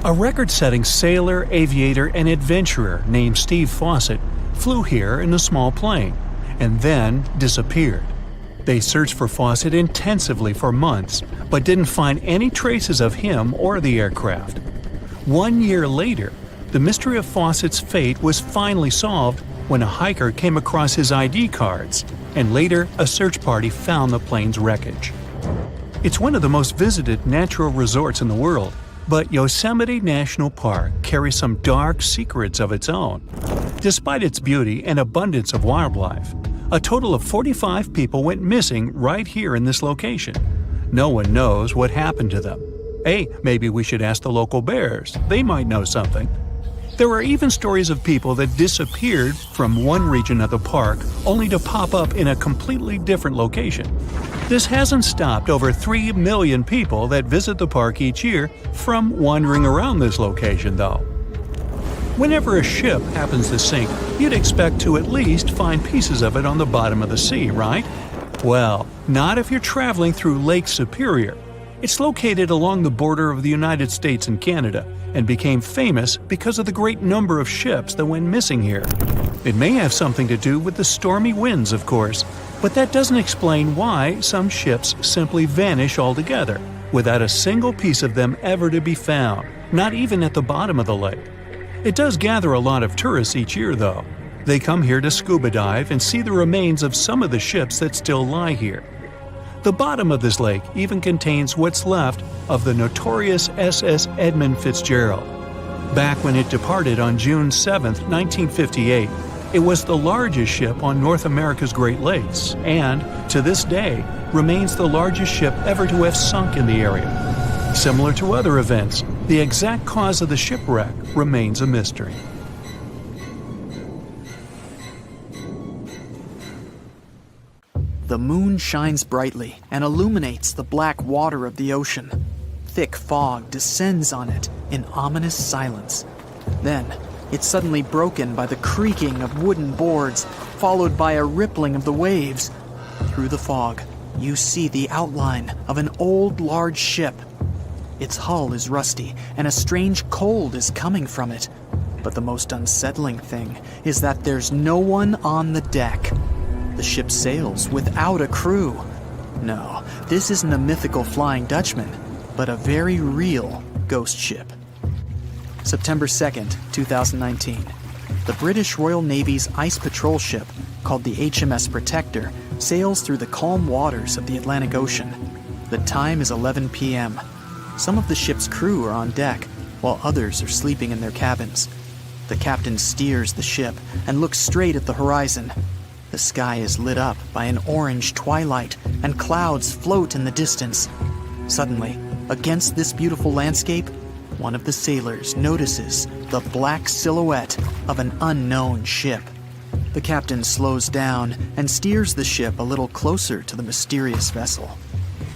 A record-setting sailor, aviator, and adventurer named Steve Fawcett flew here in a small plane and then disappeared. They searched for Fawcett intensively for months, but didn't find any traces of him or the aircraft. 1 year later, the mystery of Fawcett's fate was finally solved when a hiker came across his ID cards, and later a search party found the plane's wreckage. It's one of the most visited natural resorts in the world, but Yosemite National Park carries some dark secrets of its own. Despite its beauty and abundance of wildlife, a total of 45 people went missing right here in this location. No one knows what happened to them. Hey, maybe we should ask the local bears. They might know something. There are even stories of people that disappeared from one region of the park only to pop up in a completely different location. This hasn't stopped over 3 million people that visit the park each year from wandering around this location, though. Whenever a ship happens to sink, you'd expect to at least find pieces of it on the bottom of the sea, right? Well, not if you're traveling through Lake Superior. It's located along the border of the United States and Canada, and became famous because of the great number of ships that went missing here. It may have something to do with the stormy winds, of course, but that doesn't explain why some ships simply vanish altogether, without a single piece of them ever to be found, not even at the bottom of the lake. It does gather a lot of tourists each year, though. They come here to scuba dive and see the remains of some of the ships that still lie here. The bottom of this lake even contains what's left of the notorious SS Edmund Fitzgerald. Back when it departed on June 7, 1958, it was the largest ship on North America's Great Lakes and, to this day, remains the largest ship ever to have sunk in the area. Similar to other events, the exact cause of the shipwreck remains a mystery. The moon shines brightly and illuminates the black water of the ocean. Thick fog descends on it in ominous silence. Then, it's suddenly broken by the creaking of wooden boards, followed by a rippling of the waves. Through the fog, you see the outline of an old, large ship. Its hull is rusty, and a strange cold is coming from it. But the most unsettling thing is that there's no one on the deck. The ship sails without a crew. No, this isn't a mythical Flying Dutchman, but a very real ghost ship. September 2nd, 2019. The British Royal Navy's ice patrol ship, called the HMS Protector, sails through the calm waters of the Atlantic Ocean. The time is 11 p.m. Some of the ship's crew are on deck, while others are sleeping in their cabins. The captain steers the ship and looks straight at the horizon. The sky is lit up by an orange twilight, and clouds float in the distance. Suddenly, against this beautiful landscape, one of the sailors notices the black silhouette of an unknown ship. The captain slows down and steers the ship a little closer to the mysterious vessel.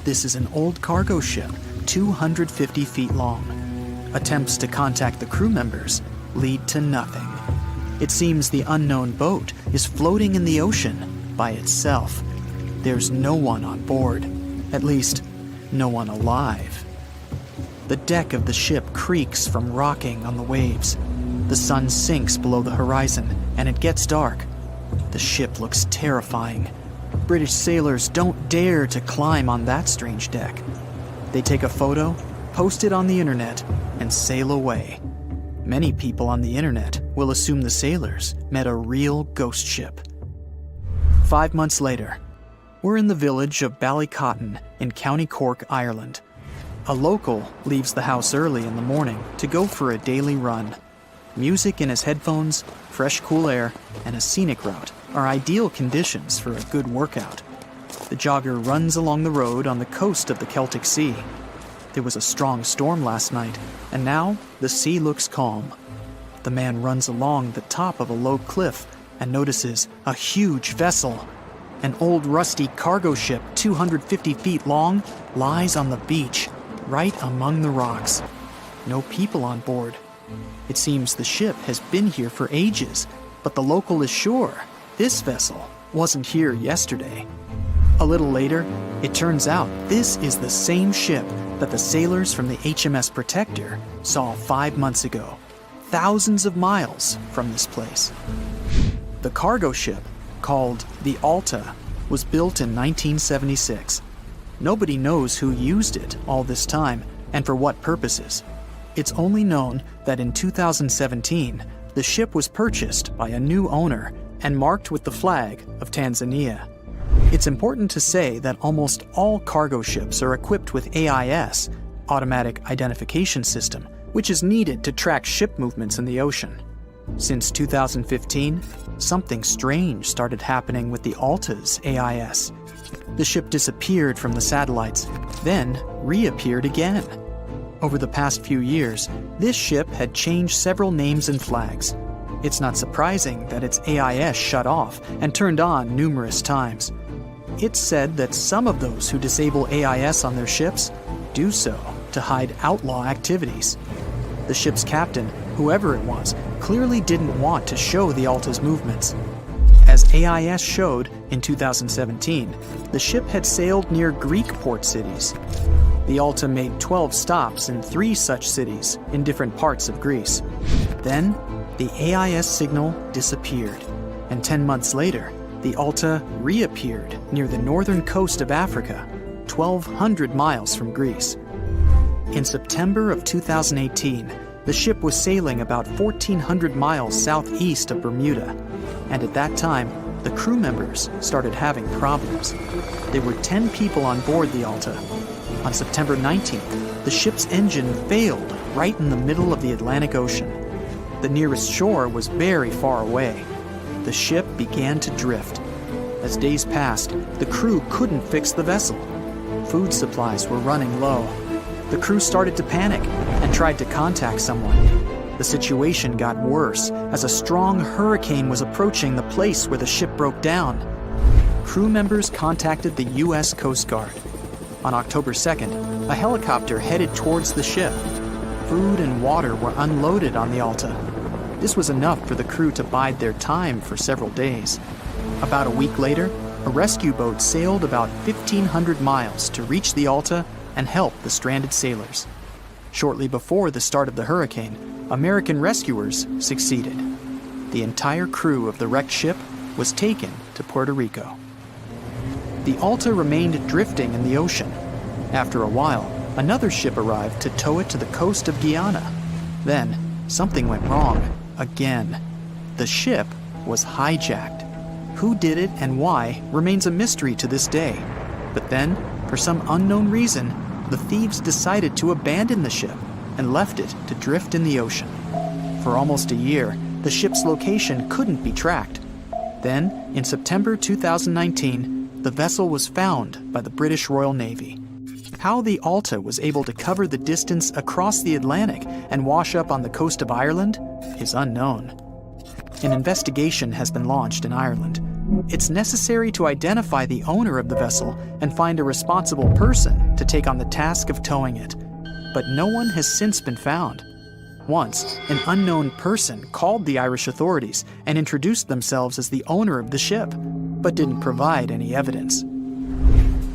This is an old cargo ship, 250 feet long. Attempts to contact the crew members lead to nothing. It seems the unknown boat is floating in the ocean by itself. There's no one on board, at least, no one alive. The deck of the ship creaks from rocking on the waves. The sun sinks below the horizon, and it gets dark. The ship looks terrifying. British sailors don't dare to climb on that strange deck. They take a photo, post it on the internet, and sail away. Many people on the internet will assume the sailors met a real ghost ship. 5 months later, we're in the village of Ballycotton in County Cork, Ireland. A local leaves the house early in the morning to go for a daily run. Music in his headphones, fresh cool air, and a scenic route are ideal conditions for a good workout. The jogger runs along the road on the coast of the Celtic Sea. There was a strong storm last night, and now the sea looks calm. The man runs along the top of a low cliff and notices a huge vessel. An old rusty cargo ship 250 feet long lies on the beach, right among the rocks. No people on board. It seems the ship has been here for ages, but the local is sure this vessel wasn't here yesterday. A little later, it turns out this is the same ship that the sailors from the HMS Protector saw 5 months ago, thousands of miles from this place. The cargo ship, called the Alta, was built in 1976. Nobody knows who used it all this time and for what purposes. It's only known that in 2017, the ship was purchased by a new owner and marked with the flag of Tanzania. It's important to say that almost all cargo ships are equipped with AIS, Automatic Identification System, which is needed to track ship movements in the ocean. Since 2015, something strange started happening with the Alta's AIS. The ship disappeared from the satellites, then reappeared again. Over the past few years, this ship had changed several names and flags. It's not surprising that its AIS shut off and turned on numerous times. It's said that some of those who disable AIS on their ships do so to hide outlaw activities. The ship's captain, whoever it was, clearly didn't want to show the Alta's movements. As AIS showed in 2017, the ship had sailed near Greek port cities. The Alta made 12 stops in 3 such cities in different parts of Greece. Then, the AIS signal disappeared, and 10 months later, the Alta reappeared near the northern coast of Africa, 1,200 miles from Greece. In September of 2018, the ship was sailing about 1,400 miles southeast of Bermuda, and at that time, the crew members started having problems. There were 10 people on board the Alta. On September 19th, the ship's engine failed right in the middle of the Atlantic Ocean. The nearest shore was very far away. The ship began to drift. As days passed, the crew couldn't fix the vessel. Food supplies were running low. The crew started to panic and tried to contact someone. The situation got worse as a strong hurricane was approaching the place where the ship broke down. Crew members contacted the U.S. Coast Guard. On October 2nd, a helicopter headed towards the ship. Food and water were unloaded on the Alta. This was enough for the crew to bide their time for several days. About a week later, a rescue boat sailed about 1,500 miles to reach the Alta and help the stranded sailors. Shortly before the start of the hurricane, American rescuers succeeded. The entire crew of the wrecked ship was taken to Puerto Rico. The Alta remained drifting in the ocean. After a while, another ship arrived to tow it to the coast of Guyana. Then, something went wrong again. The ship was hijacked. Who did it and why remains a mystery to this day. But then, for some unknown reason, the thieves decided to abandon the ship and left it to drift in the ocean. For almost a year, the ship's location couldn't be tracked. Then, in September 2019, the vessel was found by the British Royal Navy. How the Alta was able to cover the distance across the Atlantic and wash up on the coast of Ireland is unknown. An investigation has been launched in Ireland. It's necessary to identify the owner of the vessel and find a responsible person to take on the task of towing it. But no one has since been found. Once, an unknown person called the Irish authorities and introduced themselves as the owner of the ship, but didn't provide any evidence.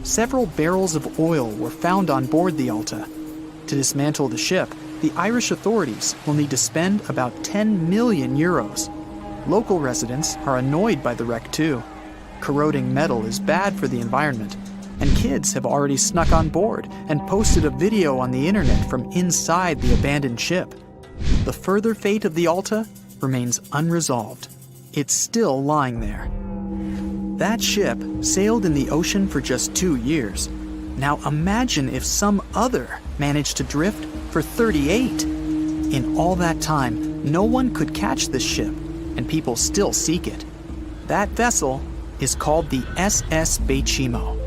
Several barrels of oil were found on board the Alta. To dismantle the ship, the Irish authorities will need to spend about 10 million euros. Local residents are annoyed by the wreck too. Corroding metal is bad for the environment, and kids have already snuck on board and posted a video on the internet from inside the abandoned ship. The further fate of the Alta remains unresolved. It's still lying there. That ship sailed in the ocean for just 2 years. Now imagine if some other managed to drift for 38. In all that time, no one could catch this ship, and people still seek it. That vessel is called the SS Baychimo.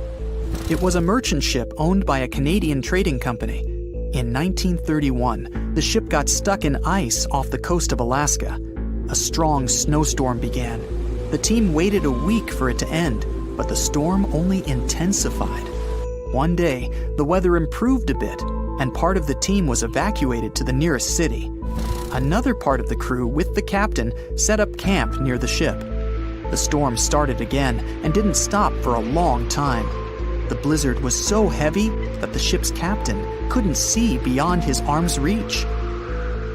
It was a merchant ship owned by a Canadian trading company. In 1931, the ship got stuck in ice off the coast of Alaska. A strong snowstorm began. The team waited a week for it to end, but the storm only intensified. One day, the weather improved a bit, and part of the team was evacuated to the nearest city. Another part of the crew, with the captain, set up camp near the ship. The storm started again and didn't stop for a long time. The blizzard was so heavy that the ship's captain couldn't see beyond his arm's reach.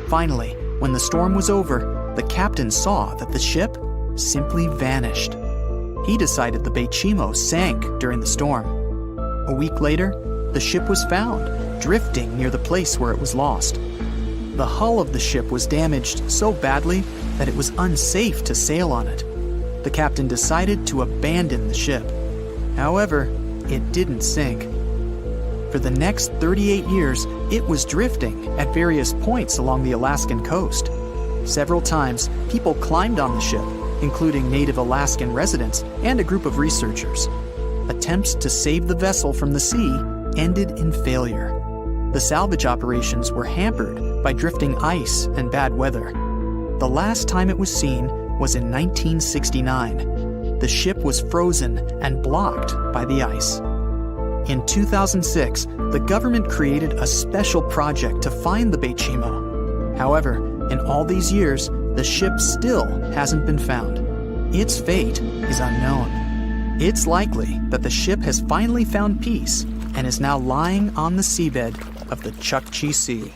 Finally, when the storm was over, the captain saw that the ship simply vanished. He decided the Baychimo sank during the storm. A week later, the ship was found, drifting near the place where it was lost. The hull of the ship was damaged so badly that it was unsafe to sail on it. The captain decided to abandon the ship. However, it didn't sink. For the next 38 years, it was drifting at various points along the Alaskan coast. Several times, people climbed on the ship, including native Alaskan residents and a group of researchers. Attempts to save the vessel from the sea ended in failure. The salvage operations were hampered by drifting ice and bad weather. The last time it was seen was in 1969. The ship was frozen and blocked by the ice. In 2006, the government created a special project to find the Baychimo. However, in all these years, the ship still hasn't been found. Its fate is unknown. It's likely that the ship has finally found peace and is now lying on the seabed of the Chukchi Sea.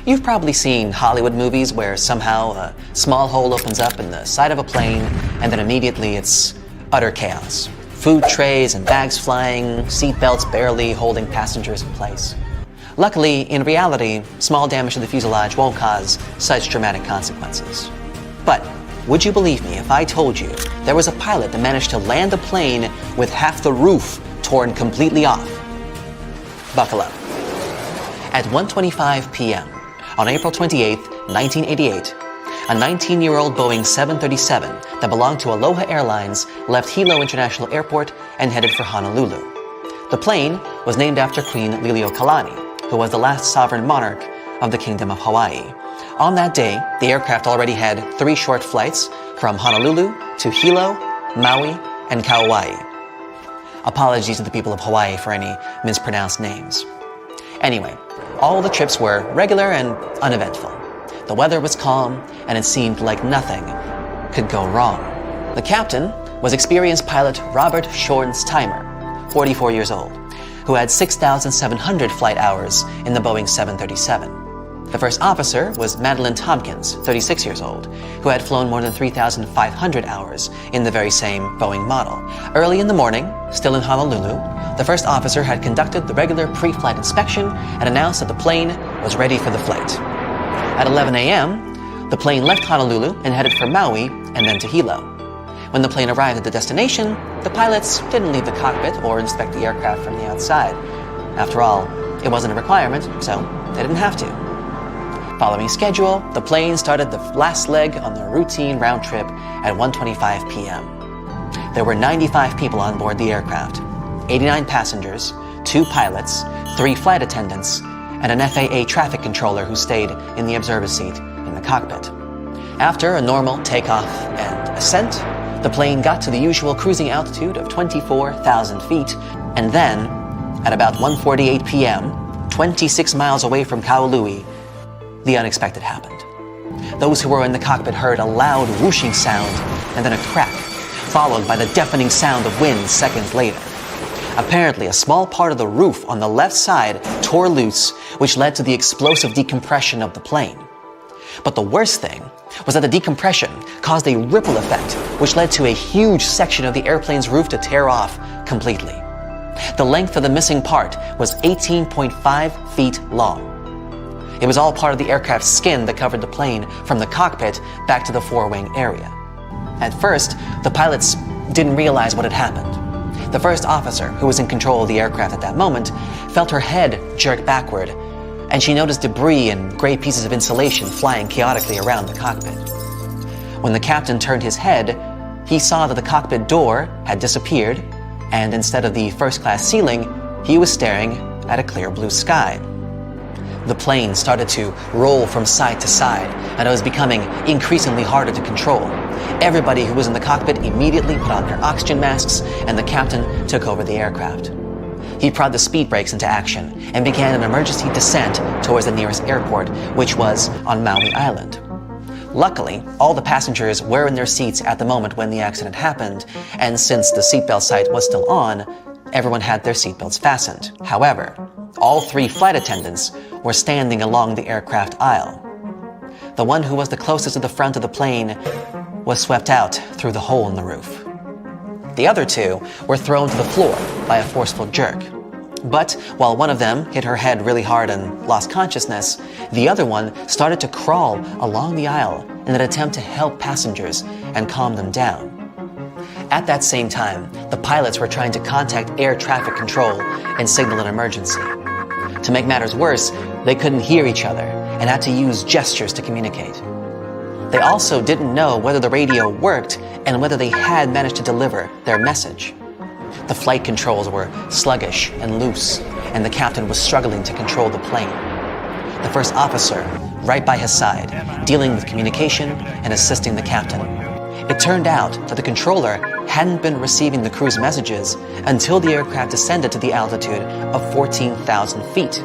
You've probably seen Hollywood movies where somehow a small hole opens up in the side of a plane and then immediately it's utter chaos. Food trays and bags flying, seatbelts barely holding passengers in place. Luckily, in reality, small damage to the fuselage won't cause such dramatic consequences. But would you believe me if I told you there was a pilot that managed to land a plane with half the roof torn completely off? Buckle up. At 1:25 p.m. on April 28, 1988, a 19-year-old Boeing 737 that belonged to Aloha Airlines left Hilo International Airport and headed for Honolulu. The plane was named after Queen Liliuokalani, who was the last sovereign monarch of the Kingdom of Hawaii. On that day, the aircraft already had 3 short flights from Honolulu to Hilo, Maui, and Kauai. Apologies to the people of Hawaii for any mispronounced names. Anyway, all the trips were regular and uneventful. The weather was calm, and it seemed like nothing could go wrong. The captain was experienced pilot Robert Schornsteimer, 44 years old, who had 6,700 flight hours in the Boeing 737. The first officer was Madeline Tompkins, 36 years old, who had flown more than 3,500 hours in the very same Boeing model. Early in the morning, still in Honolulu, the first officer had conducted the regular pre-flight inspection and announced that the plane was ready for the flight. At 11 a.m., the plane left Honolulu and headed for Maui and then to Hilo. When the plane arrived at the destination, the pilots didn't leave the cockpit or inspect the aircraft from the outside. After all, it wasn't a requirement, so they didn't have to. Following schedule, the plane started the last leg on the routine round trip at 1:25 p.m. There were 95 people on board the aircraft, 89 passengers, 2 pilots, 3 flight attendants, and an FAA traffic controller who stayed in the observer seat in the cockpit. After a normal takeoff and ascent, the plane got to the usual cruising altitude of 24,000 feet, and then, at about 1:48 p.m., 26 miles away from Kaului, the unexpected happened. Those who were in the cockpit heard a loud whooshing sound and then a crack, followed by the deafening sound of wind seconds later. Apparently, a small part of the roof on the left side tore loose, which led to the explosive decompression of the plane. But the worst thing was that the decompression caused a ripple effect, which led to a huge section of the airplane's roof to tear off completely. The length of the missing part was 18.5 feet long. It was all part of the aircraft's skin that covered the plane from the cockpit back to the forewing area. At first, the pilots didn't realize what had happened. The first officer, who was in control of the aircraft at that moment, felt her head jerk backward, and she noticed debris and gray pieces of insulation flying chaotically around the cockpit. When the captain turned his head, he saw that the cockpit door had disappeared, and instead of the first-class ceiling, he was staring at a clear blue sky. The plane started to roll from side to side, and it was becoming increasingly harder to control. Everybody who was in the cockpit immediately put on their oxygen masks, and the captain took over the aircraft. He prodded the speed brakes into action and began an emergency descent towards the nearest airport, which was on Maui Island. Luckily, all the passengers were in their seats at the moment when the accident happened, and since the seatbelt sight was still on, everyone had their seatbelts fastened. However, all 3 flight attendants were standing along the aircraft aisle. The one who was the closest to the front of the plane was swept out through the hole in the roof. The other 2 were thrown to the floor by a forceful jerk. But while one of them hit her head really hard and lost consciousness, the other one started to crawl along the aisle in an attempt to help passengers and calm them down. At that same time, the pilots were trying to contact air traffic control and signal an emergency. To make matters worse, they couldn't hear each other and had to use gestures to communicate. They also didn't know whether the radio worked and whether they had managed to deliver their message. The flight controls were sluggish and loose, and the captain was struggling to control the plane. The first officer, right by his side, dealing with communication and assisting the captain. It turned out that the controller hadn't been receiving the crew's messages until the aircraft descended to the altitude of 14,000 feet.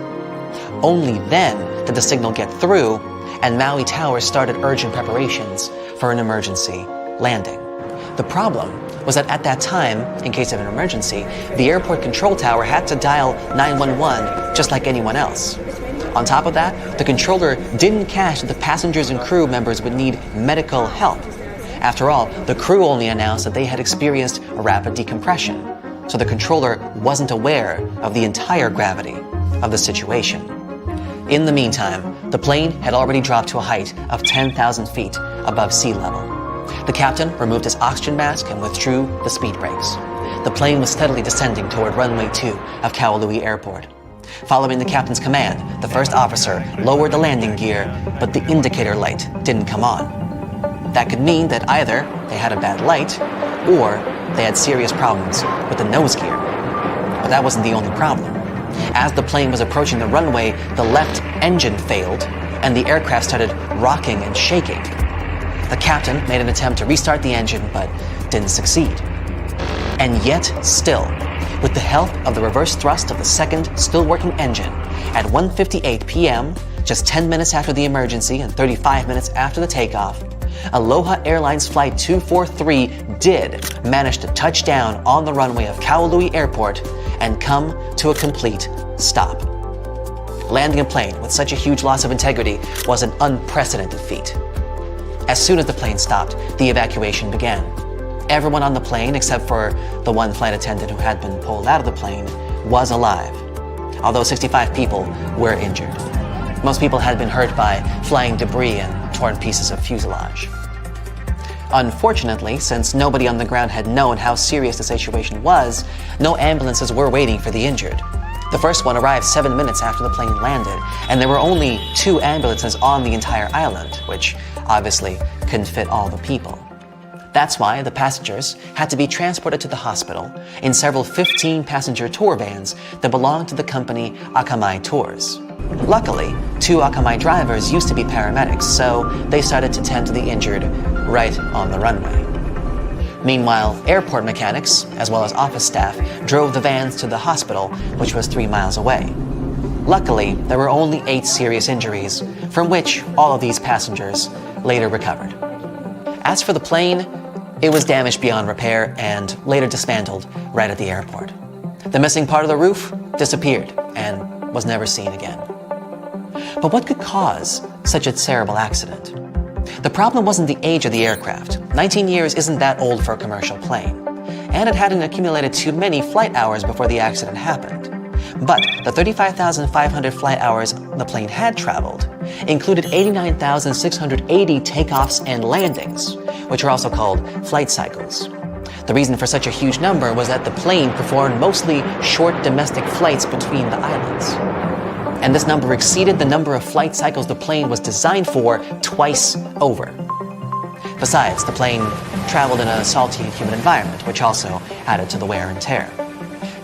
Only then did the signal get through, and Maui Tower started urgent preparations for an emergency landing. The problem was that at that time, in case of an emergency, the airport control tower had to dial 911 just like anyone else. On top of that, the controller didn't catch that the passengers and crew members would need medical help. After all, the crew only announced that they had experienced a rapid decompression, so the controller wasn't aware of the entire gravity of the situation. In the meantime, the plane had already dropped to a height of 10,000 feet above sea level. The captain removed his oxygen mask and withdrew the speed brakes. The plane was steadily descending toward runway 2 of Kahului Airport. Following the captain's command, the first officer lowered the landing gear, but the indicator light didn't come on. That could mean that either they had a bad light, or they had serious problems with the nose gear. But that wasn't the only problem. As the plane was approaching the runway, the left engine failed, and the aircraft started rocking and shaking. The captain made an attempt to restart the engine, but didn't succeed. And yet, still, with the help of the reverse thrust of the second, still working engine, at 1:58 p.m., just 10 minutes after the emergency and 35 minutes after the takeoff, Aloha Airlines Flight 243 did manage to touch down on the runway of Kahului Airport and come to a complete stop. Landing a plane with such a huge loss of integrity was an unprecedented feat. As soon as the plane stopped, the evacuation began. Everyone on the plane, except for the one flight attendant who had been pulled out of the plane, was alive, although 65 people were injured. Most people had been hurt by flying debris and torn pieces of fuselage. Unfortunately, since nobody on the ground had known how serious the situation was, no ambulances were waiting for the injured. The first one arrived 7 minutes after the plane landed, and there were only 2 ambulances on the entire island, which obviously couldn't fit all the people. That's why the passengers had to be transported to the hospital in several 15-passenger tour vans that belonged to the company Akamai Tours. Luckily, 2 Akamai drivers used to be paramedics, so they started to tend to the injured right on the runway. Meanwhile, airport mechanics, as well as office staff, drove the vans to the hospital, which was 3 miles away. Luckily, there were only 8 serious injuries, from which all of these passengers later recovered. As for the plane, it was damaged beyond repair and later dismantled right at the airport. The missing part of the roof disappeared and was never seen again. But what could cause such a terrible accident? The problem wasn't the age of the aircraft. 19 years isn't that old for a commercial plane, and it hadn't accumulated too many flight hours before the accident happened. But the 35,500 flight hours the plane had traveled included 89,680 takeoffs and landings, which are also called flight cycles. The reason for such a huge number was that the plane performed mostly short domestic flights between the islands. And this number exceeded the number of flight cycles the plane was designed for twice over. Besides, the plane traveled in a salty and humid environment, which also added to the wear and tear.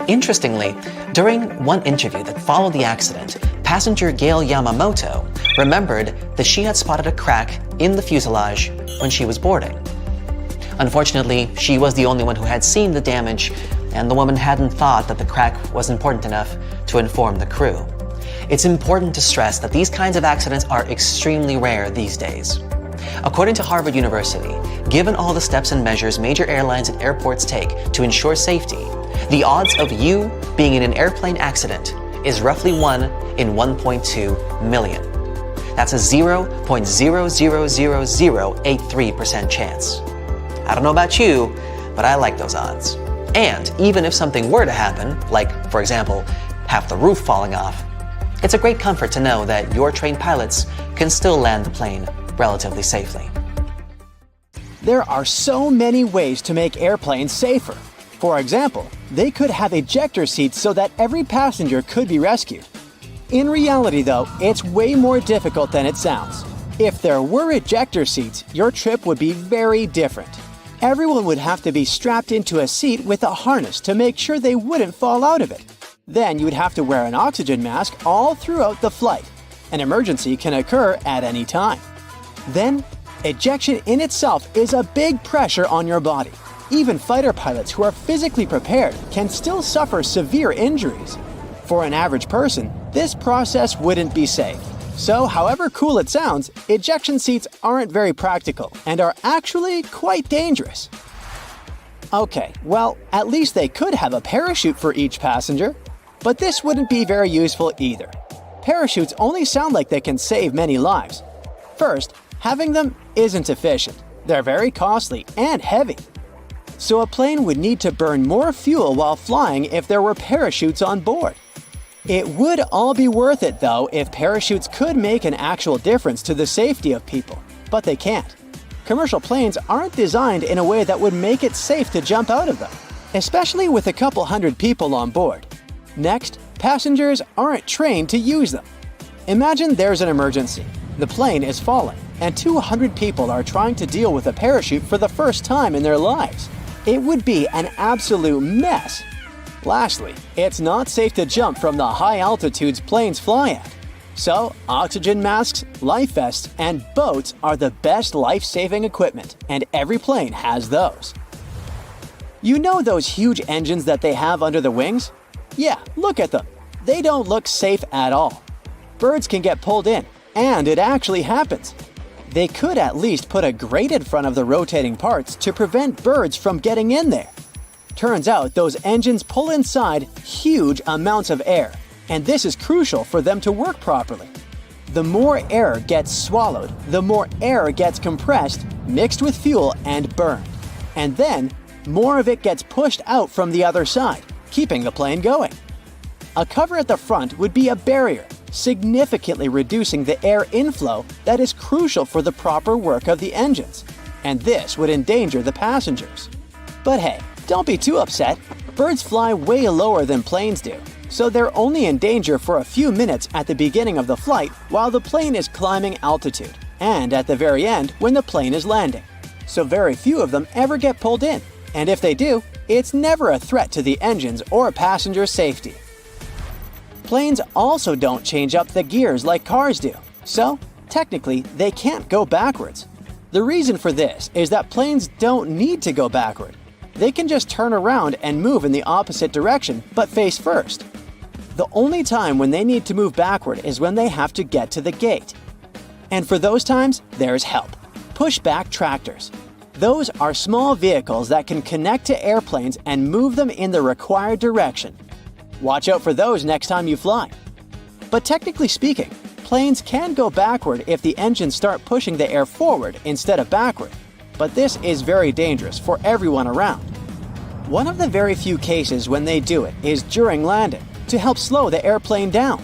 Interestingly, during one interview that followed the accident, passenger Gail Yamamoto remembered that she had spotted a crack in the fuselage when she was boarding. Unfortunately, she was the only one who had seen the damage, and the woman hadn't thought that the crack was important enough to inform the crew. It's important to stress that these kinds of accidents are extremely rare these days. According to Harvard University, given all the steps and measures major airlines and airports take to ensure safety, the odds of you being in an airplane accident is roughly 1 in 1.2 million. That's a 0.0000083% chance. I don't know about you, but I like those odds. And even if something were to happen, like, for example, half the roof falling off, it's a great comfort to know that your trained pilots can still land the plane relatively safely. There are so many ways to make airplanes safer. For example, they could have ejector seats so that every passenger could be rescued. In reality, though, it's way more difficult than it sounds. If there were ejector seats, your trip would be very different. Everyone would have to be strapped into a seat with a harness to make sure they wouldn't fall out of it. Then you'd have to wear an oxygen mask all throughout the flight. An emergency can occur at any time. Then, ejection in itself is a big pressure on your body. Even fighter pilots who are physically prepared can still suffer severe injuries. For an average person, this process wouldn't be safe. So, however cool it sounds, ejection seats aren't very practical and are actually quite dangerous. Okay, well, at least they could have a parachute for each passenger, but this wouldn't be very useful either. Parachutes only sound like they can save many lives. First, having them isn't efficient. They're very costly and heavy. So a plane would need to burn more fuel while flying if there were parachutes on board. It would all be worth it though if parachutes could make an actual difference to the safety of people, but they can't. Commercial planes aren't designed in a way that would make it safe to jump out of them, especially with a couple hundred people on board. Next, passengers aren't trained to use them. Imagine there's an emergency. The plane is falling, and 200 people are trying to deal with a parachute for the first time in their lives. It would be an absolute mess. Lastly, it's not safe to jump from the high altitudes planes fly at. So, oxygen masks, life vests, and boats are the best life-saving equipment, and every plane has those. You know those huge engines that they have under the wings? Yeah, look at them. They don't look safe at all. Birds can get pulled in, and it actually happens. They could at least put a grate in front of the rotating parts to prevent birds from getting in there. Turns out those engines pull inside huge amounts of air, and this is crucial for them to work properly. The more air gets swallowed, the more air gets compressed, mixed with fuel, and burned. And then, more of it gets pushed out from the other side, keeping the plane going. A cover at the front would be a barrier, significantly reducing the air inflow that is crucial for the proper work of the engines, and this would endanger the passengers. But hey, don't be too upset. Birds fly way lower than planes do, so they're only in danger for a few minutes at the beginning of the flight while the plane is climbing altitude, and at the very end when the plane is landing. So very few of them ever get pulled in, and if they do, it's never a threat to the engines or passenger safety. Planes also don't change up the gears like cars do, so technically they can't go backwards. The reason for this is that planes don't need to go backward. They can just turn around and move in the opposite direction, but face first. The only time when they need to move backward is when they have to get to the gate. And for those times, there's help. Pushback tractors. Those are small vehicles that can connect to airplanes and move them in the required direction. Watch out for those next time you fly. But technically speaking, planes can go backward if the engines start pushing the air forward instead of backward. But this is very dangerous for everyone around. One of the very few cases when they do it is during landing, to help slow the airplane down.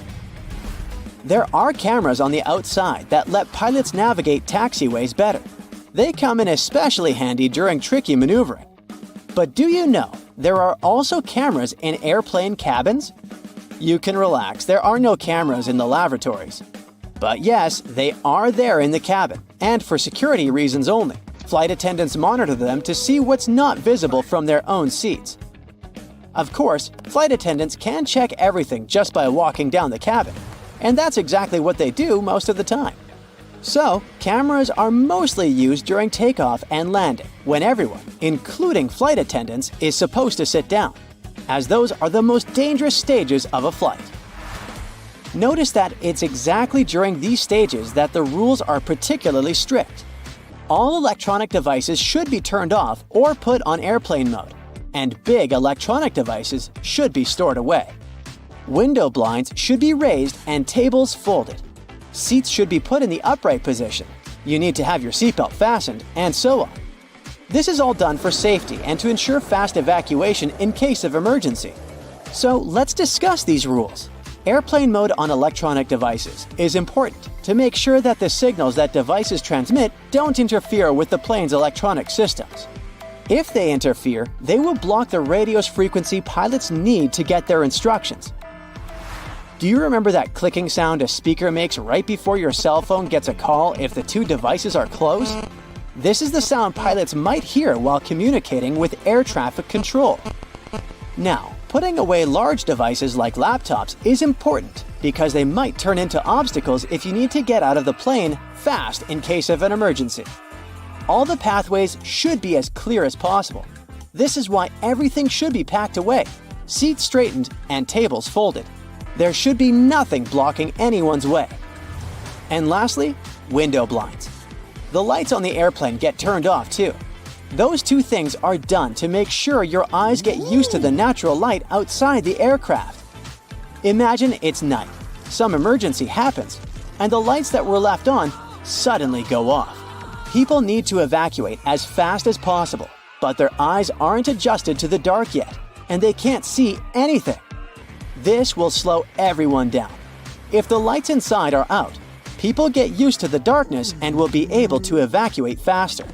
There are cameras on the outside that let pilots navigate taxiways better. They come in especially handy during tricky maneuvering. But do you know there are also cameras in airplane cabins? You can relax, there are no cameras in the lavatories. But yes, they are there in the cabin, and for security reasons only. Flight attendants monitor them to see what's not visible from their own seats. Of course, flight attendants can check everything just by walking down the cabin, and that's exactly what they do most of the time. So, cameras are mostly used during takeoff and landing, when everyone, including flight attendants, is supposed to sit down, as those are the most dangerous stages of a flight. Notice that it's exactly during these stages that the rules are particularly strict. All electronic devices should be turned off or put on airplane mode, and big electronic devices should be stored away. Window blinds should be raised and tables folded. Seats should be put in the upright position. You need to have your seatbelt fastened, and so on. This is all done for safety and to ensure fast evacuation in case of emergency. So let's discuss these rules. Airplane mode on electronic devices is important to make sure that the signals that devices transmit don't interfere with the plane's electronic systems. If they interfere, they will block the radio's frequency pilots need to get their instructions. Do you remember that clicking sound a speaker makes right before your cell phone gets a call if the two devices are close? This is the sound pilots might hear while communicating with air traffic control. Now, putting away large devices like laptops is important because they might turn into obstacles if you need to get out of the plane fast in case of an emergency. All the pathways should be as clear as possible. This is why everything should be packed away, seats straightened, and tables folded. There should be nothing blocking anyone's way. And lastly, window blinds. The lights on the airplane get turned off too. Those two things are done to make sure your eyes get used to the natural light outside the aircraft. Imagine it's night, some emergency happens, and the lights that were left on suddenly go off. People need to evacuate as fast as possible, but their eyes aren't adjusted to the dark yet, and they can't see anything. This will slow everyone down. If the lights inside are out, people get used to the darkness and will be able to evacuate faster.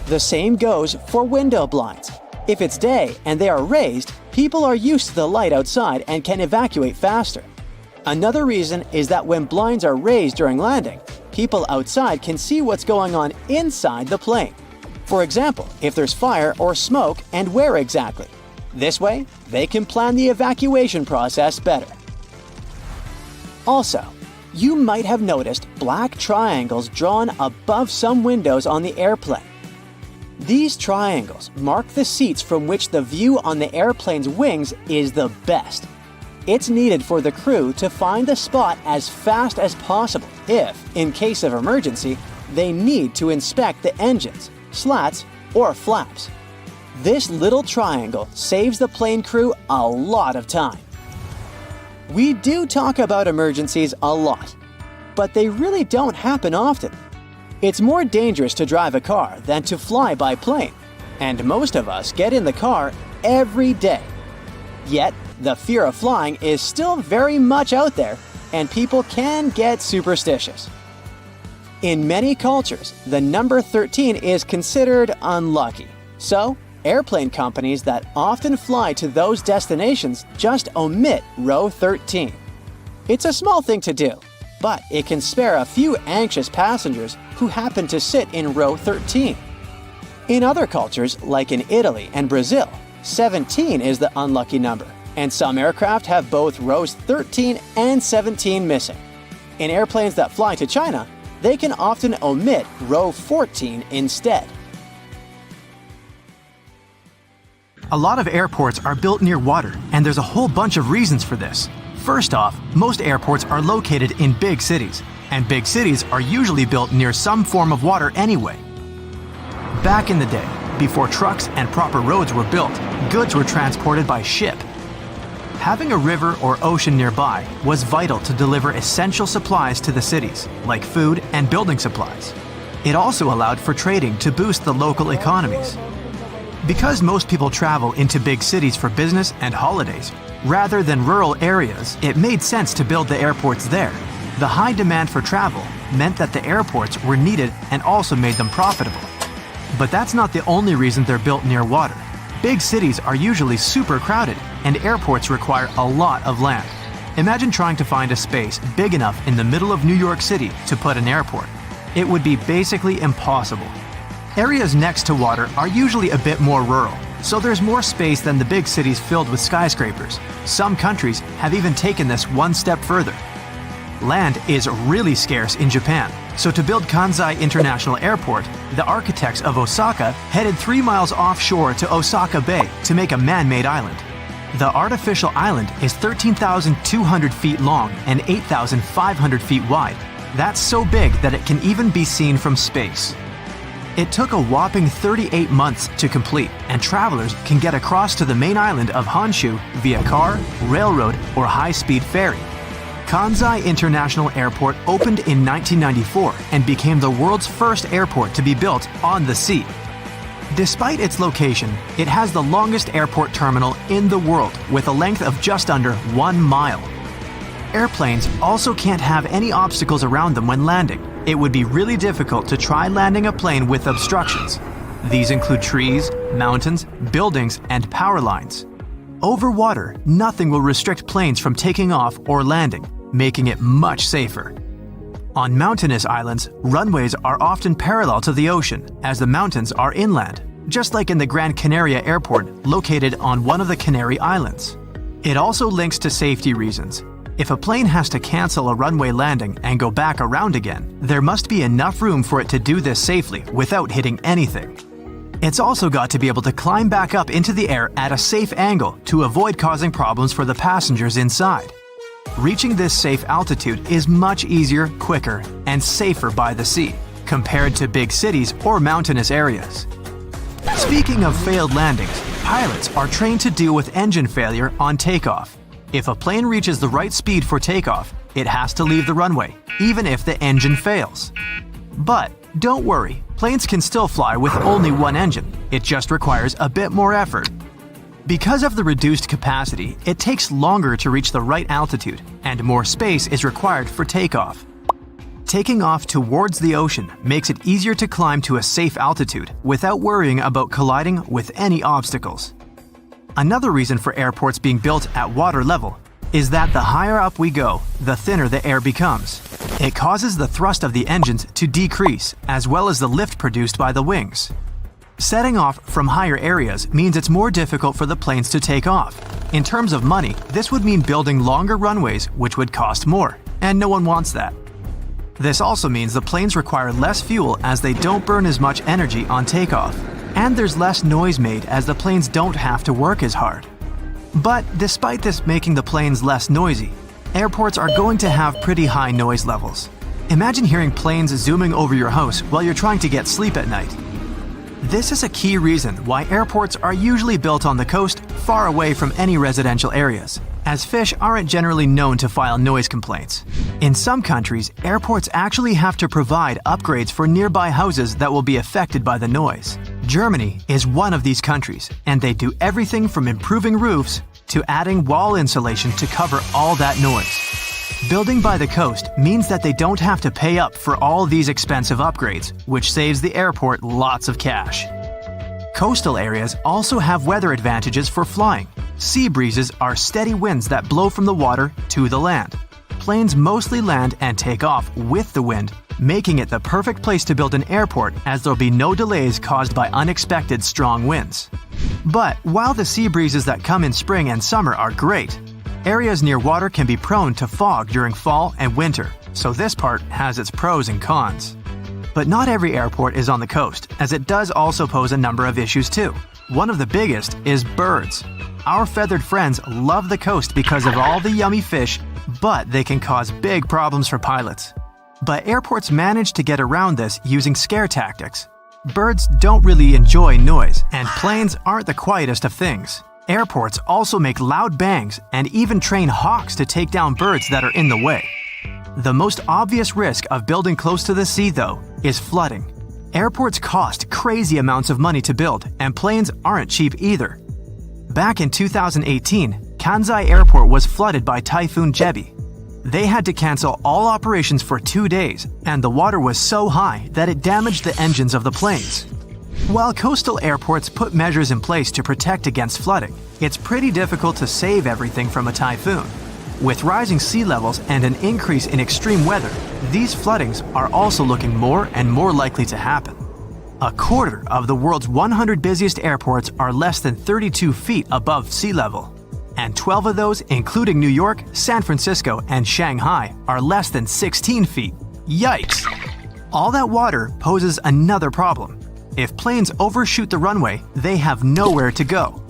The same goes for window blinds. If it's day and they are raised, people are used to the light outside and can evacuate faster. Another reason is that when blinds are raised during landing, people outside can see what's going on inside the plane. For example, if there's fire or smoke and where exactly. This way, they can plan the evacuation process better. Also, you might have noticed black triangles drawn above some windows on the airplane. These triangles mark the seats from which the view on the airplane's wings is the best. It's needed for the crew to find the spot as fast as possible if, in case of emergency, they need to inspect the engines, slats, or flaps. This little triangle saves the plane crew a lot of time. We do talk about emergencies a lot, but they really don't happen often. It's more dangerous to drive a car than to fly by plane, and most of us get in the car every day. Yet, the fear of flying is still very much out there, and people can get superstitious. In many cultures, the number 13 is considered unlucky. So, airplane companies that often fly to those destinations just omit row 13. It's a small thing to do, but it can spare a few anxious passengers who happen to sit in row 13. In other cultures, like in Italy and Brazil, 17 is the unlucky number, and some aircraft have both rows 13 and 17 missing. In airplanes that fly to China, they can often omit row 14 instead. A lot of airports are built near water, and there's a whole bunch of reasons for this. First off, most airports are located in big cities, and big cities are usually built near some form of water anyway. Back in the day, before trucks and proper roads were built, goods were transported by ship. Having a river or ocean nearby was vital to deliver essential supplies to the cities, like food and building supplies. It also allowed for trading to boost the local economies. Because most people travel into big cities for business and holidays, rather than rural areas, it made sense to build the airports there. The high demand for travel meant that the airports were needed and also made them profitable. But that's not the only reason they're built near water. Big cities are usually super crowded, and airports require a lot of land. Imagine trying to find a space big enough in the middle of New York City to put an airport. It would be basically impossible. Areas next to water are usually a bit more rural, so there's more space than the big cities filled with skyscrapers. Some countries have even taken this one step further. Land is really scarce in Japan, so to build Kansai International Airport, the architects of Osaka headed 3 miles offshore to Osaka Bay to make a man-made island. The artificial island is 13,200 feet long and 8,500 feet wide. That's so big that it can even be seen from space. It took a whopping 38 months to complete, and travelers can get across to the main island of Honshu via car, railroad, or high-speed ferry. Kansai International Airport opened in 1994 and became the world's first airport to be built on the sea. Despite its location, it has the longest airport terminal in the world with a length of just under 1 mile. Airplanes also can't have any obstacles around them when landing. It would be really difficult to try landing a plane with obstructions. These include trees, mountains, buildings, and power lines. Over water, nothing will restrict planes from taking off or landing, making it much safer. On mountainous islands, runways are often parallel to the ocean, as the mountains are inland, just like in the Gran Canaria Airport located on one of the Canary Islands. It also links to safety reasons. If a plane has to cancel a runway landing and go back around again, there must be enough room for it to do this safely without hitting anything. It's also got to be able to climb back up into the air at a safe angle to avoid causing problems for the passengers inside. Reaching this safe altitude is much easier, quicker, and safer by the sea, compared to big cities or mountainous areas. Speaking of failed landings, pilots are trained to deal with engine failure on takeoff. If a plane reaches the right speed for takeoff, it has to leave the runway, even if the engine fails. But don't worry, planes can still fly with only one engine. It just requires a bit more effort. Because of the reduced capacity, it takes longer to reach the right altitude, and more space is required for takeoff. Taking off towards the ocean makes it easier to climb to a safe altitude without worrying about colliding with any obstacles. Another reason for airports being built at water level is that the higher up we go, the thinner the air becomes. It causes the thrust of the engines to decrease, as well as the lift produced by the wings. Setting off from higher areas means it's more difficult for the planes to take off. In terms of money, this would mean building longer runways, which would cost more, and no one wants that. This also means the planes require less fuel as they don't burn as much energy on takeoff, and there's less noise made as the planes don't have to work as hard. But despite this making the planes less noisy, airports are going to have pretty high noise levels. Imagine hearing planes zooming over your house while you're trying to get sleep at night. This is a key reason why airports are usually built on the coast, far away from any residential areas, as fish aren't generally known to file noise complaints. In some countries, airports actually have to provide upgrades for nearby houses that will be affected by the noise. Germany is one of these countries, and they do everything from improving roofs to adding wall insulation to cover all that noise. Building by the coast means that they don't have to pay up for all these expensive upgrades, which saves the airport lots of cash. Coastal areas also have weather advantages for flying. Sea breezes are steady winds that blow from the water to the land. Planes mostly land and take off with the wind, making it the perfect place to build an airport as there'll be no delays caused by unexpected strong winds. But while the sea breezes that come in spring and summer are great, areas near water can be prone to fog during fall and winter, so this part has its pros and cons. But not every airport is on the coast, as it does also pose a number of issues too. One of the biggest is birds. Our feathered friends love the coast because of all the yummy fish, but they can cause big problems for pilots. But airports manage to get around this using scare tactics. Birds don't really enjoy noise, and planes aren't the quietest of things. Airports also make loud bangs and even train hawks to take down birds that are in the way. The most obvious risk of building close to the sea, though, is flooding. Airports cost crazy amounts of money to build, and planes aren't cheap either. Back in 2018, Kansai Airport was flooded by Typhoon Jebi. They had to cancel all operations for 2 days, and the water was so high that it damaged the engines of the planes. While coastal airports put measures in place to protect against flooding, it's pretty difficult to save everything from a typhoon. With rising sea levels and an increase in extreme weather, these floodings are also looking more and more likely to happen. A quarter of the world's 100 busiest airports are less than 32 feet above sea level, and 12 of those, including New York, San Francisco, and Shanghai, are less than 16 feet. Yikes! All that water poses another problem. If planes overshoot the runway, they have nowhere to go.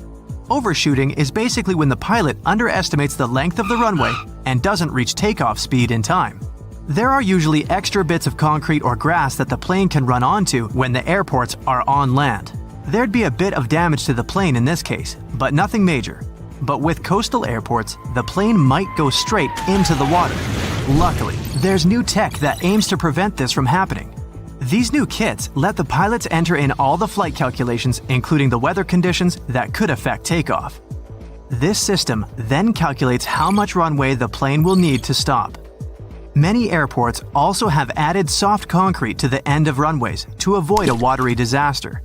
Overshooting is basically when the pilot underestimates the length of the runway and doesn't reach takeoff speed in time. There are usually extra bits of concrete or grass that the plane can run onto when the airports are on land. There'd be a bit of damage to the plane in this case, but nothing major. But with coastal airports, the plane might go straight into the water. Luckily, there's new tech that aims to prevent this from happening. These new kits let the pilots enter in all the flight calculations, including the weather conditions that could affect takeoff. This system then calculates how much runway the plane will need to stop. Many airports also have added soft concrete to the end of runways to avoid a watery disaster.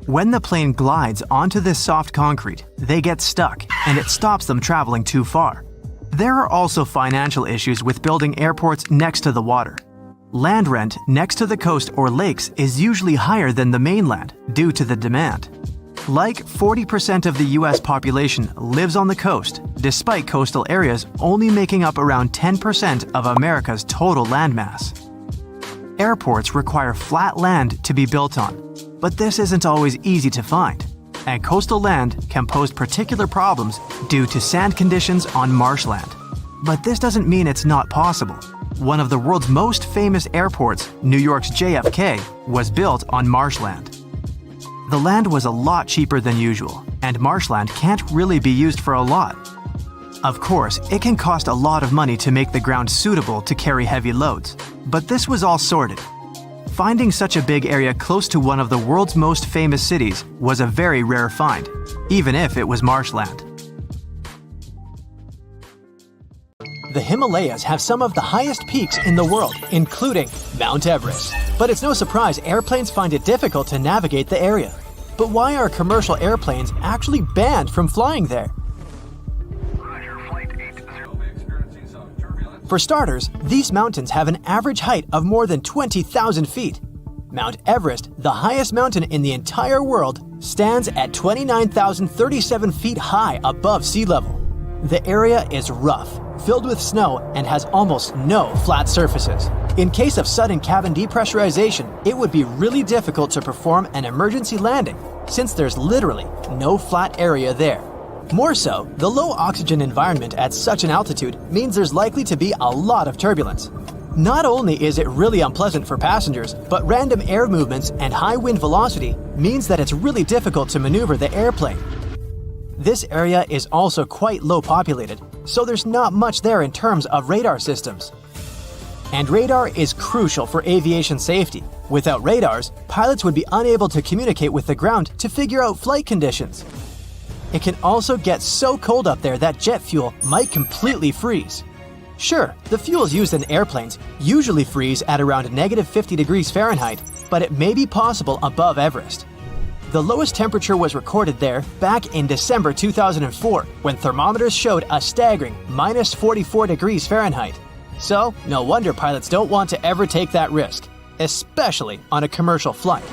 When the plane glides onto this soft concrete, they get stuck, and it stops them traveling too far. There are also financial issues with building airports next to the water. Land rent next to the coast or lakes is usually higher than the mainland due to the demand. Like 40% of the US population lives on the coast, despite coastal areas only making up around 10% of America's total landmass. Airports require flat land to be built on, but this isn't always easy to find, and coastal land can pose particular problems due to sand conditions on marshland. But this doesn't mean it's not possible. One of the world's most famous airports, New York's JFK, was built on marshland. The land was a lot cheaper than usual, and marshland can't really be used for a lot. Of course, it can cost a lot of money to make the ground suitable to carry heavy loads, but this was all sorted. Finding such a big area close to one of the world's most famous cities was a very rare find, even if it was marshland. The Himalayas have some of the highest peaks in the world, including Mount Everest. But it's no surprise airplanes find it difficult to navigate the area. But why are commercial airplanes actually banned from flying there? For starters, these mountains have an average height of more than 20,000 feet. Mount Everest, the highest mountain in the entire world, stands at 29,037 feet high above sea level. The area is rough, filled with snow, and has almost no flat surfaces. In case of sudden cabin depressurization, it would be really difficult to perform an emergency landing, since there's literally no flat area there. More so, the low oxygen environment at such an altitude means there's likely to be a lot of turbulence. Not only is it really unpleasant for passengers, but random air movements and high wind velocity means that it's really difficult to maneuver the airplane. This area is also quite low populated, so there's not much there in terms of radar systems. And radar is crucial for aviation safety. Without radars, pilots would be unable to communicate with the ground to figure out flight conditions. It can also get so cold up there that jet fuel might completely freeze. Sure, the fuels used in airplanes usually freeze at around -50 degrees Fahrenheit, but it may be possible above Everest. The lowest temperature was recorded there back in December 2004, when thermometers showed a staggering -44 degrees Fahrenheit. So, no wonder pilots don't want to ever take that risk, especially on a commercial flight.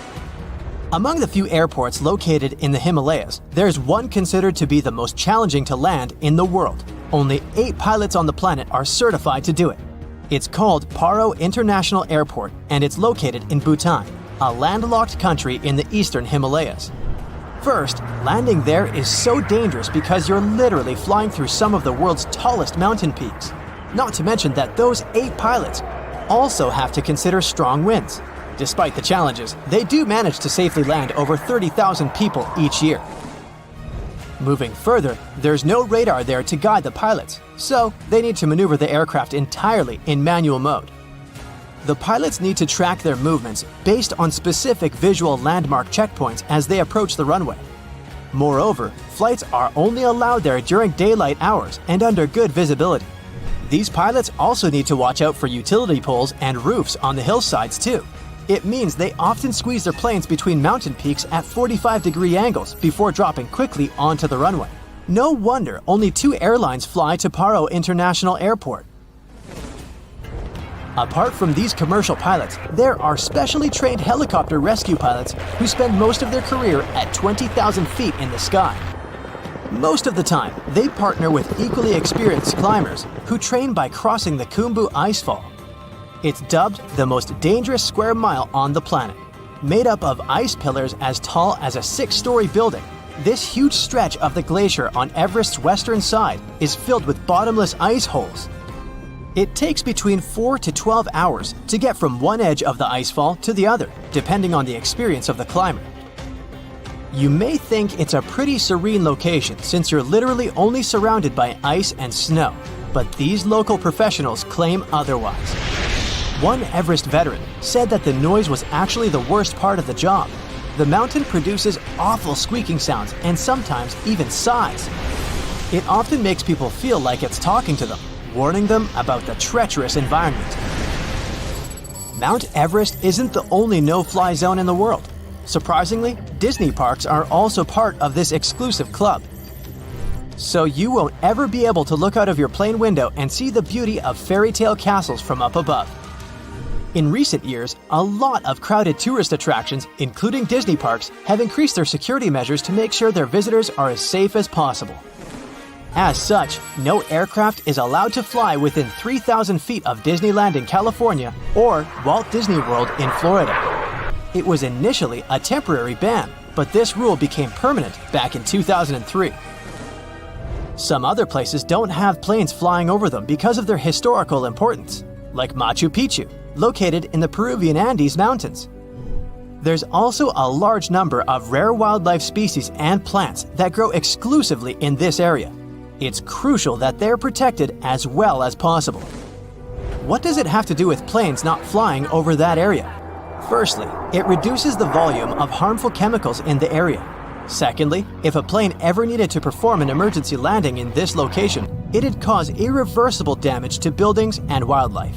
Among the few airports located in the Himalayas, there's one considered to be the most challenging to land in the world. Only 8 pilots on the planet are certified to do it. It's called Paro International Airport, and it's located in Bhutan, a landlocked country in the eastern Himalayas. First, landing there is so dangerous because you're literally flying through some of the world's tallest mountain peaks. Not to mention that those 8 pilots also have to consider strong winds. Despite the challenges, they do manage to safely land over 30,000 people each year. Moving further, there's no radar there to guide the pilots, so they need to maneuver the aircraft entirely in manual mode. The pilots need to track their movements based on specific visual landmark checkpoints as they approach the runway. Moreover, flights are only allowed there during daylight hours and under good visibility. These pilots also need to watch out for utility poles and roofs on the hillsides too. It means they often squeeze their planes between mountain peaks at 45-degree angles before dropping quickly onto the runway. No wonder only 2 airlines fly to Paro International Airport. Apart from these commercial pilots, there are specially trained helicopter rescue pilots who spend most of their career at 20,000 feet in the sky. Most of the time, they partner with equally experienced climbers who train by crossing the Khumbu Icefall. It's dubbed the most dangerous square mile on the planet. Made up of ice pillars as tall as a 6-story building, this huge stretch of the glacier on Everest's western side is filled with bottomless ice holes. It takes between 4 to 12 hours to get from one edge of the icefall to the other, depending on the experience of the climber. You may think it's a pretty serene location since you're literally only surrounded by ice and snow, but these local professionals claim otherwise. One Everest veteran said that the noise was actually the worst part of the job. The mountain produces awful squeaking sounds and sometimes even sighs. It often makes people feel like it's talking to them, warning them about the treacherous environment. Mount Everest isn't the only no-fly zone in the world. Surprisingly, Disney parks are also part of this exclusive club. So you won't ever be able to look out of your plane window and see the beauty of fairy tale castles from up above. In recent years, a lot of crowded tourist attractions, including Disney parks, have increased their security measures to make sure their visitors are as safe as possible. As such, no aircraft is allowed to fly within 3,000 feet of Disneyland in California or Walt Disney World in Florida. It was initially a temporary ban, but this rule became permanent back in 2003. Some other places don't have planes flying over them because of their historical importance, like Machu Picchu, located in the Peruvian Andes Mountains. There's also a large number of rare wildlife species and plants that grow exclusively in this area. It's crucial that they're protected as well as possible. What does it have to do with planes not flying over that area? Firstly, it reduces the volume of harmful chemicals in the area. Secondly, if a plane ever needed to perform an emergency landing in this location, it'd cause irreversible damage to buildings and wildlife.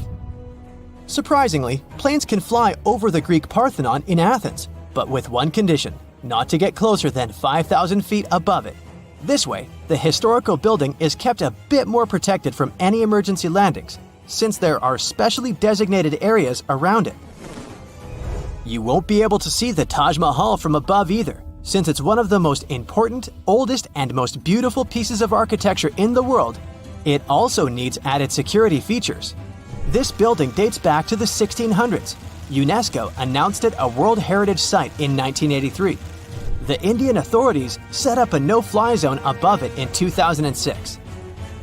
Surprisingly, planes can fly over the Greek Parthenon in Athens, but with one condition: not to get closer than 5,000 feet above it. This way, the historical building is kept a bit more protected from any emergency landings, since there are specially designated areas around it. You won't be able to see the Taj Mahal from above either, since it's one of the most important, oldest, and most beautiful pieces of architecture in the world. It also needs added security features. This building dates back to the 1600s. UNESCO announced it a World Heritage Site in 1983. The Indian authorities set up a no-fly zone above it in 2006.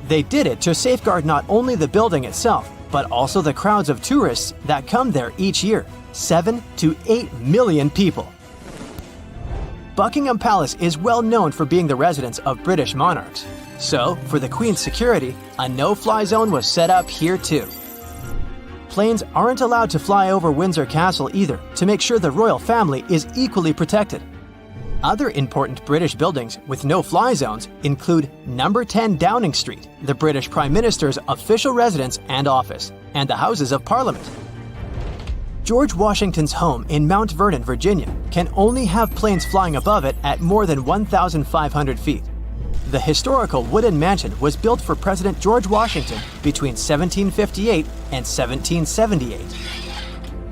They did it to safeguard not only the building itself, but also the crowds of tourists that come there each year, 7 to 8 million people. Buckingham Palace is well known for being the residence of British monarchs. So, for the Queen's security, a no-fly zone was set up here too. Planes aren't allowed to fly over Windsor Castle either, to make sure the royal family is equally protected. Other important British buildings with no-fly zones include Number 10 Downing Street, the British Prime Minister's official residence and office, and the Houses of Parliament. George Washington's home in Mount Vernon, Virginia, can only have planes flying above it at more than 1,500 feet. The historical wooden mansion was built for President George Washington between 1758 and 1778.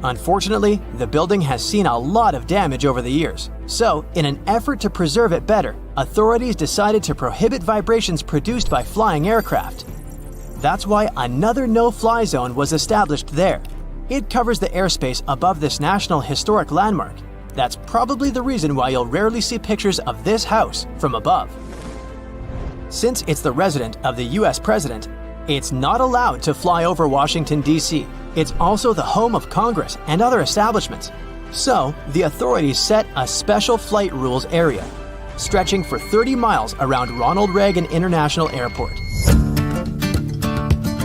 Unfortunately, the building has seen a lot of damage over the years, so in an effort to preserve it better, authorities decided to prohibit vibrations produced by flying aircraft. That's why another no-fly zone was established there. It covers the airspace above this National Historic Landmark. That's probably the reason why you'll rarely see pictures of this house from above. Since it's the residence of the US President, it's not allowed to fly over Washington, D.C. It's also the home of Congress and other establishments. So, the authorities set a special flight rules area, stretching for 30 miles around Ronald Reagan International Airport.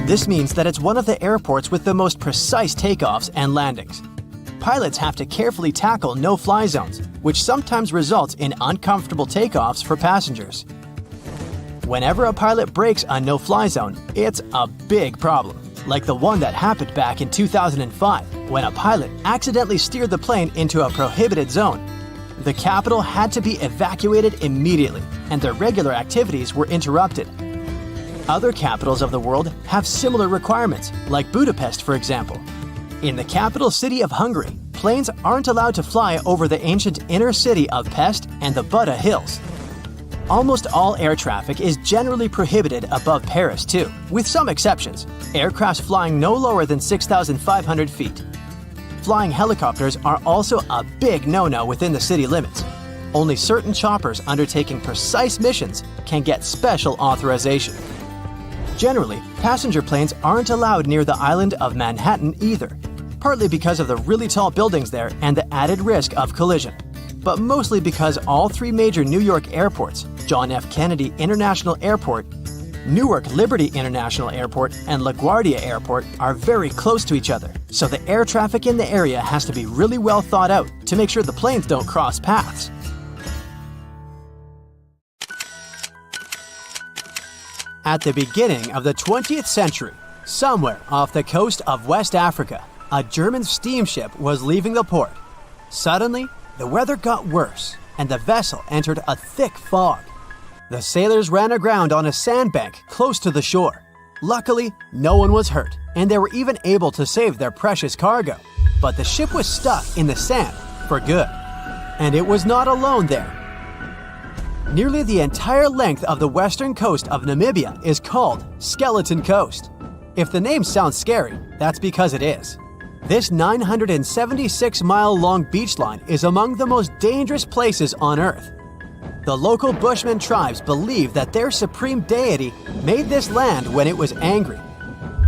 This means that it's one of the airports with the most precise takeoffs and landings. Pilots have to carefully tackle no-fly zones, which sometimes results in uncomfortable takeoffs for passengers. Whenever a pilot breaks a no-fly zone, it's a big problem, like the one that happened back in 2005, when a pilot accidentally steered the plane into a prohibited zone. The capital had to be evacuated immediately, and their regular activities were interrupted. Other capitals of the world have similar requirements, like Budapest, for example. In the capital city of Hungary, planes aren't allowed to fly over the ancient inner city of Pest and the Buda Hills. Almost all air traffic is generally prohibited above Paris too, with some exceptions, aircrafts flying no lower than 6,500 feet. Flying helicopters are also a big no-no within the city limits. Only certain choppers undertaking precise missions can get special authorization. Generally, passenger planes aren't allowed near the island of Manhattan either, partly because of the really tall buildings there and the added risk of collision, but mostly because all three major New York airports, John F. Kennedy International Airport, Newark Liberty International Airport, and LaGuardia Airport are very close to each other, so the air traffic in the area has to be really well thought out to make sure the planes don't cross paths. At the beginning of the 20th century, somewhere off the coast of West Africa, a German steamship was leaving the port. Suddenly, the weather got worse, and the vessel entered a thick fog. The sailors ran aground on a sandbank close to the shore. Luckily, no one was hurt, and they were even able to save their precious cargo. But the ship was stuck in the sand for good. And it was not alone there. Nearly the entire length of the western coast of Namibia is called Skeleton Coast. If the name sounds scary, that's because it is. This 976-mile-long beach line is among the most dangerous places on Earth. The local Bushman tribes believe that their supreme deity made this land when it was angry.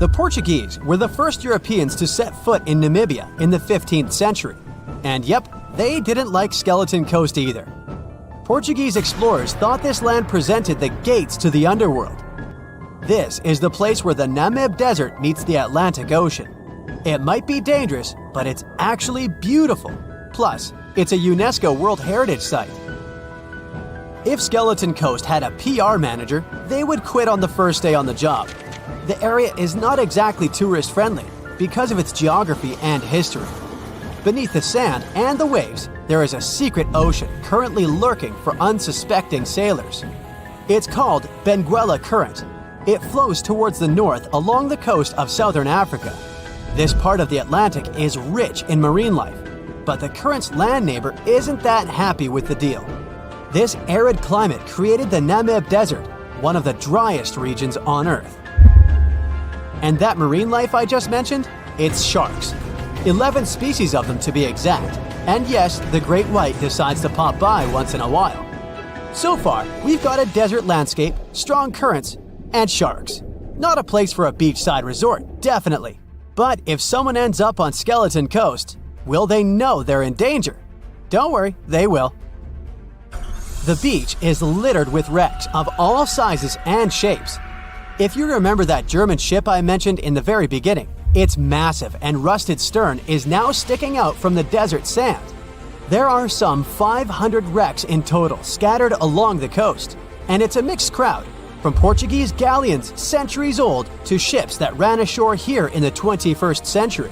The Portuguese were the first Europeans to set foot in Namibia in the 15th century. And yep, they didn't like Skeleton Coast either. Portuguese explorers thought this land presented the gates to the underworld. This is the place where the Namib Desert meets the Atlantic Ocean. It might be dangerous, but it's actually beautiful. Plus, it's a UNESCO World Heritage Site. If Skeleton Coast had a PR manager, they would quit on the first day on the job. The area is not exactly tourist-friendly because of its geography and history. Beneath the sand and the waves, there is a secret ocean currently lurking for unsuspecting sailors. It's called Benguela Current. It flows towards the north along the coast of southern Africa. This part of the Atlantic is rich in marine life, but the current's land neighbor isn't that happy with the deal. This arid climate created the Namib Desert, one of the driest regions on Earth. And that marine life I just mentioned? It's sharks. 11 species of them to be exact. And yes, the great white decides to pop by once in a while. So far, we've got a desert landscape, strong currents, and sharks. Not a place for a beachside resort, definitely. But if someone ends up on Skeleton Coast, will they know they're in danger? Don't worry, they will. The beach is littered with wrecks of all sizes and shapes. If you remember that German ship I mentioned in the very beginning, its massive and rusted stern is now sticking out from the desert sand. There are some 500 wrecks in total scattered along the coast, and it's a mixed crowd, from Portuguese galleons centuries old to ships that ran ashore here in the 21st century.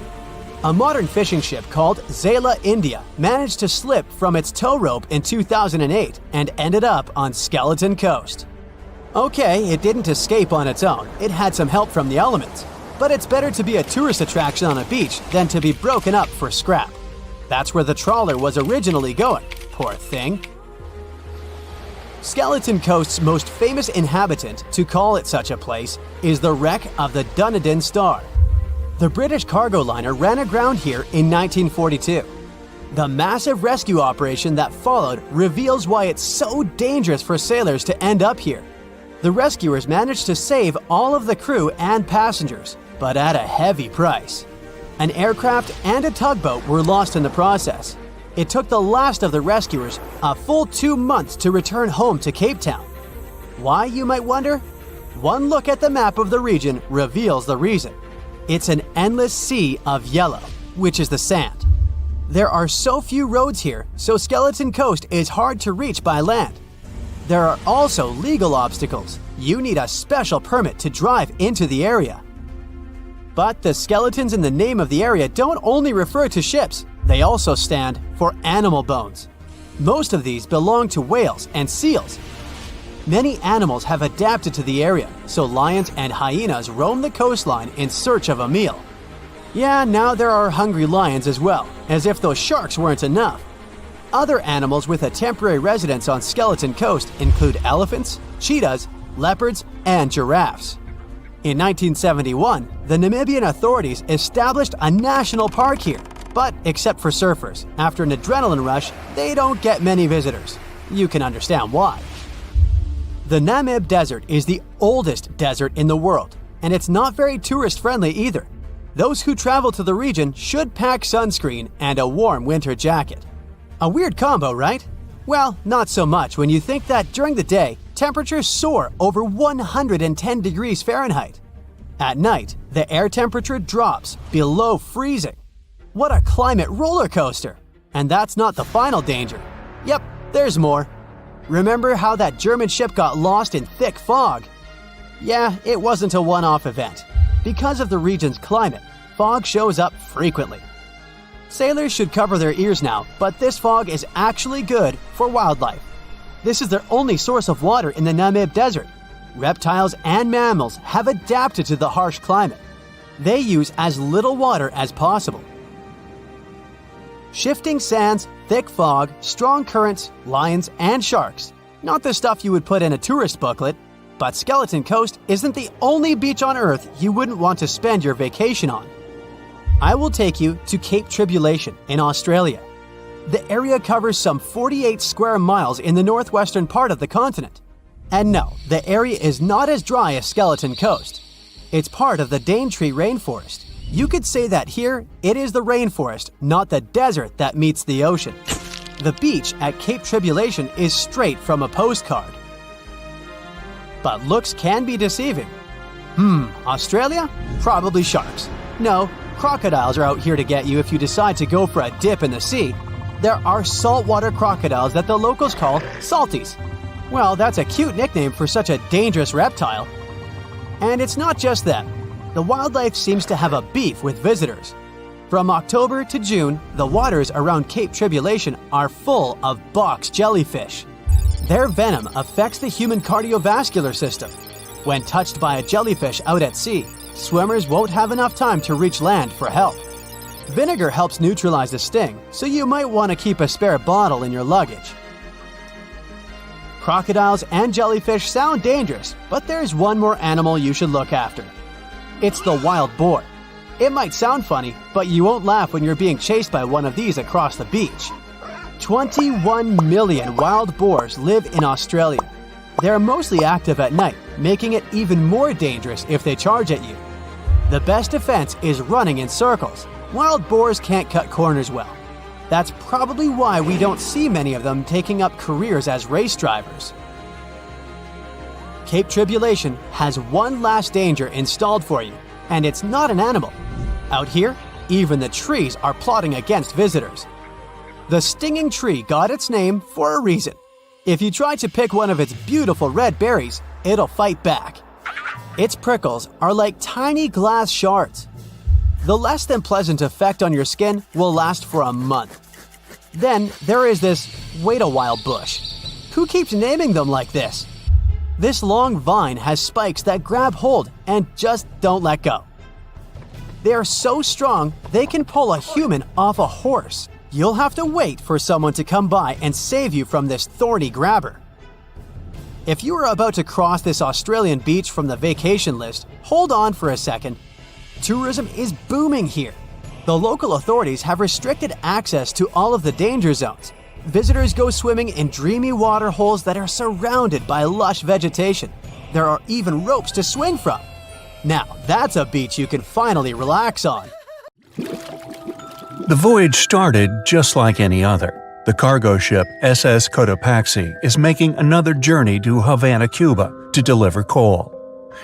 A modern fishing ship called Zela India managed to slip from its tow rope in 2008 and ended up on Skeleton Coast. Okay, it didn't escape on its own, it had some help from the elements. But it's better to be a tourist attraction on a beach than to be broken up for scrap. That's where the trawler was originally going, poor thing. Skeleton Coast's most famous inhabitant, to call it such a place, is the wreck of the Dunedin Star. The British cargo liner ran aground here in 1942. The massive rescue operation that followed reveals why it's so dangerous for sailors to end up here. The rescuers managed to save all of the crew and passengers, but at a heavy price. An aircraft and a tugboat were lost in the process. It took the last of the rescuers a full 2 months to return home to Cape Town. Why, you might wonder? One look at the map of the region reveals the reason. It's an endless sea of yellow, which is the sand. There are so few roads here, so Skeleton Coast is hard to reach by land. There are also legal obstacles. You need a special permit to drive into the area. But the skeletons in the name of the area don't only refer to ships, they also stand for animal bones. Most of these belong to whales and seals. Many animals have adapted to the area, so lions and hyenas roam the coastline in search of a meal. Yeah, now there are hungry lions as well, as if those sharks weren't enough. Other animals with a temporary residence on Skeleton Coast include elephants, cheetahs, leopards, and giraffes. In 1971, the Namibian authorities established a national park here, but except for surfers, after an adrenaline rush, they don't get many visitors. You can understand why. The Namib Desert is the oldest desert in the world, and it's not very tourist-friendly either. Those who travel to the region should pack sunscreen and a warm winter jacket. A weird combo, right? Well, not so much when you think that during the day, temperatures soar over 110 degrees Fahrenheit. At night, the air temperature drops below freezing. What a climate roller coaster! And that's not the final danger. Yep, there's more. Remember how that German ship got lost in thick fog? Yeah, it wasn't a one-off event. Because of the region's climate, fog shows up frequently. Sailors should cover their ears now, but this fog is actually good for wildlife. This is their only source of water in the Namib Desert. reptiles and mammals have adapted to the harsh climate. They use as little water as possible. Shifting sands, thick fog, strong currents, lions, and sharks. Not the stuff you would put in a tourist booklet, but Skeleton Coast isn't the only beach on Earth you wouldn't want to spend your vacation on. I will take you to Cape Tribulation in Australia. The area covers some 48 square miles in the northwestern part of the continent. And no, the area is not as dry as Skeleton Coast. It's part of the Daintree rainforest. You could say that here, it is the rainforest, not the desert that meets the ocean. The beach at Cape Tribulation is straight from a postcard. But looks can be deceiving. Australia? Probably sharks. No, crocodiles are out here to get you if you decide to go for a dip in the sea. There are saltwater crocodiles that the locals call salties. Well, that's a cute nickname for such a dangerous reptile. And it's not just them. The wildlife seems to have a beef with visitors. From October to June, the waters around Cape Tribulation are full of box jellyfish. Their venom affects the human cardiovascular system. When touched by a jellyfish out at sea, swimmers won't have enough time to reach land for help. Vinegar helps neutralize the sting, so you might want to keep a spare bottle in your luggage. Crocodiles and jellyfish sound dangerous, but there's one more animal you should look after. It's the wild boar. It might sound funny, but you won't laugh when you're being chased by one of these across the beach. 21 million wild boars live in Australia. They're mostly active at night, making it even more dangerous if they charge at you. The best defense is running in circles. Wild boars can't cut corners well. That's probably why we don't see many of them taking up careers as race drivers. Cape Tribulation has one last danger installed for you, and it's not an animal. Out here, even the trees are plotting against visitors. The stinging tree got its name for a reason. If you try to pick one of its beautiful red berries, it'll fight back. Its prickles are like tiny glass shards. The less than pleasant effect on your skin will last for a month. Then there is this wait a while bush. Who keeps naming them like this? This long vine has spikes that grab hold and just don't let go. They are so strong they can pull a human off a horse. You'll have to wait for someone to come by and save you from this thorny grabber. If you are about to cross this Australian beach from the vacation list, hold on for a second. Tourism is booming here. The local authorities have restricted access to all of the danger zones. Visitors go swimming in dreamy water holes that are surrounded by lush vegetation. There are even ropes to swing from. Now, that's a beach you can finally relax on. The voyage started just like any other. The cargo ship SS Cotopaxi is making another journey to Havana, Cuba to deliver coal.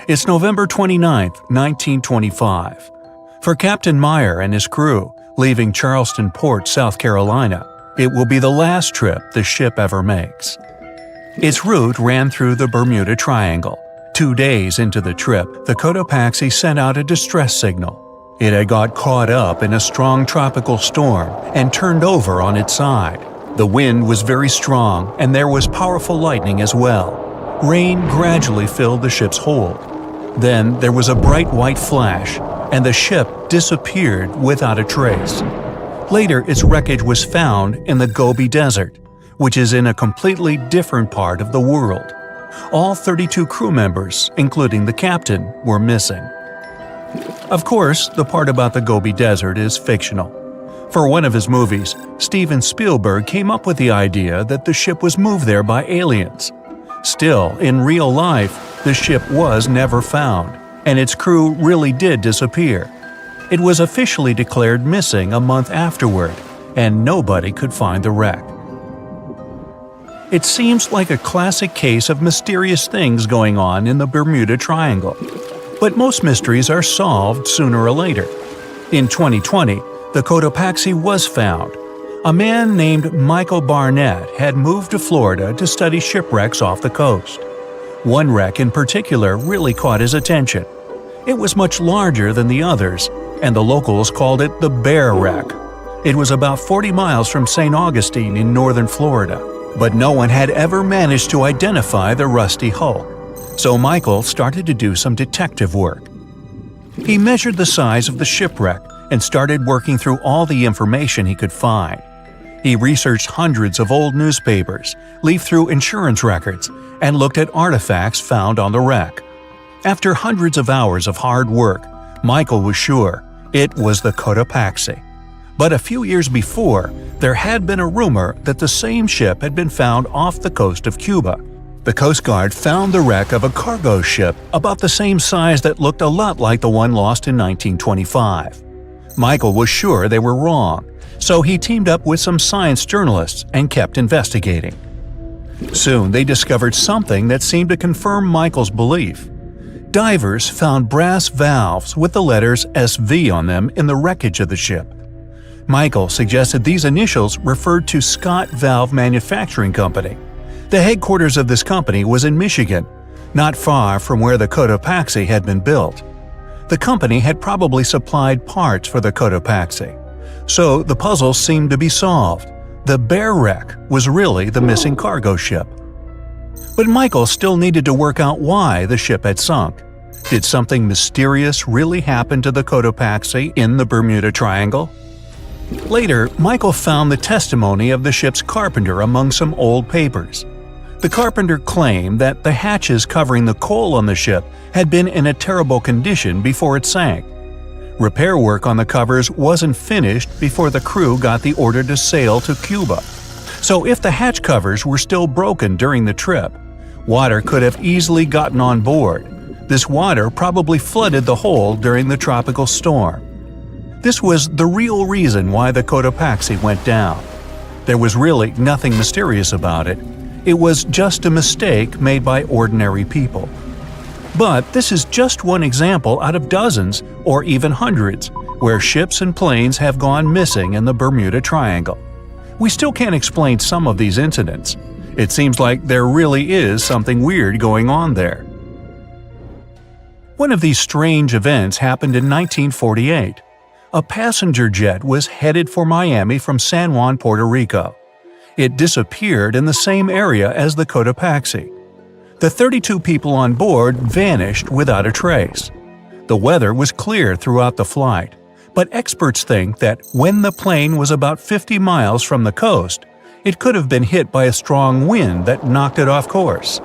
It's November 29, 1925. For Captain Meyer and his crew, leaving Charleston Port, South Carolina, it will be the last trip the ship ever makes. Its route ran through the Bermuda Triangle. 2 days into the trip, the Cotopaxi sent out a distress signal. It had got caught up in a strong tropical storm and turned over on its side. The wind was very strong and there was powerful lightning as well. Rain gradually filled the ship's hold. Then there was a bright white flash, and the ship disappeared without a trace. Later, its wreckage was found in the Gobi Desert, which is in a completely different part of the world. All 32 crew members, including the captain, were missing. Of course, the part about the Gobi Desert is fictional. For one of his movies, Steven Spielberg came up with the idea that the ship was moved there by aliens. Still, in real life, the ship was never found, and its crew really did disappear. It was officially declared missing a month afterward, and nobody could find the wreck. It seems like a classic case of mysterious things going on in the Bermuda Triangle. But most mysteries are solved sooner or later. In 2020, the Cotopaxi was found. A man named Michael Barnett had moved to Florida to study shipwrecks off the coast. One wreck in particular really caught his attention. It was much larger than the others, and the locals called it the Bear Wreck. It was about 40 miles from St. Augustine in northern Florida, but no one had ever managed to identify the rusty hull. So Michael started to do some detective work. He measured the size of the shipwreck and started working through all the information he could find. He researched hundreds of old newspapers, leafed through insurance records, and looked at artifacts found on the wreck. After hundreds of hours of hard work, Michael was sure it was the Cotopaxi. But a few years before, there had been a rumor that the same ship had been found off the coast of Cuba. The Coast Guard found the wreck of a cargo ship about the same size that looked a lot like the one lost in 1925. Michael was sure they were wrong, so he teamed up with some science journalists and kept investigating. Soon they discovered something that seemed to confirm Michael's belief. Divers found brass valves with the letters SV on them in the wreckage of the ship. Michael suggested these initials referred to Scott Valve Manufacturing Company. The headquarters of this company was in Michigan, not far from where the Cotopaxi had been built. The company had probably supplied parts for the Cotopaxi. So the puzzle seemed to be solved. The Bear wreck was really the missing cargo ship. But Michael still needed to work out why the ship had sunk. Did something mysterious really happen to the Cotopaxi in the Bermuda Triangle? Later, Michael found the testimony of the ship's carpenter among some old papers. The carpenter claimed that the hatches covering the coal on the ship had been in a terrible condition before it sank. Repair work on the covers wasn't finished before the crew got the order to sail to Cuba. So if the hatch covers were still broken during the trip, water could have easily gotten on board. This water probably flooded the hold during the tropical storm. This was the real reason why the Cotopaxi went down. There was really nothing mysterious about it. It was just a mistake made by ordinary people. But this is just one example out of dozens, or even hundreds, where ships and planes have gone missing in the Bermuda Triangle. We still can't explain some of these incidents. It seems like there really is something weird going on there. One of these strange events happened in 1948. A passenger jet was headed for Miami from San Juan, Puerto Rico. It disappeared in the same area as the Cotopaxi. The 32 people on board vanished without a trace. The weather was clear throughout the flight, but experts think that when the plane was about 50 miles from the coast, it could have been hit by a strong wind that knocked it off course.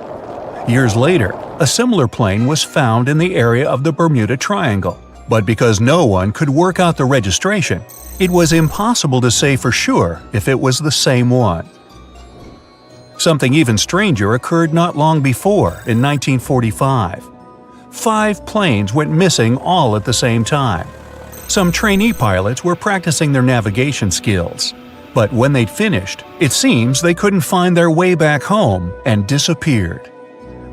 Years later, a similar plane was found in the area of the Bermuda Triangle, but because no one could work out the registration, it was impossible to say for sure if it was the same one. Something even stranger occurred not long before, in 1945. 5 planes went missing all at the same time. Some trainee pilots were practicing their navigation skills, but when they'd finished, it seems they couldn't find their way back home and disappeared.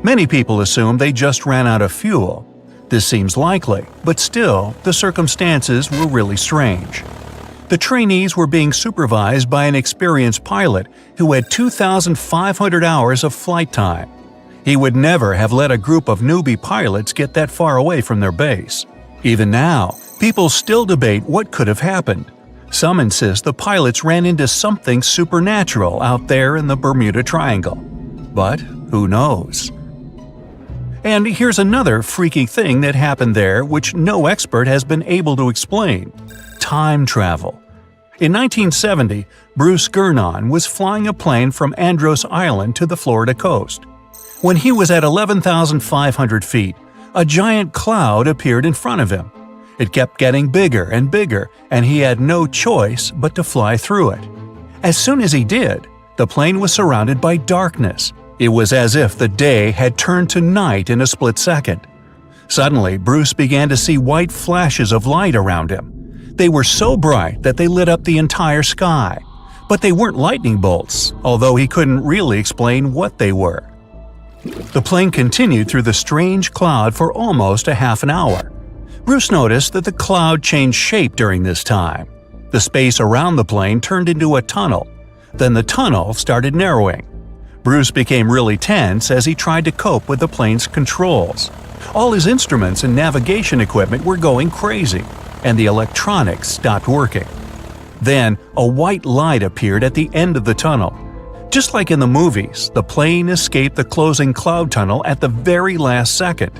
Many people assume they just ran out of fuel. This seems likely, but still, the circumstances were really strange. The trainees were being supervised by an experienced pilot who had 2,500 hours of flight time. He would never have let a group of newbie pilots get that far away from their base. Even now, people still debate what could have happened. Some insist the pilots ran into something supernatural out there in the Bermuda Triangle. But who knows? And here's another freaky thing that happened there which no expert has been able to explain: time travel. In 1970, Bruce Gurnon was flying a plane from Andros Island to the Florida coast. When he was at 11,500 feet, a giant cloud appeared in front of him. It kept getting bigger and bigger, and he had no choice but to fly through it. As soon as he did, the plane was surrounded by darkness. It was as if the day had turned to night in a split second. Suddenly, Bruce began to see white flashes of light around him. They were so bright that they lit up the entire sky. But they weren't lightning bolts, although he couldn't really explain what they were. The plane continued through the strange cloud for almost a half an hour. Bruce noticed that the cloud changed shape during this time. The space around the plane turned into a tunnel. Then the tunnel started narrowing. Bruce became really tense as he tried to cope with the plane's controls. All his instruments and navigation equipment were going crazy, and the electronics stopped working. Then, a white light appeared at the end of the tunnel. Just like in the movies, the plane escaped the closing cloud tunnel at the very last second.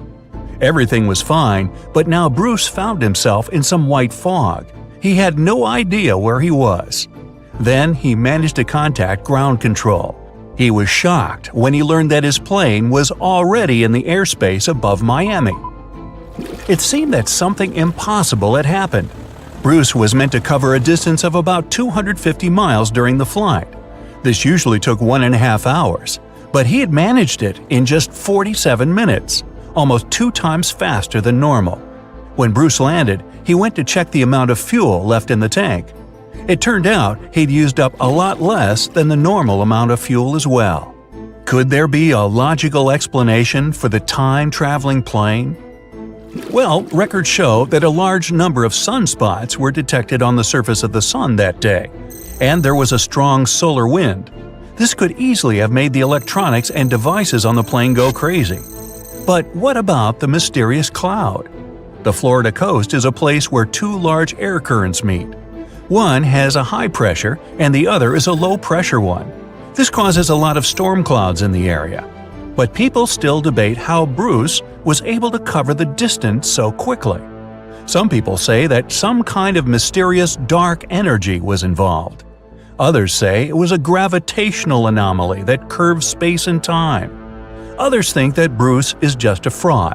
Everything was fine, but now Bruce found himself in some white fog. He had no idea where he was. Then he managed to contact ground control. He was shocked when he learned that his plane was already in the airspace above Miami. It seemed that something impossible had happened. Bruce was meant to cover a distance of about 250 miles during the flight. This usually took 1.5 hours, but he had managed it in just 47 minutes, almost 2 times faster than normal. When Bruce landed, he went to check the amount of fuel left in the tank. It turned out he'd used up a lot less than the normal amount of fuel as well. Could there be a logical explanation for the time-traveling plane? Well, records show that a large number of sunspots were detected on the surface of the sun that day, and there was a strong solar wind. This could easily have made the electronics and devices on the plane go crazy. But what about the mysterious cloud? The Florida coast is a place where 2 large air currents meet. One has a high pressure and the other is a low pressure one. This causes a lot of storm clouds in the area. But people still debate how Bruce was able to cover the distance so quickly. Some people say that some kind of mysterious dark energy was involved. Others say it was a gravitational anomaly that curves space and time. Others think that Bruce is just a fraud.